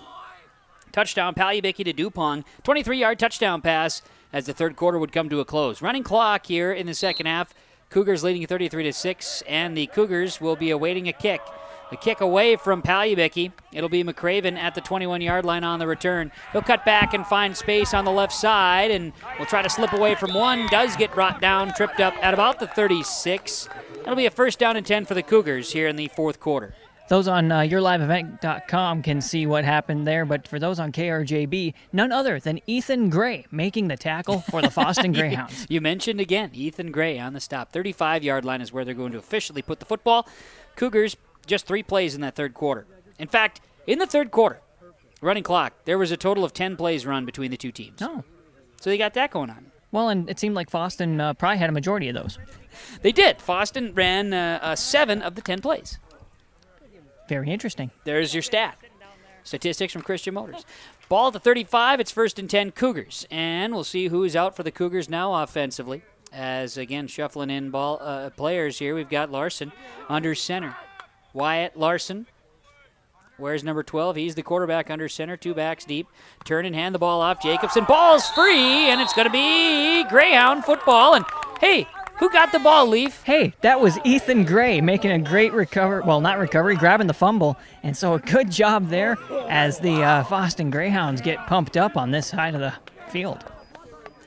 Touchdown, Palyabicki to Dupong. 23-yard touchdown pass. as the third quarter would come to a close. Running clock here in the second half. Cougars leading 33-6, and the Cougars will be awaiting a kick. The kick away from Palyabicki. It'll be McCraven at the 21-yard line on the return. He'll cut back and find space on the left side, and will try to slip away from one. Does get brought down, tripped up at about the 36. It'll be a first down and 10 for the Cougars here in the fourth quarter. Those on yourliveevent.com can see what happened there, but for those on KRJB, none other than Ethan Gray making the tackle for the Fosston Greyhounds. You mentioned again, Ethan Gray on the stop. 35-yard line is where they're going to officially put the football. Cougars, just 3 plays in that third quarter. In fact, in the third quarter, running clock, there was a total of 10 plays run between the two teams. Oh. So they got that going on. Well, and it seemed like Fosston probably had a majority of those. They did. Fosston ran 7 of the 10 plays. Very interesting. There's your stat. Statistics from Christian Motors. Ball at the 35. It's first and 10 Cougars. And we'll see who is out for the Cougars now offensively. As, again, shuffling in players here. We've got Larson under center. Wyatt Larson. Where's number 12? He's the quarterback under center. 2 backs deep. Turn and hand the ball off. Jacobson. Ball's free, and it's going to be Greyhound football. And, hey, who got the ball, Leaf? Hey, that was Ethan Gray making a great recovery. Well, not recovery, grabbing the fumble. And so a good job there as the Fosston Greyhounds get pumped up on this side of the field.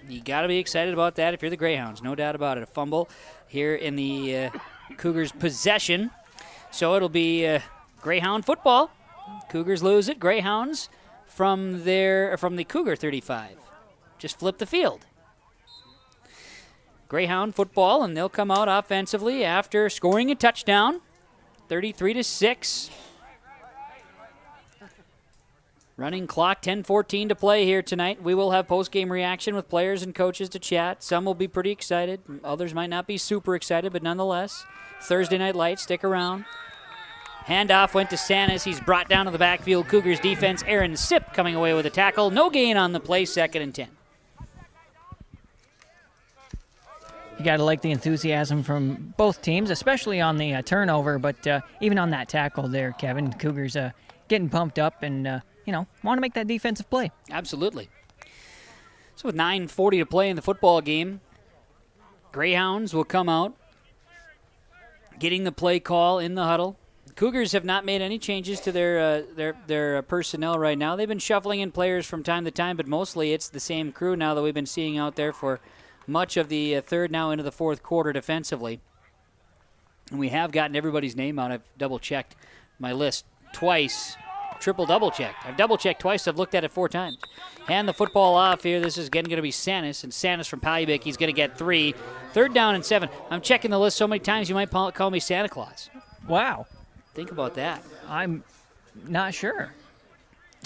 You got to be excited about that if you're the Greyhounds. No doubt about it. A fumble here in the Cougars' possession. So it'll be Greyhound football. Cougars lose it. Greyhounds from the Cougar 35. Just flip the field. Greyhound football, and they'll come out offensively after scoring a touchdown, 33-6. Running clock, 10:14 to play here tonight. We will have post-game reaction with players and coaches to chat. Some will be pretty excited. Others might not be super excited, but nonetheless, Thursday Night Lights, stick around. Handoff went to Sanis. He's brought down to the backfield. Cougars defense, Aaron Sipp coming away with a tackle. No gain on the play, second and 10. You got to like the enthusiasm from both teams, especially on the turnover, but even on that tackle there, Kevin. Cougars getting pumped up and, want to make that defensive play. Absolutely. So with 9:40 to play in the football game, Greyhounds will come out, getting the play call in the huddle. Cougars have not made any changes to their personnel right now. They've been shuffling in players from time to time, but mostly it's the same crew now that we've been seeing out there for much of the third now into the fourth quarter defensively. And we have gotten everybody's name out. I've double-checked my list twice, triple double-checked. I've double-checked twice. I've looked at it 4 times. Hand the football off here. This is again going to be Sanis, and Sanis from Palyabicki. He's going to get 3. Third down and 7. I'm checking the list so many times you might call me Santa Claus. Wow. Think about that. I'm not sure.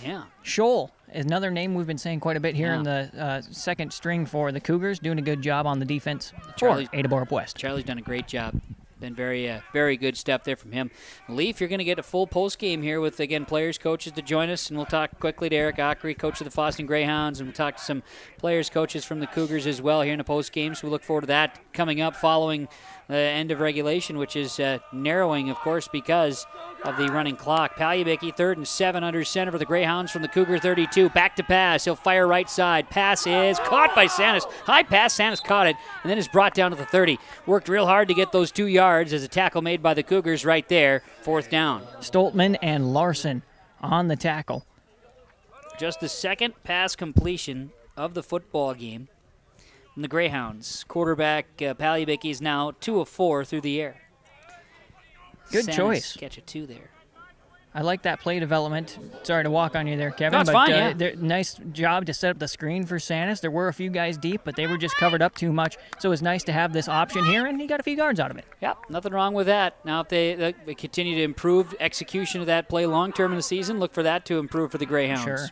Yeah. Scholl is another name we've been saying quite a bit here in the second string for the Cougars, doing a good job on the defense for Ada-Borup-West. Charlie's done a great job. Been very good stuff there from him. Leaf, you're going to get a full post game here with, again, players, coaches to join us, and we'll talk quickly to Eric Ockery, coach of the Fosston Greyhounds, and we'll talk to some players, coaches from the Cougars as well here in the post game. So we look forward to that coming up following the end of regulation, which is narrowing, of course, because of the running clock. Palyabicki, 3rd and 7 under center for the Greyhounds from the Cougar 32. Back to pass. He'll fire right side. Pass is caught by Sanis. High pass. Sanis caught it and then is brought down to the 30. Worked real hard to get those 2 yards as a tackle made by the Cougars right there. 4th down. Stoltman and Larson on the tackle. Just the second pass completion of the football game. And the Greyhounds. Quarterback Palyabicki is now 2 of 4 through the air. Good Sanis choice. Catch a 2 there. I like that play development. Sorry to walk on you there, Kevin. No, it's but fine, yeah. Nice job to set up the screen for Sanis. There were a few guys deep, but they were just covered up too much. So it was nice to have this option here, and he got a few yards out of it. Yep, nothing wrong with that. Now, if they continue to improve execution of that play long-term in the season, look for that to improve for the Greyhounds. Sure.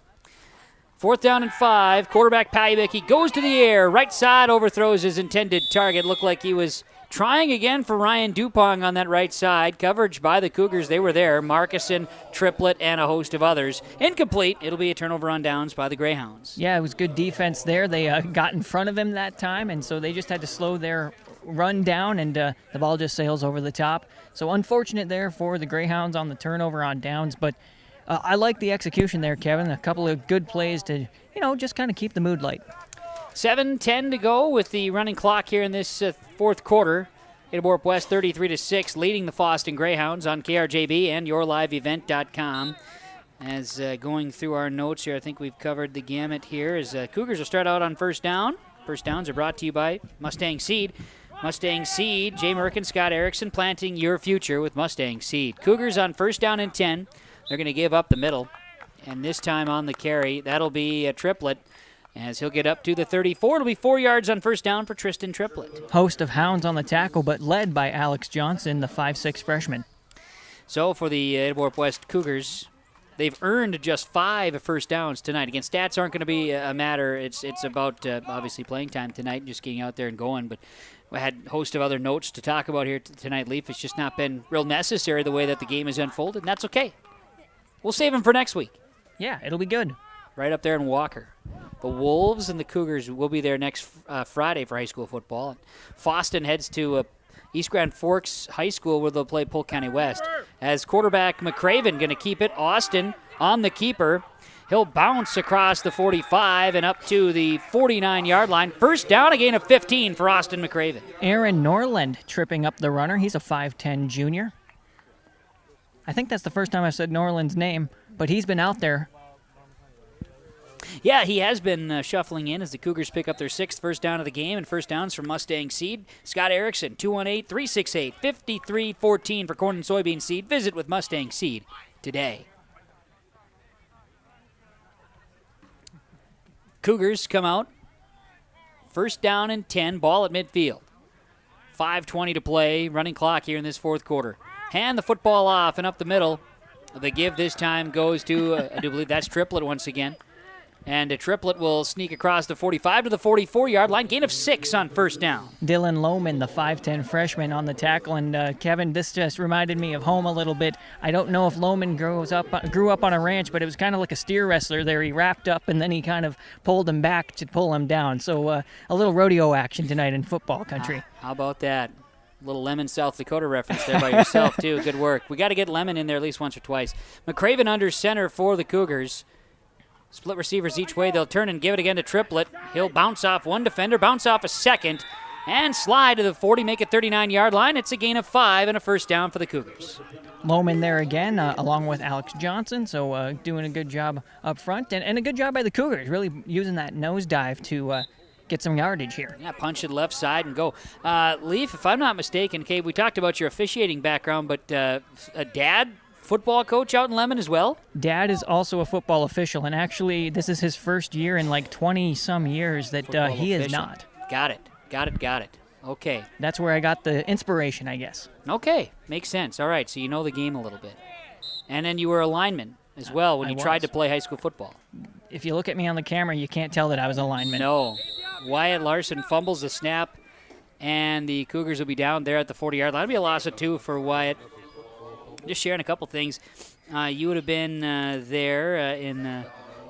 4th down and 5. Quarterback Palyabicki goes to the air. Right side overthrows his intended target. Looked like he was trying again for Ryan Dupong on that right side. Coverage by the Cougars. They were there. Markison, Triplett, and a host of others. Incomplete. It'll be a turnover on downs by the Greyhounds. Yeah, it was good defense there. They got in front of him that time, and so they just had to slow their run down, and the ball just sails over the top. So unfortunate there for the Greyhounds on the turnover on downs, but I like the execution there, Kevin. A couple of good plays to, just kind of keep the mood light. 7:10 to go with the running clock here in this fourth quarter. Ada-Borup-West 33-6, leading the Fosston Greyhounds on KRJB and YourLiveEvent.com. As going through our notes here, I think we've covered the gamut here. As Cougars will start out on first down. First downs are brought to you by Mustang Seed. Mustang Seed, Jay Merkin, Scott Erickson, planting your future with Mustang Seed. Cougars on first down and 10. They're going to give up the middle. And this time on the carry, that'll be a Triplett. As he'll get up to the 34, it'll be 4 yards on first down for Tristan Triplett. Host of hounds on the tackle, but led by Alex Johnson, the 5'6 freshman. So for the Ada-Borup-West Cougars, they've earned just 5 first downs tonight. Again, stats aren't going to be a matter. It's about, obviously, playing time tonight and just getting out there and going. But we had a host of other notes to talk about here tonight, Leaf. It's just not been real necessary the way that the game has unfolded, and that's okay. We'll save them for next week. Yeah, it'll be good. Right up there in Walker. The Wolves and the Cougars will be there next Friday for high school football. Fosston heads to East Grand Forks High School where they'll play Polk County West. As quarterback McCraven going to keep it. Austin on the keeper. He'll bounce across the 45 and up to the 49-yard line. First down, a gain of 15 for Austin McCraven. Aaron Norland tripping up the runner. He's a 5'10 junior. I think that's the first time I've said Norland's name, but he's been out there. Yeah, he has been shuffling in as the Cougars pick up their 6th first down of the game, and first downs from Mustang Seed. Scott Erickson, 218-368-5314 for corn and soybean seed. Visit with Mustang Seed today. Cougars come out. First down and 10, ball at midfield. 5:20 to play, running clock here in this fourth quarter. Hand the football off and up the middle. The give this time goes to, I do believe that's Triplett once again. And a Triplett will sneak across the 45 to the 44-yard line. Gain of 6 on first down. Dylan Lohman, the 5'10 freshman on the tackle. And Kevin, this just reminded me of home a little bit. I don't know if Lohman grew up on a ranch, but it was kind of like a steer wrestler there. He wrapped up and then he kind of pulled him back to pull him down. So a little rodeo action tonight in football country. How about that? A little Lemon, South Dakota reference there by yourself, too. Good work. We got to get Lemon in there at least once or twice. McCraven under center for the Cougars. Split receivers each way. They'll turn and give it again to Triplett. He'll bounce off one defender, bounce off a second, and slide to the 40, make it 39-yard line. It's a gain of 5 and a first down for the Cougars. Lohman there again, along with Alex Johnson, so doing a good job up front, and a good job by the Cougars, really using that nosedive to get some yardage here. Yeah, punch it left side and go. Leaf, if I'm not mistaken, Cave, we talked about your officiating background, but a dad football coach out in Lemon as well? Dad is also a football official, and actually this is his first year in like 20-some years that he is not. Got it. Okay. That's where I got the inspiration, I guess. Okay, makes sense. All right, so you know the game a little bit. And then you were a lineman as well when you tried to play high school football. If you look at me on the camera, you can't tell that I was a lineman. No. Wyatt Larson fumbles the snap, and the Cougars will be down there at the 40-yard line. That'll be a loss of 2 for Wyatt. Just sharing a couple things. You would have been there in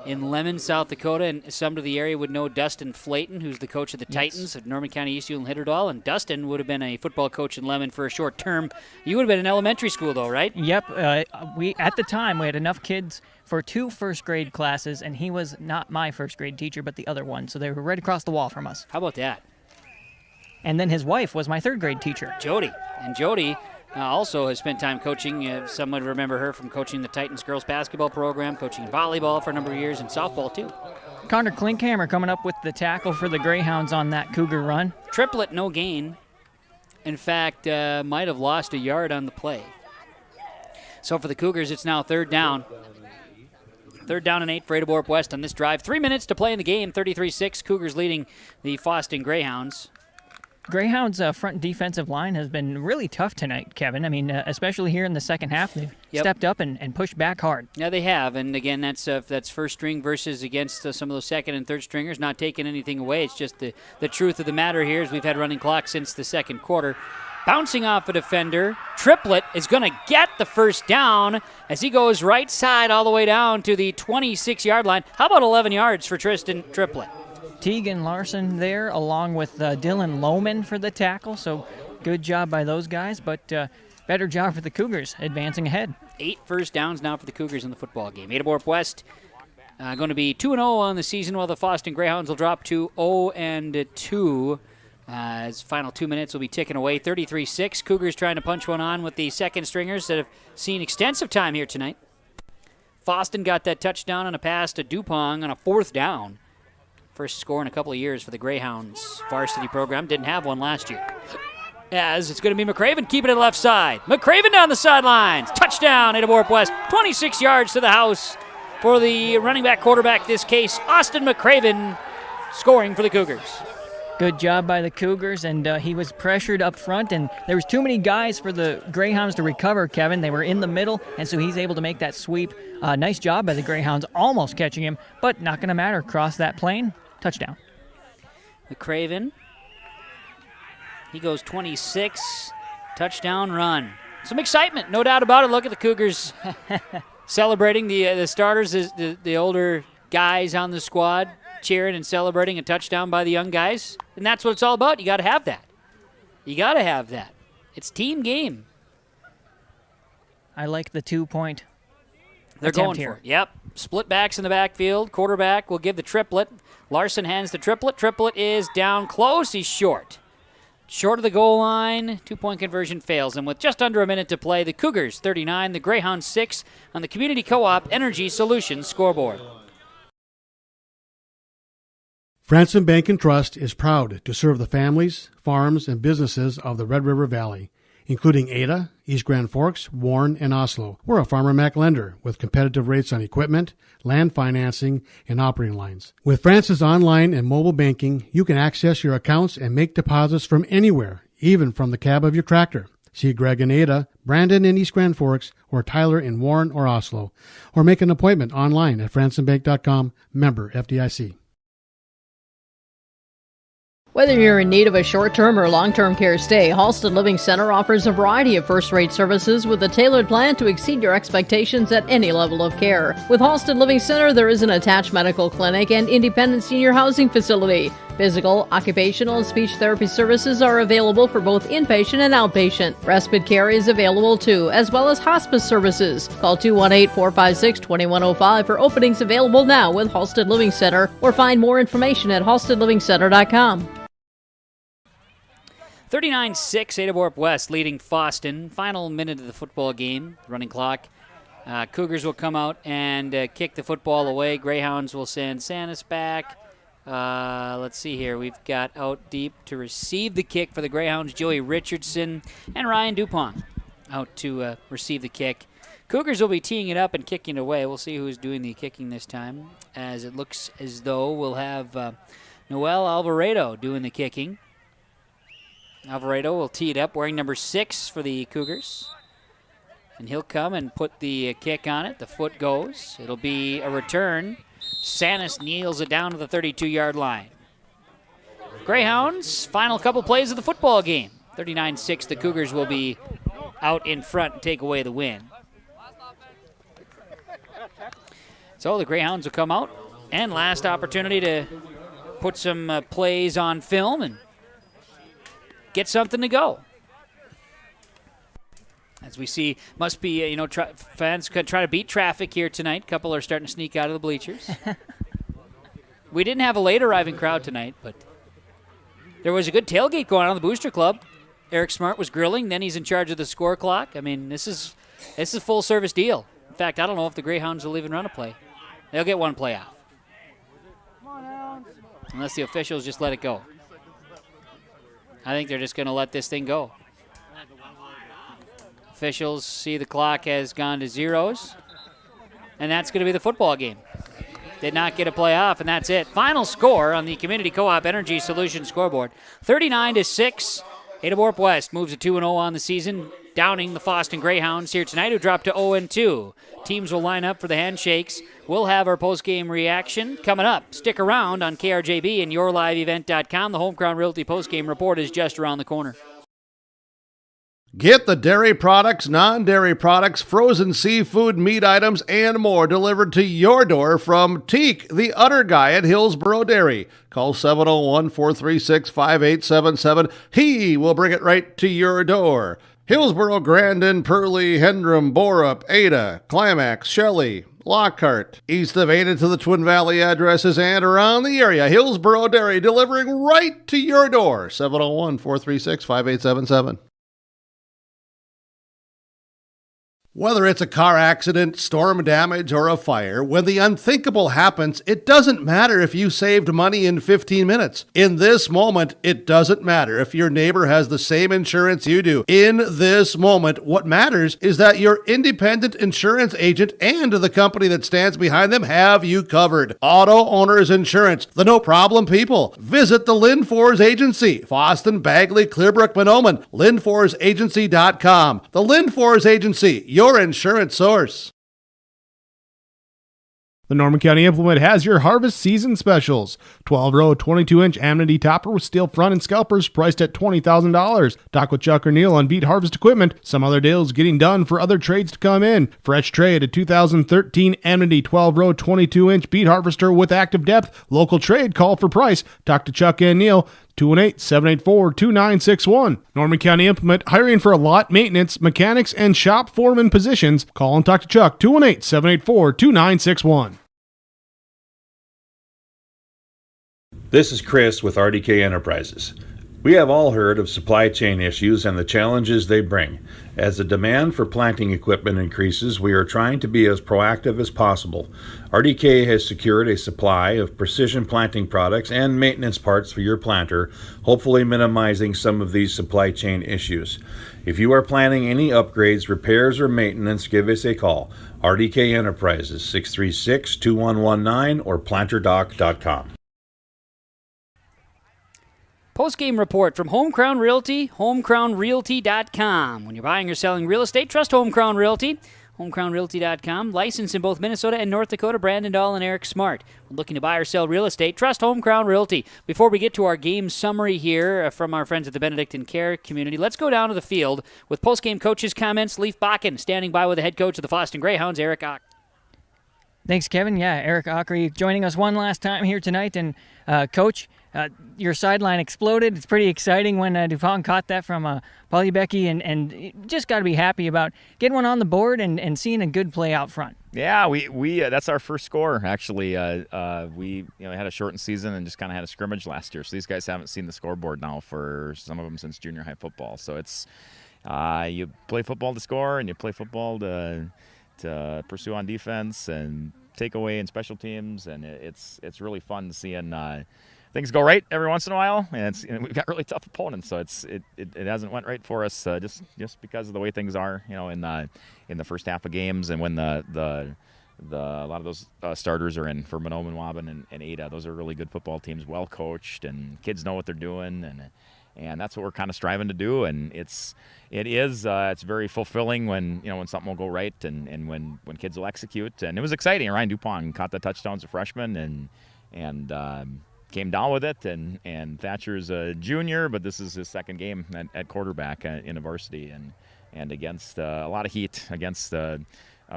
Lemon, South Dakota, and some of the area would know Dustin Flayton, who's the coach of the Titans of Norman County, East Hewlett, and Hitterdall. And Dustin would have been a football coach in Lemon for a short term. You would have been in elementary school, though, right? Yep. We at the time, we had enough kids for 2 first-grade classes, and he was not my first-grade teacher, but the other one. So they were right across the wall from us. How about that? And then his wife was my third-grade teacher. Jody. And Jody also has spent time coaching. Some would remember her from coaching the Titans girls basketball program, coaching volleyball for a number of years, and softball too. Connor Klinkhammer coming up with the tackle for the Greyhounds on that Cougar run. Triplett, no gain. In fact, might have lost a yard on the play. So for the Cougars, it's now third down. Third down and 8 for Ada-Borup-West on this drive. 3 minutes to play in the game, 33-6. Cougars leading the Fosston Greyhounds. Greyhounds' front defensive line has been really tough tonight, Kevin. I mean, especially here in the second half, they've stepped up and pushed back hard. Yeah, they have. And again, that's first string versus against some of those second and third stringers, not taking anything away. It's just the truth of the matter here is we've had running clock since the second quarter. Bouncing off a defender, Triplett is going to get the first down as he goes right side all the way down to the 26-yard line. How about 11 yards for Tristan Triplett? Tegan Larson there, along with Dylan Lohman for the tackle. So good job by those guys, but better job for the Cougars advancing ahead. 8 first downs now for the Cougars in the football game. Ada-Borup-West Going to be 2-0 on the season, while the Fosston Greyhounds will drop to 0-2. As final 2 minutes will be ticking away. 33-6. Cougars trying to punch one on with the second stringers that have seen extensive time here tonight. Fosston got that touchdown on a pass to Dupong on a 4th down. First score in a couple of years for the Greyhounds varsity program. Didn't have one last year. As it's going to be McCraven keeping it left side. McCraven down the sidelines. Touchdown, Ada-Borup-West. 26 yards to the house for the running back quarterback, this case, Austin McCraven, scoring for the Cougars. Good job by the Cougars, and he was pressured up front, and there was too many guys for the Greyhounds to recover, Kevin. They were in the middle, and so he's able to make that sweep. Nice job by the Greyhounds, almost catching him, but not going to matter. Cross that plane, touchdown. McCraven, he goes 26, touchdown run. Some excitement, no doubt about it. Look at the Cougars celebrating the starters, the older guys on the squad, cheering and celebrating a touchdown by the young guys. And that's what it's all about. You got to have that. You got to have that. It's team game. I like the 2-point. They're going for it. Yep. Split backs in the backfield. Quarterback will give the triplet. Larson hands the triplet. Triplet is down close. He's short. Short of the goal line, 2-point conversion fails. And with just under a minute to play, the Cougars 39, the Greyhounds 6 on the Community Co-op Energy Solutions scoreboard. Franson Bank and Trust is proud to serve the families, farms, and businesses of the Red River Valley, including Ada, East Grand Forks, Warren, and Oslo. We're a Farmer Mac lender with competitive rates on equipment, land financing, and operating lines. With Francis online and mobile banking, you can access your accounts and make deposits from anywhere, even from the cab of your tractor. See Greg in Ada, Brandon in East Grand Forks, or Tyler in Warren or Oslo. Or make an appointment online at fransonbank.com, member FDIC. Whether you're in need of a short-term or long-term care stay, Halsted Living Center offers a variety of first-rate services with a tailored plan to exceed your expectations at any level of care. With Halsted Living Center, there is an attached medical clinic and independent senior housing facility. Physical, occupational, and speech therapy services are available for both inpatient and outpatient. Respite care is available too, as well as hospice services. Call 218-456-2105 for openings available now with Halsted Living Center, or find more information at halstedlivingcenter.com. 39-6, Ada-Borup-West leading Fosston. Final minute of the football game, running clock. Cougars will come out and kick the football away. Greyhounds will send Sanis back. Let's see here. We've got out deep to receive the kick for the Greyhounds, Joey Richardson and Ryan Dupont out to receive the kick. Cougars will be teeing it up and kicking it away. We'll see who's doing the kicking this time, as it looks as though we'll have Noel Alvarado doing the kicking. Alvarado will tee it up wearing number 6 for the Cougars. And he'll come and put the kick on it. The foot goes. It'll be a return. Sanis kneels it down to the 32-yard line. Greyhounds, final couple plays of the football game. 39-6, the Cougars will be out in front and take away the win. So the Greyhounds will come out. And last opportunity to put some plays on film and get something to go. As we see, must be, fans could try to beat traffic here tonight. A couple are starting to sneak out of the bleachers. We didn't have a late arriving crowd tonight, but there was a good tailgate going on in the Booster Club. Eric Smart was grilling, then he's in charge of the score clock. I mean, this is a full service deal. In fact, I don't know if the Greyhounds will even run a play. They'll get one play off. Unless the officials just let it go. I think they're just going to let this thing go. Officials see the clock has gone to zeros, and that's going to be the football game. Did not get a play off, and that's it. Final score on the Community Co-op Energy Solutions scoreboard, 39-6. Ada-Borup-West moves to 2-0 on the season, downing the Fosston Greyhounds here tonight, who dropped to 0-2. Teams will line up for the handshakes. We'll have our post-game reaction coming up. Stick around on KRJB and YourLiveEvent.com. The Home Crown Realty post-game report is just around the corner. Get the dairy products, non-dairy products, frozen seafood, meat items, and more delivered to your door from Teak, the Udder Guy at Hillsboro Dairy. Call 701-436-5877. He will bring it right to your door. Hillsboro, Grandin, Purley, Hendrum, Borup, Ada, Climax, Shelley, Lockhart. East of Ada to the Twin Valley addresses and around the area. Hillsborough Dairy delivering right to your door. 701-436-5877. Whether it's a car accident, storm damage, or a fire, when the unthinkable happens, it doesn't matter if you saved money in 15 minutes. In this moment, it doesn't matter if your neighbor has the same insurance you do. In this moment, what matters is that your independent insurance agent and the company that stands behind them have you covered. Auto Owners Insurance, the no-problem people. Visit the Lynn Force Agency, Fosston, Bagley, Clearbrook, Monoman, LynnForceAgency.com. The Lynn Force Agency, your insurance source. The Norman County Implement has your harvest season specials. 12-row, 22-inch Amity topper with steel front and scalpers priced at $20,000. Talk with Chuck or Neil on Beat Harvest equipment. Some other deals getting done for other trades to come in. Fresh trade, a 2013 Amity 12-row, 22-inch Beat Harvester with active depth. Local trade, call for price. Talk to Chuck and Neil. 218-784-2961. Norman County Implement, hiring for lot maintenance, mechanics, and shop foreman positions. Call and talk to Chuck, 218-784-2961. This is Chris with RDK Enterprises. We have all heard of supply chain issues and the challenges they bring. As the demand for planting equipment increases, we are trying to be as proactive as possible. RDK has secured a supply of precision planting products and maintenance parts for your planter, hopefully minimizing some of these supply chain issues. If you are planning any upgrades, repairs, or maintenance, give us a call. RDK Enterprises, 636-2119 or planterdoc.com. Post-game report from Home Crown Realty, homecrownrealty.com. When you're buying or selling real estate, trust Home Crown Realty. homecrownrealty.com. Licensed in both Minnesota and North Dakota, Brandon Dahl and Eric Smart. When looking to buy or sell real estate, trust Home Crown Realty. Before we get to our game summary here from our friends at the Benedictine Care community, let's go down to the field with post-game coaches' comments. Leaf Bakken standing by with the head coach of the Fosston Greyhounds, Eric Ock. Thanks, Kevin. Yeah, Eric Ockery joining us one last time here tonight. And, Coach, your sideline exploded. It's pretty exciting when DuPont caught that from Paulie Becky, and just got to be happy about getting one on the board and seeing a good play out front. Yeah, we that's our first score, actually. We had a shortened season and just kind of had a scrimmage last year. So these guys haven't seen the scoreboard now for some of them since junior high football. So it's you play football to score, and you play football to pursue on defense and take away in special teams, and it's really fun seeing things go right every once in a while, and we've got really tough opponents, so it hasn't went right for us just because of the way things are, in the first half of games, and when a lot of those starters are in for Monoman, Waban, and Ada. Those are really good football teams, well coached, and kids know what they're doing, and that's what we're kind of striving to do, and it's very fulfilling when something will go right and when kids will execute. And it was exciting. Ryan Dupont caught the touchdown as a freshman and came down with it, and Thatcher's a junior, but this is his second game at quarterback in a varsity and against a lot of heat against a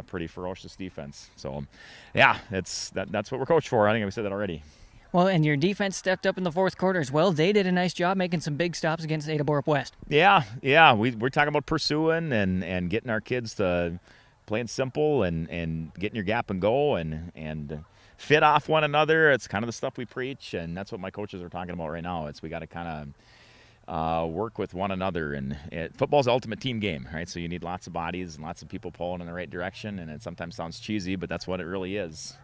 pretty ferocious defense. So yeah, that's what we're coached for. I think we said that already. Well, and your defense stepped up in the fourth quarter as well. They did a nice job making some big stops against Ada-Borup-West. Yeah. We're talking about pursuing and getting our kids to playing simple and getting your gap and go and fit off one another. It's kind of the stuff we preach, and that's what my coaches are talking about right now. We got to kind of work with one another. And football's the ultimate team game, right? So you need lots of bodies and lots of people pulling in the right direction, and it sometimes sounds cheesy, but that's what it really is.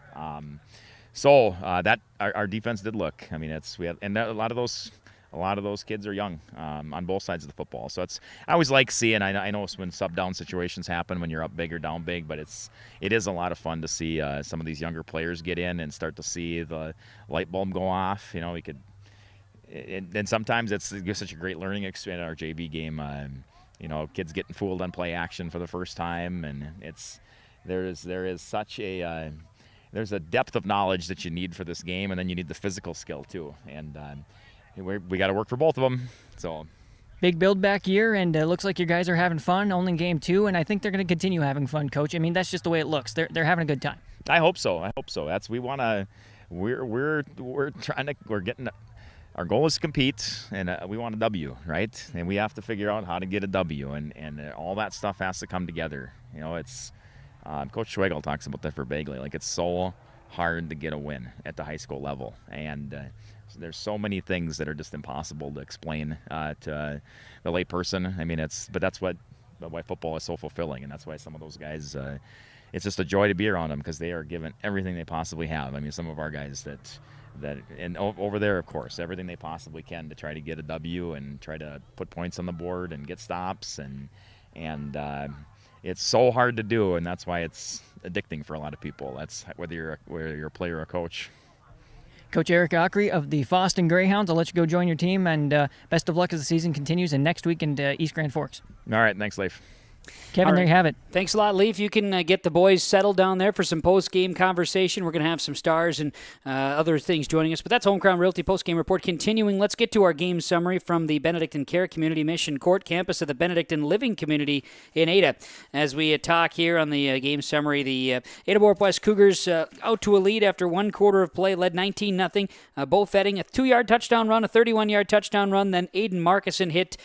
So that our defense did look. I mean, a lot of those kids are young on both sides of the football. So I always like seeing. I know when sub-down situations happen when you're up big or down big, but it is a lot of fun to see some of these younger players get in and start to see the light bulb go off. We could, and sometimes it's such a great learning experience. Our JV game, kids getting fooled on play action for the first time, and there is such a there's a depth of knowledge that you need for this game, and then you need the physical skill too. And we got to work for both of them. So big build-back year, and it looks like you guys are having fun. Only game 2, and I think they're going to continue having fun, Coach. I mean, that's just the way it looks. They're having a good time. I hope so. Our goal is to compete, and we want a W, right? And we have to figure out how to get a W, and all that stuff has to come together. Coach Schwegel talks about that for Bagley. Like, it's so hard to get a win at the high school level, and there's so many things that are just impossible to explain to the lay person. I mean, but that's why football is so fulfilling, and that's why some of those guys, it's just a joy to be around them because they are giving everything they possibly have. I mean, some of our guys and over there, of course, everything they possibly can to try to get a W and try to put points on the board and get stops, and it's so hard to do, and that's why it's addicting for a lot of people. That's whether you're a player or a coach. Coach Eric Ockery of the Fosston Greyhounds, I'll let you go join your team, and best of luck as the season continues and next week in East Grand Forks. All right, thanks, Leif. Kevin, there you have it. Thanks a lot, Leaf. You can get the boys settled down there for some post-game conversation. We're going to have some stars and other things joining us. But that's Home Crown Realty post-game report continuing. Let's get to our game summary from the Benedictine Care Community Mission Court campus of the Benedictine Living Community in Ada. As we talk here on the game summary, the Ada-Borup-West Cougars out to a lead after one quarter of play, led 19-0. Both Fetting a 2-yard touchdown run, a 31-yard touchdown run. Then Aiden Markison hit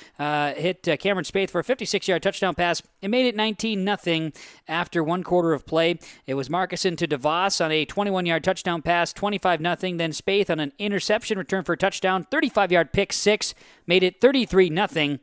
Cameron Spaeth for a 56-yard touchdown pass. It made it 19-0 after one quarter of play. It was Markison to DeVos on a 21-yard touchdown pass, 25-0. Then Spaeth on an interception return for a touchdown, 35-yard pick six, made it 33-0.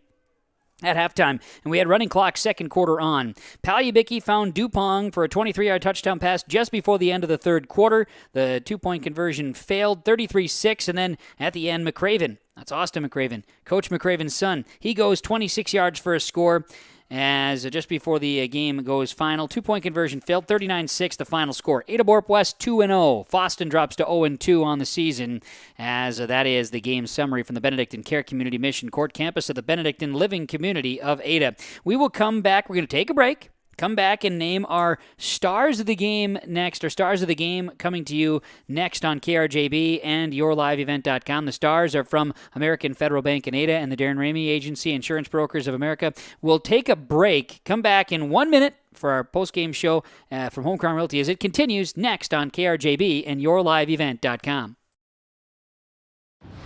At halftime, and we had running clock second quarter on. Palyabicki found Dupong for a 23-yard touchdown pass just before the end of the third quarter. The two-point conversion failed, 33-6, and then at the end, McCraven. That's Austin McCraven, Coach McCraven's son. He goes 26 yards for a score. As just before the game goes final, two-point conversion failed, 39-6 the final score. Ada-Borup-West 2-0. Fosston drops to 0-2 on the season, as that is the game summary from the Benedictine Care Community Mission Court campus of the Benedictine Living Community of Ada. We will come back. We're going to take a break. Come back and name our stars of the game next, or stars of the game coming to you next on KRJB and YourLiveEvent.com. The stars are from American Federal Bank in Ada and the Darren Ramey Agency, Insurance Brokers of America. We'll take a break, come back in 1 minute for our post-game show from Home Crown Realty as it continues next on KRJB and YourLiveEvent.com.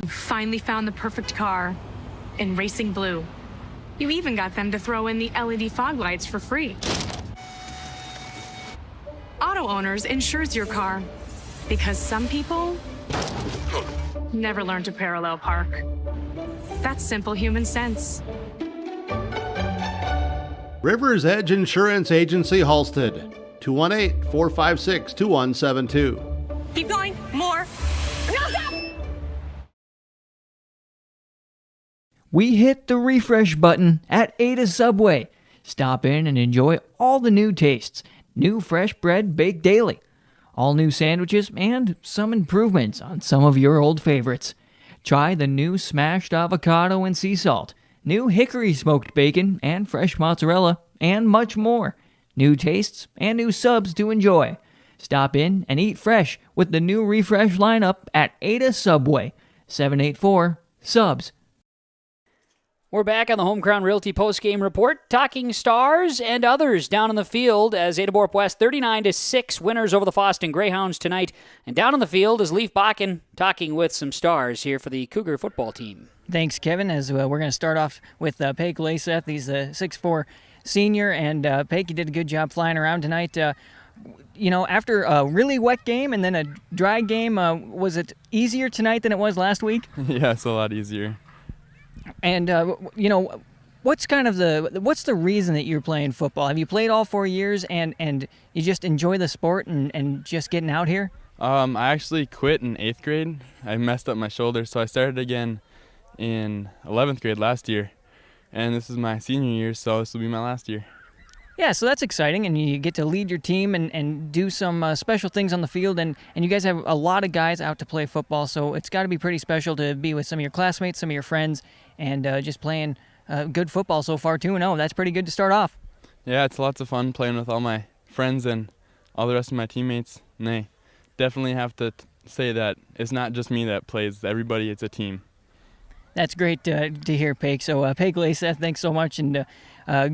You finally found the perfect car in racing blue. You even got them to throw in the LED fog lights for free. Auto Owners insures your car because some people never learn to parallel park. That's simple human sense. River's Edge Insurance Agency, Halstead, 218-456-2172. Keep going. More. No, stop! We hit the refresh button at Ada Subway. Stop in and enjoy all the new tastes. New fresh bread baked daily. All new sandwiches and some improvements on some of your old favorites. Try the new smashed avocado and sea salt, new hickory smoked bacon and fresh mozzarella, and much more. New tastes and new subs to enjoy. Stop in and eat fresh with the new refresh lineup at Ada Subway. 784-SUBS. We're back on the Home Crown Realty post-game report, talking stars and others down on the field as Ada-Borup-West 39-6 winners over the Fosston Greyhounds tonight. And down on the field is Leif Bakken talking with some stars here for the Cougar football team. Thanks, Kevin. As we're going to start off with Paige Laseth. He's a 6'4" senior, and Paige, you did a good job flying around tonight. After a really wet game and then a dry game, was it easier tonight than it was last week? Yeah, it's a lot easier. And, what's the reason that you're playing football? Have you played all 4 years and you just enjoy the sport and just getting out here? I actually quit in 8th grade. I messed up my shoulder, so I started again in 11th grade last year. And this is my senior year, so this will be my last year. Yeah, so that's exciting, and you get to lead your team and do some special things on the field, and you guys have a lot of guys out to play football, so it's got to be pretty special to be with some of your classmates, some of your friends, and just playing good football so far, 2-0. That's pretty good to start off. Yeah, it's lots of fun playing with all my friends and all the rest of my teammates, and they definitely have to say that it's not just me that plays. Everybody, it's a team. That's great to hear, Paige. So, Paige Laseth, thanks so much, and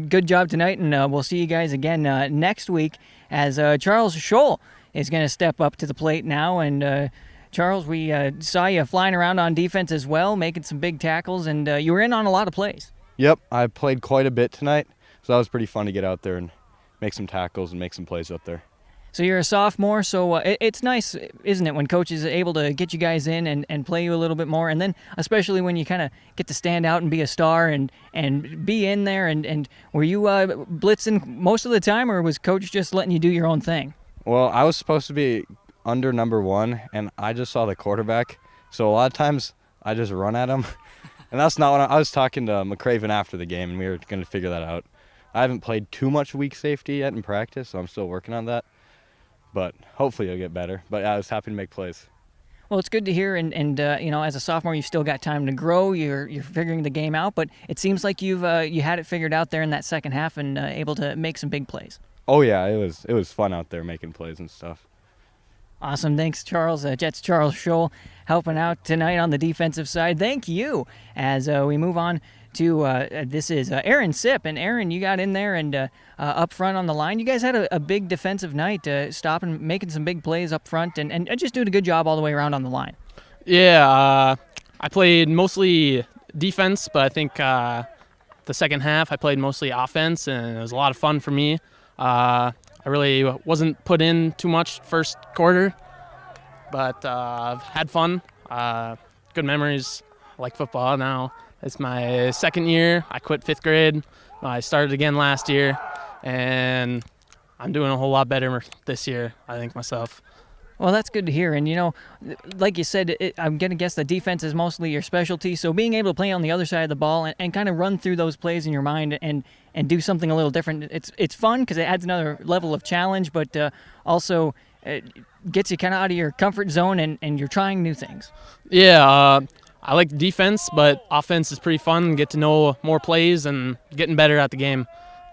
good job tonight, and we'll see you guys again next week as Charles Scholl is going to step up to the plate now. And Charles, we saw you flying around on defense as well, making some big tackles, and you were in on a lot of plays. Yep, I played quite a bit tonight, so that was pretty fun to get out there and make some tackles and make some plays up there. So you're a sophomore, so it's nice, isn't it, when coach is able to get you guys in and play you a little bit more, and then especially when you kind of get to stand out and be a star and be in there, and were you blitzing most of the time, or was coach just letting you do your own thing? Well, I was supposed to be under number 1, and I just saw the quarterback, so a lot of times I just run at him, and that's not what I was talking to McCraven after the game, and we were going to figure that out. I haven't played too much weak safety yet in practice, so I'm still working on that. But hopefully it'll get better. But I was happy to make plays. Well, it's good to hear, and you know, as a sophomore, you've still got time to grow. You're figuring the game out, but it seems like you had it figured out there in that second half and able to make some big plays. Oh yeah, it was fun out there making plays and stuff. Awesome, thanks, Charles. Jets Charles Scholl helping out tonight on the defensive side. Thank you. As we move on to this is Aaron Sipp, and Aaron, you got in there and up front on the line. You guys had a big defensive night, stopping, making some big plays up front, and just doing a good job all the way around on the line. Yeah, I played mostly defense, but I think the second half I played mostly offense, and it was a lot of fun for me. I really wasn't put in too much first quarter, but I've had fun. Good memories. I like football now. It's my second year. I quit 5th grade. I started again last year, and I'm doing a whole lot better this year, I think, myself. Well, that's good to hear. And, you know, like you said, I'm going to guess the defense is mostly your specialty. So being able to play on the other side of the ball and kind of run through those plays in your mind and do something a little different, it's fun because it adds another level of challenge, but also gets you kind of out of your comfort zone and you're trying new things. Yeah, I like defense, but offense is pretty fun. Get to know more plays and getting better at the game.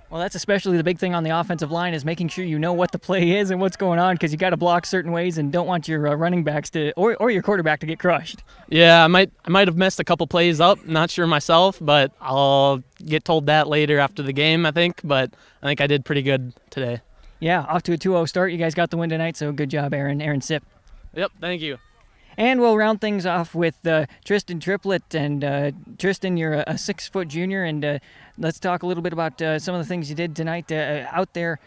Well, that's especially the big thing on the offensive line is making sure you know what the play is and what's going on because you got to block certain ways and don't want your running backs to or your quarterback to get crushed. Yeah, I might have messed a couple plays up. Not sure myself, but I'll get told that later after the game, I think. But I think I did pretty good today. Yeah, off to a 2-0 start. You guys got the win tonight, so good job, Aaron Sipp. Yep, thank you. And we'll round things off with Tristan Triplett. And Tristan, you're a 6-foot junior, and let's talk a little bit about some of the things you did tonight out there,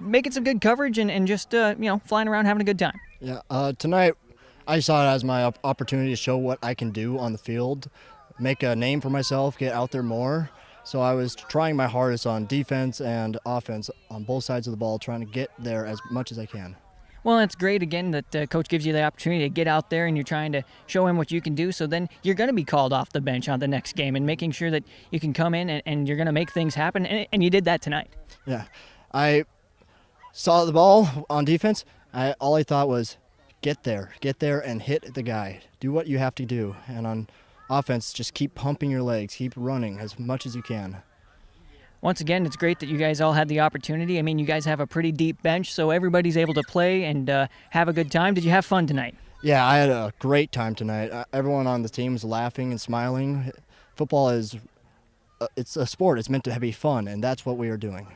making some good coverage and just flying around having a good time. Yeah, tonight I saw it as my opportunity to show what I can do on the field, make a name for myself, get out there more. So I was trying my hardest on defense and offense on both sides of the ball, trying to get there as much as I can. Well, it's great, again, that Coach gives you the opportunity to get out there and you're trying to show him what you can do. So then you're going to be called off the bench on the next game and making sure that you can come in and you're going to make things happen. And you did that tonight. Yeah. I saw the ball on defense. All I thought was get there and hit the guy. Do what you have to do. And on offense, just keep pumping your legs, keep running as much as you can. Once again, it's great that you guys all had the opportunity. I mean, you guys have a pretty deep bench, so everybody's able to play and have a good time. Did you have fun tonight? Yeah, I had a great time tonight. Everyone on the team was laughing and smiling. Football is it's a sport. It's meant to be fun, and that's what we are doing.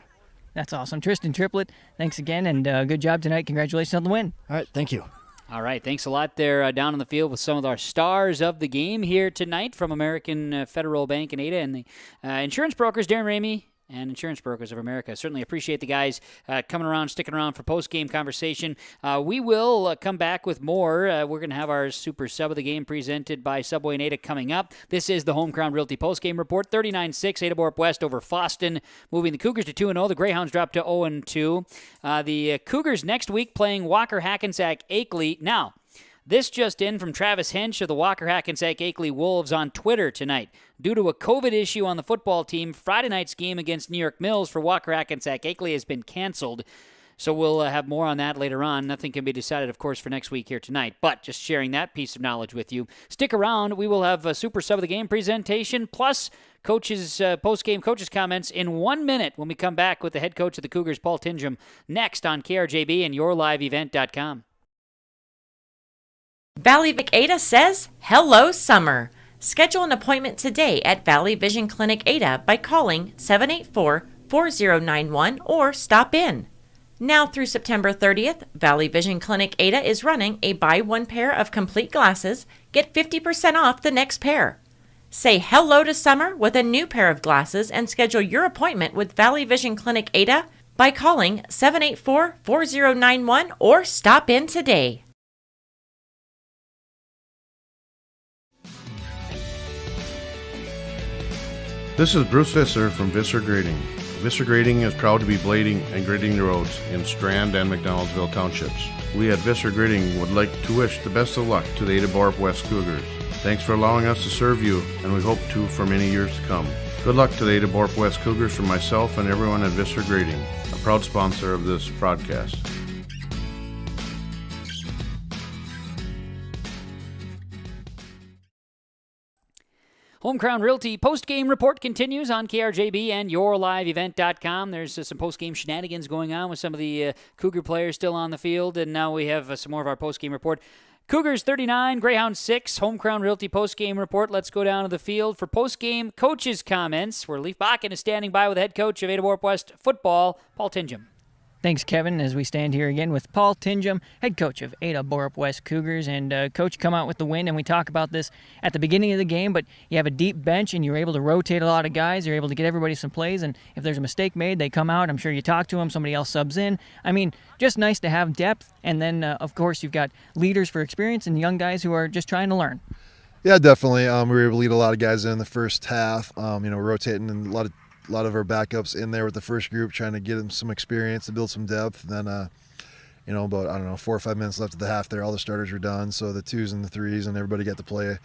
That's awesome. Tristan Triplett, thanks again, and good job tonight. Congratulations on the win. All right, thank you. All right, thanks a lot there down on the field with some of our stars of the game here tonight from American Federal Bank and Ada and the insurance brokers, Darren Ramey and Insurance Brokers of America. Certainly appreciate the guys coming around, sticking around for post-game conversation. We will come back with more. We're going to have our Super Sub of the Game presented by Subway and Ada coming up. This is the Home Crown Realty post-game report. 39-6, Ada-Borup-West over Fosston, moving the Cougars to 2-0. The Greyhounds dropped to 0-2. The Cougars next week playing Walker-Hackensack-Akeley. Now, this just in from Travis Hench of the Walker-Hackensack-Akeley Wolves on Twitter tonight. Due to a COVID issue on the football team, Friday night's game against New York Mills for Walker-Hackensack-Akeley has been canceled. So we'll have more on that later on. Nothing can be decided, of course, for next week here tonight. But just sharing that piece of knowledge with you. Stick around. We will have a Super Sub of the Game presentation, plus coaches post-game coaches' comments in 1 minute when we come back with the head coach of the Cougars, Paul Tinjum, next on KRJB and YourLiveEvent.com. Valley Vic Ada says, hello, summer. Schedule an appointment today at Valley Vision Clinic Ada by calling 784-4091 or stop in. Now through September 30th, Valley Vision Clinic Ada is running a buy one pair of complete glasses, get 50% off the next pair. Say hello to summer with a new pair of glasses and schedule your appointment with Valley Vision Clinic Ada by calling 784-4091 or stop in today. This is Bruce Visser from Visser Grading. Visser Grading is proud to be blading and grading the roads in Strand and McDonaldsville townships. We at Visser Grading would like to wish the best of luck to the Ada-Borup-West Cougars. Thanks for allowing us to serve you, and we hope to for many years to come. Good luck to the Ada-Borup-West Cougars from myself and everyone at Visser Grading, a proud sponsor of this broadcast. Home Crown Realty post-game report continues on KRJB and YourLiveEvent.com. There's some post-game shenanigans going on with some of the Cougar players still on the field, and now we have some more of our post-game report. Cougars 39, Greyhounds 6, Home Crown Realty post-game report. Let's go down to the field for post-game coaches' comments, where Leif Bakken is standing by with the head coach of Ada-Borup-West football, Paul Tingham. Thanks, Kevin, as we stand here again with Paul Tingham, head coach of Ada-Borup-West Cougars. And, Coach, come out with the win, and we talk about this at the beginning of the game, but you have a deep bench, and you're able to rotate a lot of guys. You're able to get everybody some plays, and if there's a mistake made, they come out. I'm sure you talk to them. Somebody else subs in. I mean, just nice to have depth. And then, of course, you've got leaders for experience and young guys who are just trying to learn. Yeah, definitely. We were able to lead a lot of guys in the first half, rotating and a lot of our backups in there with the first group, trying to get them some experience to build some depth. Then, about 4 or 5 minutes left of the half there, all the starters were done. So the 2s and the 3s, and everybody got to play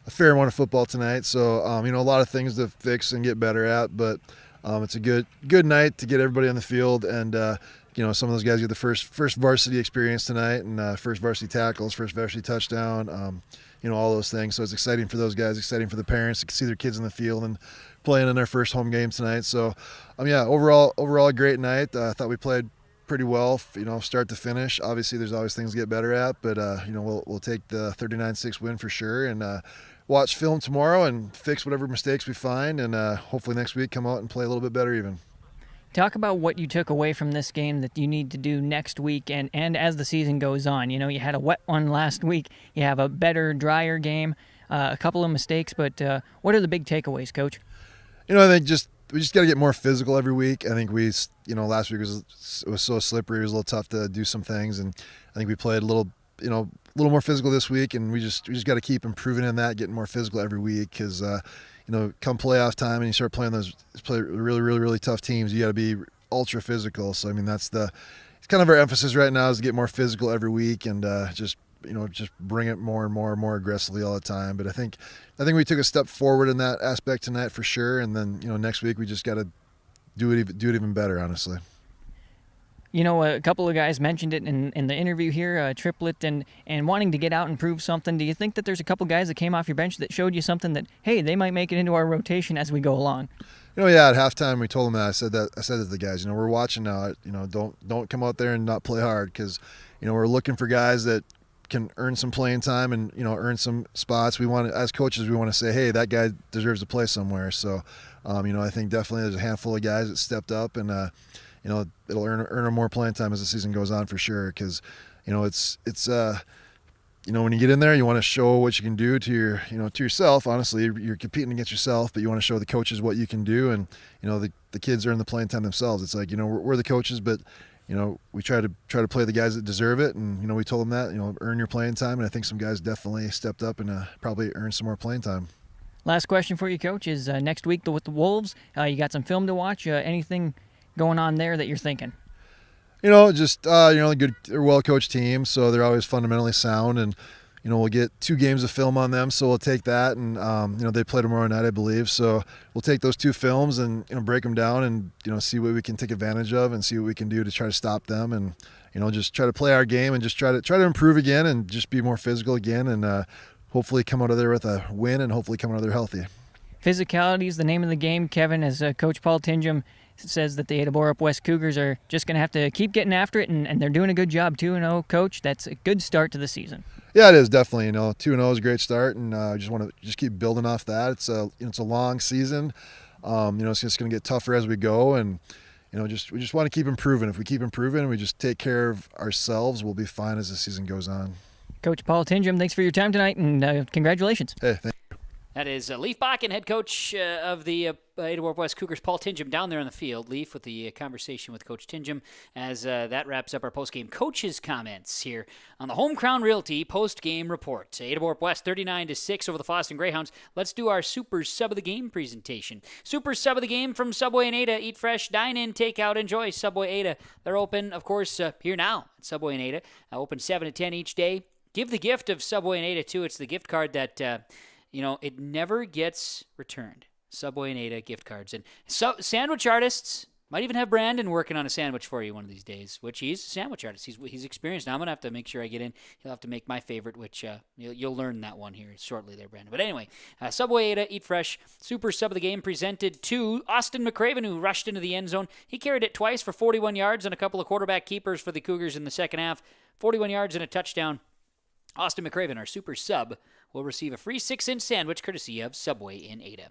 a fair amount of football tonight. So, a lot of things to fix and get better at. But it's a good night to get everybody on the field. And, some of those guys get the first varsity experience tonight, and first varsity tackles, first varsity touchdown, all those things. So it's exciting for those guys, exciting for the parents to see their kids in the field and playing in their first home game tonight. So, overall a great night. I thought we played pretty well, start to finish. Obviously, there's always things to get better at, but we'll take the 39-6 win for sure, and watch film tomorrow and fix whatever mistakes we find, and hopefully next week come out and play a little bit better even. Talk about what you took away from this game that you need to do next week and as the season goes on. You had a wet one last week. You have a better, drier game, a couple of mistakes, but what are the big takeaways, Coach? I think we just got to get more physical every week. I think last week was so slippery. It was a little tough to do some things, and I think we played a little more physical this week, and we just got to keep improving in that, getting more physical every week, because come playoff time and you start playing really, really, really tough teams, you got to be ultra physical. So it's kind of our emphasis right now is to get more physical every week and just bring it more and more and more aggressively all the time. But I think we took a step forward in that aspect tonight for sure. And then, next week we just got to do it even better, honestly. A couple of guys mentioned it in the interview here, Triplet and wanting to get out and prove something. Do you think that there's a couple guys that came off your bench that showed you something that, hey, they might make it into our rotation as we go along? At halftime we told them that. I said that to the guys, we're watching now, don't come out there and not play hard, because, we're looking for guys that can earn some playing time and, earn some spots. We want to, as coaches, we want to say, hey, that guy deserves to play somewhere. So, I think definitely there's a handful of guys that stepped up, and, it'll earn more playing time as the season goes on for sure. Because, it's when you get in there, you want to show what you can do to yourself. Honestly, you're competing against yourself, but you want to show the coaches what you can do, and the kids earn the playing time themselves. It's like we're the coaches, but we try to play the guys that deserve it, and we told them that earn your playing time, and I think some guys definitely stepped up and probably earned some more playing time. Last question for you, Coach, is next week with the Wolves. You got some film to watch. Anything going on there that you're thinking? They're a well-coached team, so they're always fundamentally sound, and we'll get 2 games of film on them, so we'll take that, and they play tomorrow night, I believe, so we'll take those 2 films and break them down and see what we can take advantage of and see what we can do to try to stop them, and just try to play our game and just try to improve again and just be more physical again, and hopefully come out of there with a win and hopefully come out of there healthy. Physicality is the name of the game, Kevin, as Coach Paul Tingham says that the Ada-Borup-West Cougars are just going to have to keep getting after it, and they're doing a good job, 2-0, Coach. That's a good start to the season. Yeah, it is definitely. 2-0 is a great start, and just want to keep building off that. It's a long season. It's just going to get tougher as we go, and we just want to keep improving. If we keep improving and we just take care of ourselves, we'll be fine as the season goes on. Coach Paul Tingham, thanks for your time tonight, and congratulations. Hey, thank you. That is Leaf Bakken, head coach of the Ada-Borup-West Cougars, Paul Tingham, down there on the field. Leaf with the conversation with Coach Tingham as that wraps up our post-game coaches' comments here on the Home Crown Realty post-game report. Ada-Borup-West 39-6 over the Fosston Greyhounds. Let's do our Super Sub of the Game presentation. Super Sub of the Game from Subway and Ada. Eat fresh, dine in, take out, enjoy. Subway Ada. They're open, of course, here now at Subway and Ada. Open 7 to 10 each day. Give the gift of Subway and Ada, too. It's the gift card that... it never gets returned. Subway and Ada gift cards. And sandwich artists might even have Brandon working on a sandwich for you one of these days, which he's a sandwich artist. He's experienced. Now I'm going to have to make sure I get in. He'll have to make my favorite, which you'll learn that one here shortly there, Brandon. But anyway, Subway Ada, eat fresh. Super Sub of the Game presented to Austin McCraven, who rushed into the end zone. He carried it twice for 41 yards and a couple of quarterback keepers for the Cougars in the second half. 41 yards and a touchdown. Austin McCraven, our Super Sub, will receive a free 6-inch sandwich courtesy of Subway in Ada.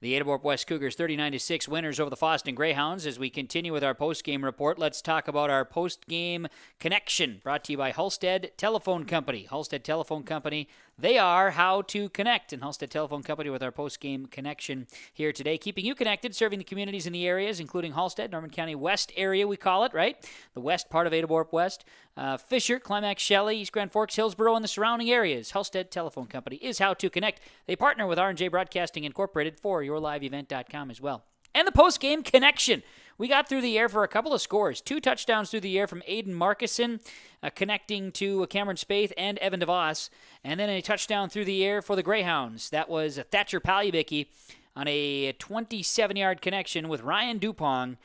The Ada-Borup-West Cougars 39-6 winners over the Fosston Greyhounds. As we continue with our post-game report, let's talk about our post-game connection, brought to you by Halstead Telephone Company. Halstead Telephone Company, they are how to connect. And Halstead Telephone Company with our post-game connection here today, keeping you connected, serving the communities in the areas, including Halstead, Norman County West area, we call it, right? The west part of Ada-Borup-West. Fisher, Climax, Shelley, East Grand Forks, Hillsborough, and the surrounding areas. Halstead Telephone Company is how to connect. They partner with R&J Broadcasting Incorporated for yourliveevent.com as well. And the post-game connection. We got through the air for a couple of scores. 2 touchdowns through the air from Aiden Markison, connecting to Cameron Spaeth and Evan DeVos. And then a touchdown through the air for the Greyhounds. That was Thatcher Palyabicki on a 27-yard connection with Ryan Dupong,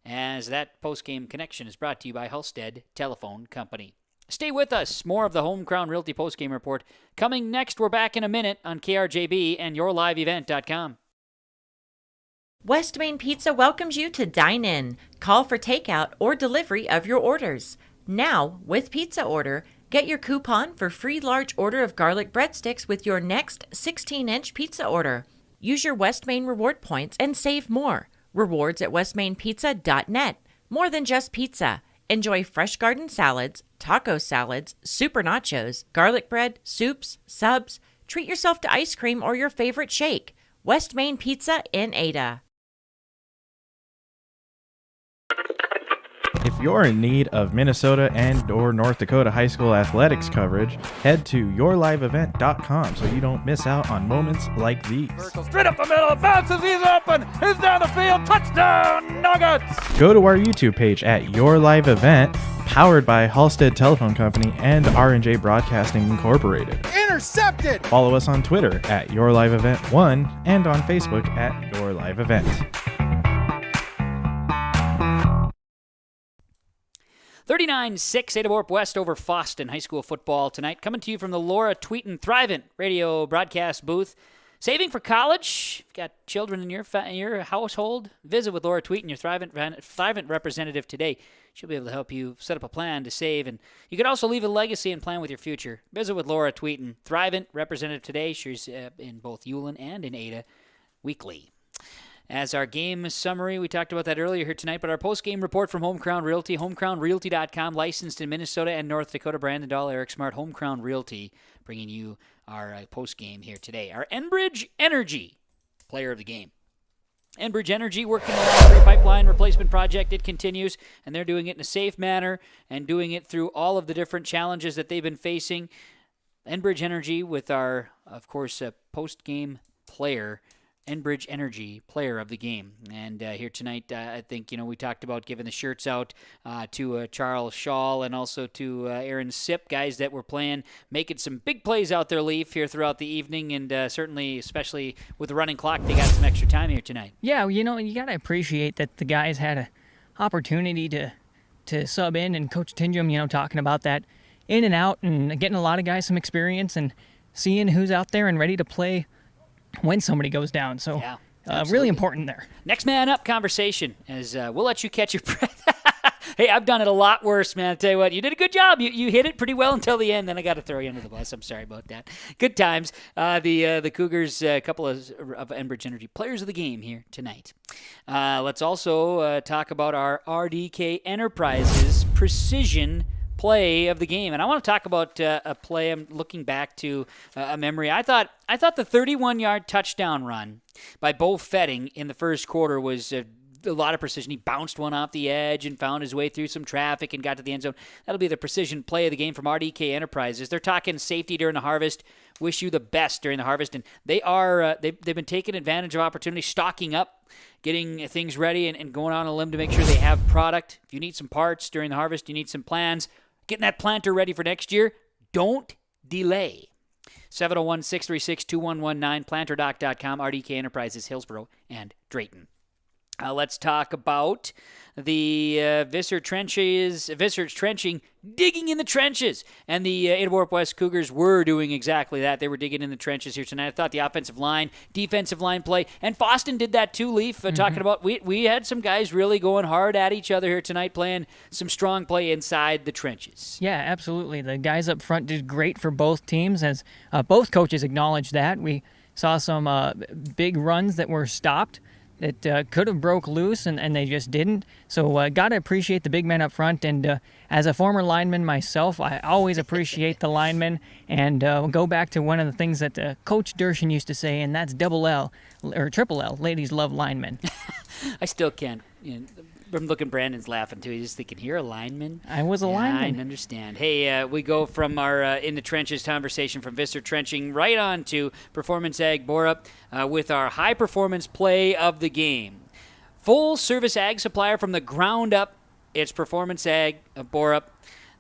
as that post-game connection is brought to you by Halstead Telephone Company. Stay with us. More of the Home Crown Realty post-game report coming next. We're back in a minute on KRJB and yourliveevent.com. West Main Pizza welcomes you to dine in. Call for takeout or delivery of your orders. Now, with Pizza Order, get your coupon for free large order of garlic breadsticks with your next 16-inch pizza order. Use your West Main reward points and save more. Rewards at westmainpizza.net. More than just pizza. Enjoy fresh garden salads, taco salads, super nachos, garlic bread, soups, subs. Treat yourself to ice cream or your favorite shake. West Main Pizza in Ada. If you're in need of Minnesota and or North Dakota high school athletics coverage, head to yourliveevent.com so you don't miss out on moments like these. Straight up the middle, bounces, he's open, he's down the field, touchdown, Nuggets! Go to our YouTube page at Your Live Event, powered by Halstead Telephone Company and R&J Broadcasting Incorporated. Intercepted! Follow us on Twitter at Your Live Event 1 and on Facebook at Your Live Event. 39-6 Ada-Borup-West over Fosston high school football tonight. Coming to you from the Laura Tweeten Thrivent radio broadcast booth. Saving for college. If you've got children in your household, visit with Laura Tweeten, your Thrivent representative today. She'll be able to help you set up a plan to save. And you could also leave a legacy and plan with your future. Visit with Laura Tweeten, Thrivent representative today. She's in both Ulen and in Ada weekly. As our game summary, we talked about that earlier here tonight, but our post-game report from Home Crown Realty, homecrownrealty.com, licensed in Minnesota and North Dakota. Brandon Dahl, Eric Smart, Home Crown Realty, bringing you our post-game here today. Our Enbridge Energy player of the game. Enbridge Energy working on the pipeline replacement project. It continues, and they're doing it in a safe manner and doing it through all of the different challenges that they've been facing. Enbridge Energy with our, of course, post-game player, Enbridge Energy player of the game. And here tonight, I think, we talked about giving the shirts out to Charles Shaw and also to Aaron Sipp, guys that were playing, making some big plays out there, Leaf, here throughout the evening. And certainly, especially with the running clock, they got some extra time here tonight. Yeah, you got to appreciate that the guys had an opportunity to sub in, and Coach Tingham, talking about that in and out and getting a lot of guys some experience and seeing who's out there and ready to play when somebody goes down. So yeah, really important there. Next man up conversation, as we'll let you catch your breath. Hey, I've done it a lot worse, man. I'll tell you what, you did a good job. You hit it pretty well until the end, then I got to throw you under the bus. I'm sorry about that. Good times. The Cougars, a couple of Enbridge Energy players of the game here tonight. Let's also talk about our RDK Enterprises Precision play of the game. And I want to talk about a play. I'm looking back to a memory. I thought the 31-yard touchdown run by Bo Fetting in the first quarter was a lot of precision. He bounced one off the edge and found his way through some traffic and got to the end zone. That'll be the precision play of the game from RDK Enterprises. They're talking safety during the harvest. Wish you the best during the harvest. And they've been taking advantage of opportunity, stocking up, getting things ready, and going on a limb to make sure they have product. If you need some parts during the harvest, you need some plans, getting that planter ready for next year, don't delay. 701-636-2119, planterdoc.com, RDK Enterprises, Hillsboro, and Drayton. Let's talk about the Visser Trenching, digging in the trenches. And the Ada-Borup-West Cougars were doing exactly that. They were digging in the trenches here tonight. I thought the offensive line, defensive line play, and Fosston did that too, Leaf, talking about we had some guys really going hard at each other here tonight, playing some strong play inside the trenches. Yeah, absolutely. The guys up front did great for both teams, as both coaches acknowledged that. We saw some big runs that were stopped that could have broke loose, and they just didn't. So got to appreciate the big men up front. And as a former lineman myself, I always appreciate the linemen. And go back to one of the things that Coach Dershin used to say, and that's double L, or triple L. Ladies love linemen. I still can't. I'm looking, Brandon's laughing too. He's just thinking, you're a lineman? I was a lineman. I understand. Hey, we go from our In the Trenches conversation from Visser Trenching right on to Performance Ag Borup with our high performance play of the game. Full service ag supplier from the ground up. It's Performance Ag Borup.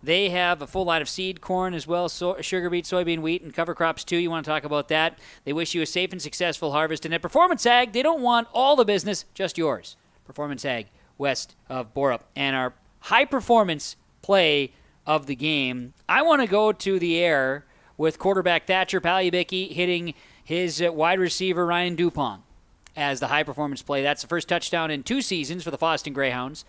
They have a full line of seed, corn, as well as sugar beet, soybean, wheat, and cover crops too. You want to talk about that? They wish you a safe and successful harvest. And at Performance Ag, they don't want all the business, just yours. Performance Ag west of Borup. And our high-performance play of the game, I want to go to the air with quarterback Thatcher Palyabicki hitting his wide receiver Ryan Dupont as the high-performance play. That's the first touchdown in 2 seasons for the Fosston Greyhounds.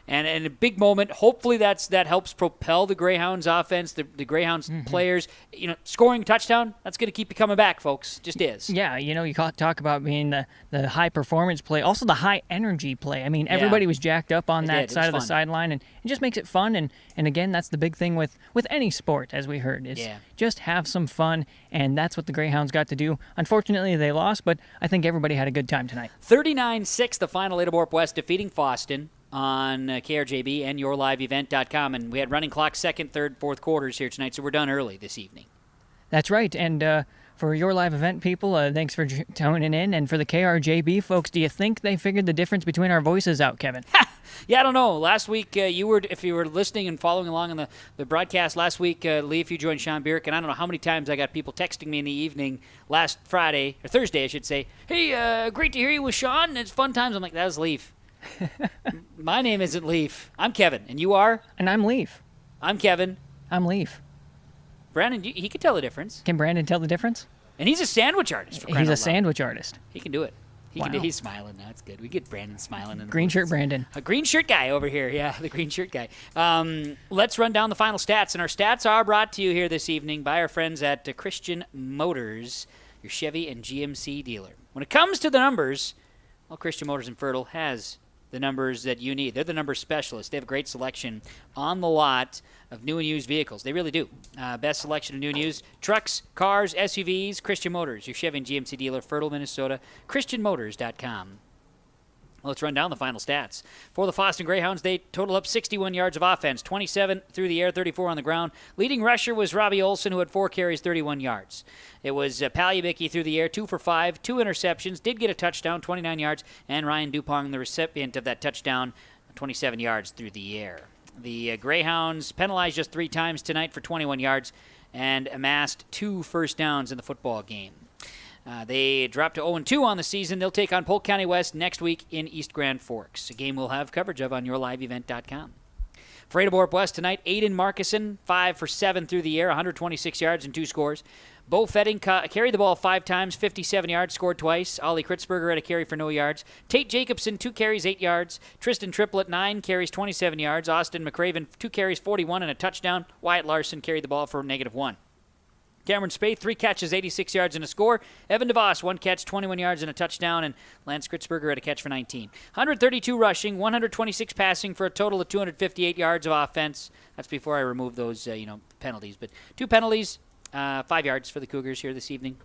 And a big moment. Hopefully that helps propel the Greyhounds offense, the Greyhounds players. Scoring a touchdown, that's going to keep you coming back, folks. Just is. Yeah, you talk about being the high-performance play, also the high-energy play. I mean, everybody was jacked up on that side of the sideline, and it just makes it fun. And again, that's the big thing with any sport, as we heard, is just have some fun, and that's what the Greyhounds got to do. Unfortunately, they lost, but I think everybody had a good time tonight. 39-6, the final. Ada-Borup-West defeating Fosston on KRJB and yourliveevent.com. And we had running clock second, third, fourth quarters here tonight, so we're done early this evening. That's right. And for your live event people, thanks for tuning in. And for the KRJB folks, do you think they figured the difference between our voices out, Kevin? Yeah, I don't know. Last week, if you were listening and following along on the broadcast last week, Lee, if you joined Sean Bierk, and I don't know how many times I got people texting me in the evening last Friday, or Thursday, I should say, hey, great to hear you with Sean. It's fun times. I'm like, that was Leaf. My name isn't Leaf. I'm Kevin, and you are? And I'm Leaf. I'm Kevin. I'm Leaf. Brandon, he can tell the difference. Can Brandon tell the difference? And he's a sandwich artist. He's a sandwich artist. He can do it. Wow. He's smiling now. It's good. We get Brandon smiling. Green shirt Brandon. A green shirt guy over here. Yeah, the green shirt guy. Let's run down the final stats. And our stats are brought to you here this evening by our friends at Christian Motors, your Chevy and GMC dealer. When it comes to the numbers, well, Christian Motors in Fertile has the numbers that you need. They're the number specialists. They have a great selection on the lot of new and used vehicles. They really do. Best selection of new and used trucks, cars, SUVs. Christian Motors, your Chevy and GMC dealer, Fertile, Minnesota. ChristianMotors.com. Let's run down the final stats. For the Fosston Greyhounds, they total up 61 yards of offense, 27 through the air, 34 on the ground. Leading rusher was Robbie Olson, who had 4 carries, 31 yards. It was Palyabicki through the air, 2 for 5, 2 interceptions, did get a touchdown, 29 yards, and Ryan Dupont, the recipient of that touchdown, 27 yards through the air. The Greyhounds penalized just 3 times tonight for 21 yards and amassed 2 first downs in the football game. They dropped to 0-2 on the season. They'll take on Polk County West next week in East Grand Forks, a game we'll have coverage of on yourliveevent.com. For Ada-Borup-West tonight, Aiden Markison, 5 for 7 through the air, 126 yards and 2 scores. Bo Fetting carried the ball 5 times, 57 yards, scored twice. Ollie Kritzberger had a carry for no yards. Tate Jacobson, 2 carries, 8 yards. Tristan Triplett, 9 carries, 27 yards. Austin McCraven, 2 carries, 41 and a touchdown. Wyatt Larson carried the ball for -1. Cameron Spaeth, 3 catches, 86 yards and a score. Evan DeVos, 1 catch, 21 yards and a touchdown. And Lance Kritzberger had a catch for 19. 132 rushing, 126 passing for a total of 258 yards of offense. That's before I remove those, penalties. But 2 penalties, 5 yards for the Cougars here this evening.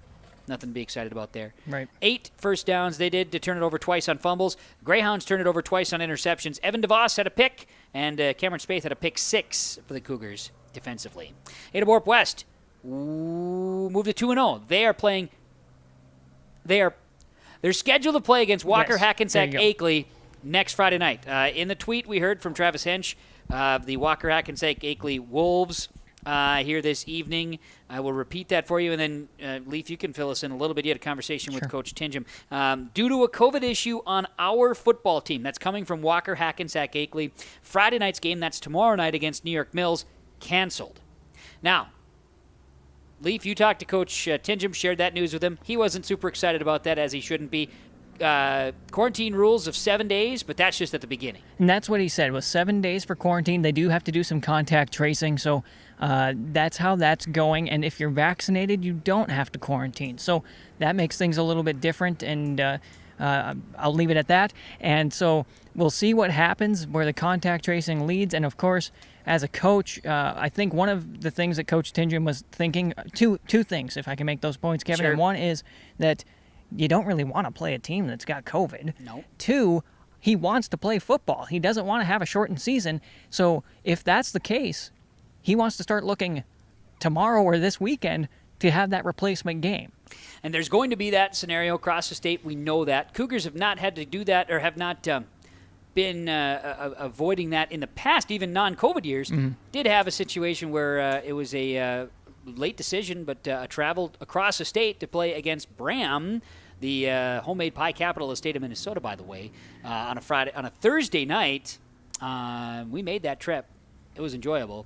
Nothing to be excited about there. Right. 8 first downs. They did to turn it over twice on fumbles. Greyhounds turned it over twice on interceptions. Evan DeVos had a pick, and Cameron Spaeth had a pick 6 for the Cougars defensively. Ada-Borup-West moved to 2-0. They're scheduled to play against Walker Hackensack Akeley next Friday night. In the tweet we heard from Travis Hench, the Walker Hackensack Akeley Wolves here this evening. I will repeat that for you, and then Leaf, you can fill us in a little bit. You had a conversation with Coach Tingham. Due to a COVID issue on our football team, that's coming from Walker Hackensack Akeley, Friday night's game, that's tomorrow night against New York Mills, canceled. Now, Leaf, you talked to Coach Tingham, shared that news with him. He wasn't super excited about that, as he shouldn't be. Quarantine rules of 7 days, but that's just at the beginning. And that's what he said, was 7 days for quarantine. They do have to do some contact tracing, so that's how that's going. And if you're vaccinated, you don't have to quarantine. So that makes things a little bit different, and I'll leave it at that. And so we'll see what happens, where the contact tracing leads. And, of course, as a coach, I think one of the things that Coach Tingham was thinking, two things, if I can make those points, Kevin. Sure. And one is that you don't really want to play a team that's got COVID. No. 2, he wants to play football. He doesn't want to have a shortened season. So if that's the case, he wants to start looking tomorrow or this weekend to have that replacement game. And there's going to be that scenario across the state. We know that. Cougars have not had to do that, or have not been avoiding that in the past, even non-COVID years. Did have a situation where it was a late decision, but traveled across the state to play against Bram, the homemade pie capital of the state of Minnesota, by the way, on a Thursday night. We made that trip. It was enjoyable.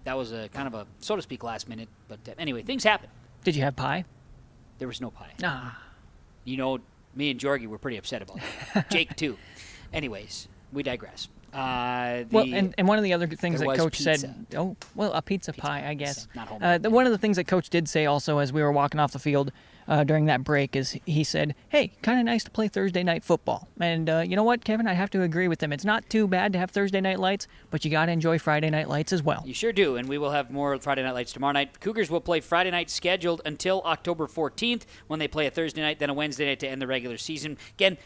That was a kind of a, so to speak, last minute. But anyway, things happen. Did you have pie? There was no pie. Ah. Me and Jorgie were pretty upset about it. Jake, too. Anyways, we digress. And one of the other things that Coach said, a pizza pie, I guess. Not homemade. One of the things that Coach did say also as we were walking off the field during that break is he said, hey, kind of nice to play Thursday night football. And you know what, Kevin? I have to agree with him. It's not too bad to have Thursday night lights, but you got to enjoy Friday night lights as well. You sure do, and we will have more Friday night lights tomorrow night. Cougars will play Friday night scheduled until October 14th, when they play a Thursday night, then a Wednesday night to end the regular season. Again,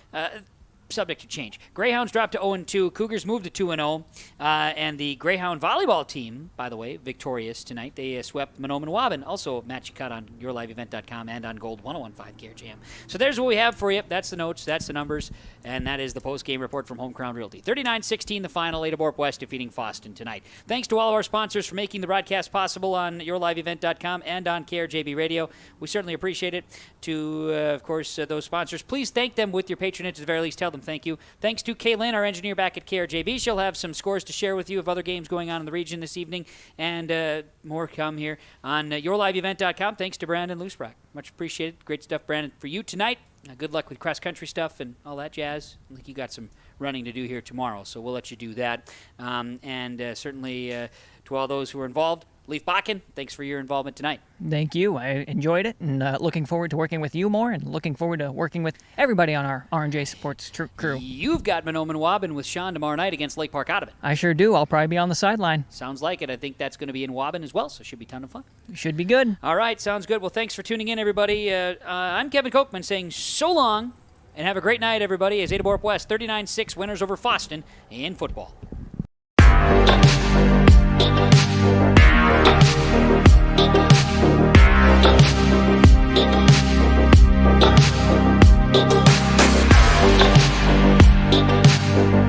subject to change. Greyhounds dropped to 0-2. Cougars moved to 2-0. And the Greyhound volleyball team, by the way, victorious tonight. They swept Mahnomen-Waubun. Also, match you cut on yourliveevent.com and on Gold 101.5 KRJM. So there's what we have for you. That's the notes. That's the numbers. And that is the post-game report from Home Crown Realty. 39-16 the final. Ada-Borup-West defeating Fosston tonight. Thanks to all of our sponsors for making the broadcast possible on yourliveevent.com and on KRJB Radio. We certainly appreciate it. To, of course, those sponsors, please thank them with your patronage. At the very least, tell them thank you. Thanks to Kaylin, our engineer back at KRJB. She'll have some scores to share with you of other games going on in the region this evening, and more come here on yourliveevent.com. Thanks to Brandon Loosbrock. Much appreciated. Great stuff, Brandon, for you tonight. Good luck with cross-country stuff and all that jazz. I think you got some running to do here tomorrow, so we'll let you do that. And certainly to all those who are involved, Leaf Bakken, thanks for your involvement tonight. Thank you. I enjoyed it, and looking forward to working with you more, and looking forward to working with everybody on our R&J Sports crew. You've got Mahnomen-Waubun with Sean tomorrow night against Lake Park Audubon. I sure do. I'll probably be on the sideline. Sounds like it. I think that's going to be in Waubun as well, so it should be a ton of fun. Should be good. All right, sounds good. Well, thanks for tuning in, everybody. I'm Kevin Kochman saying so long, and have a great night, everybody, as Ada-Borup-West 39-6 winners over Fosston in football. Thank you.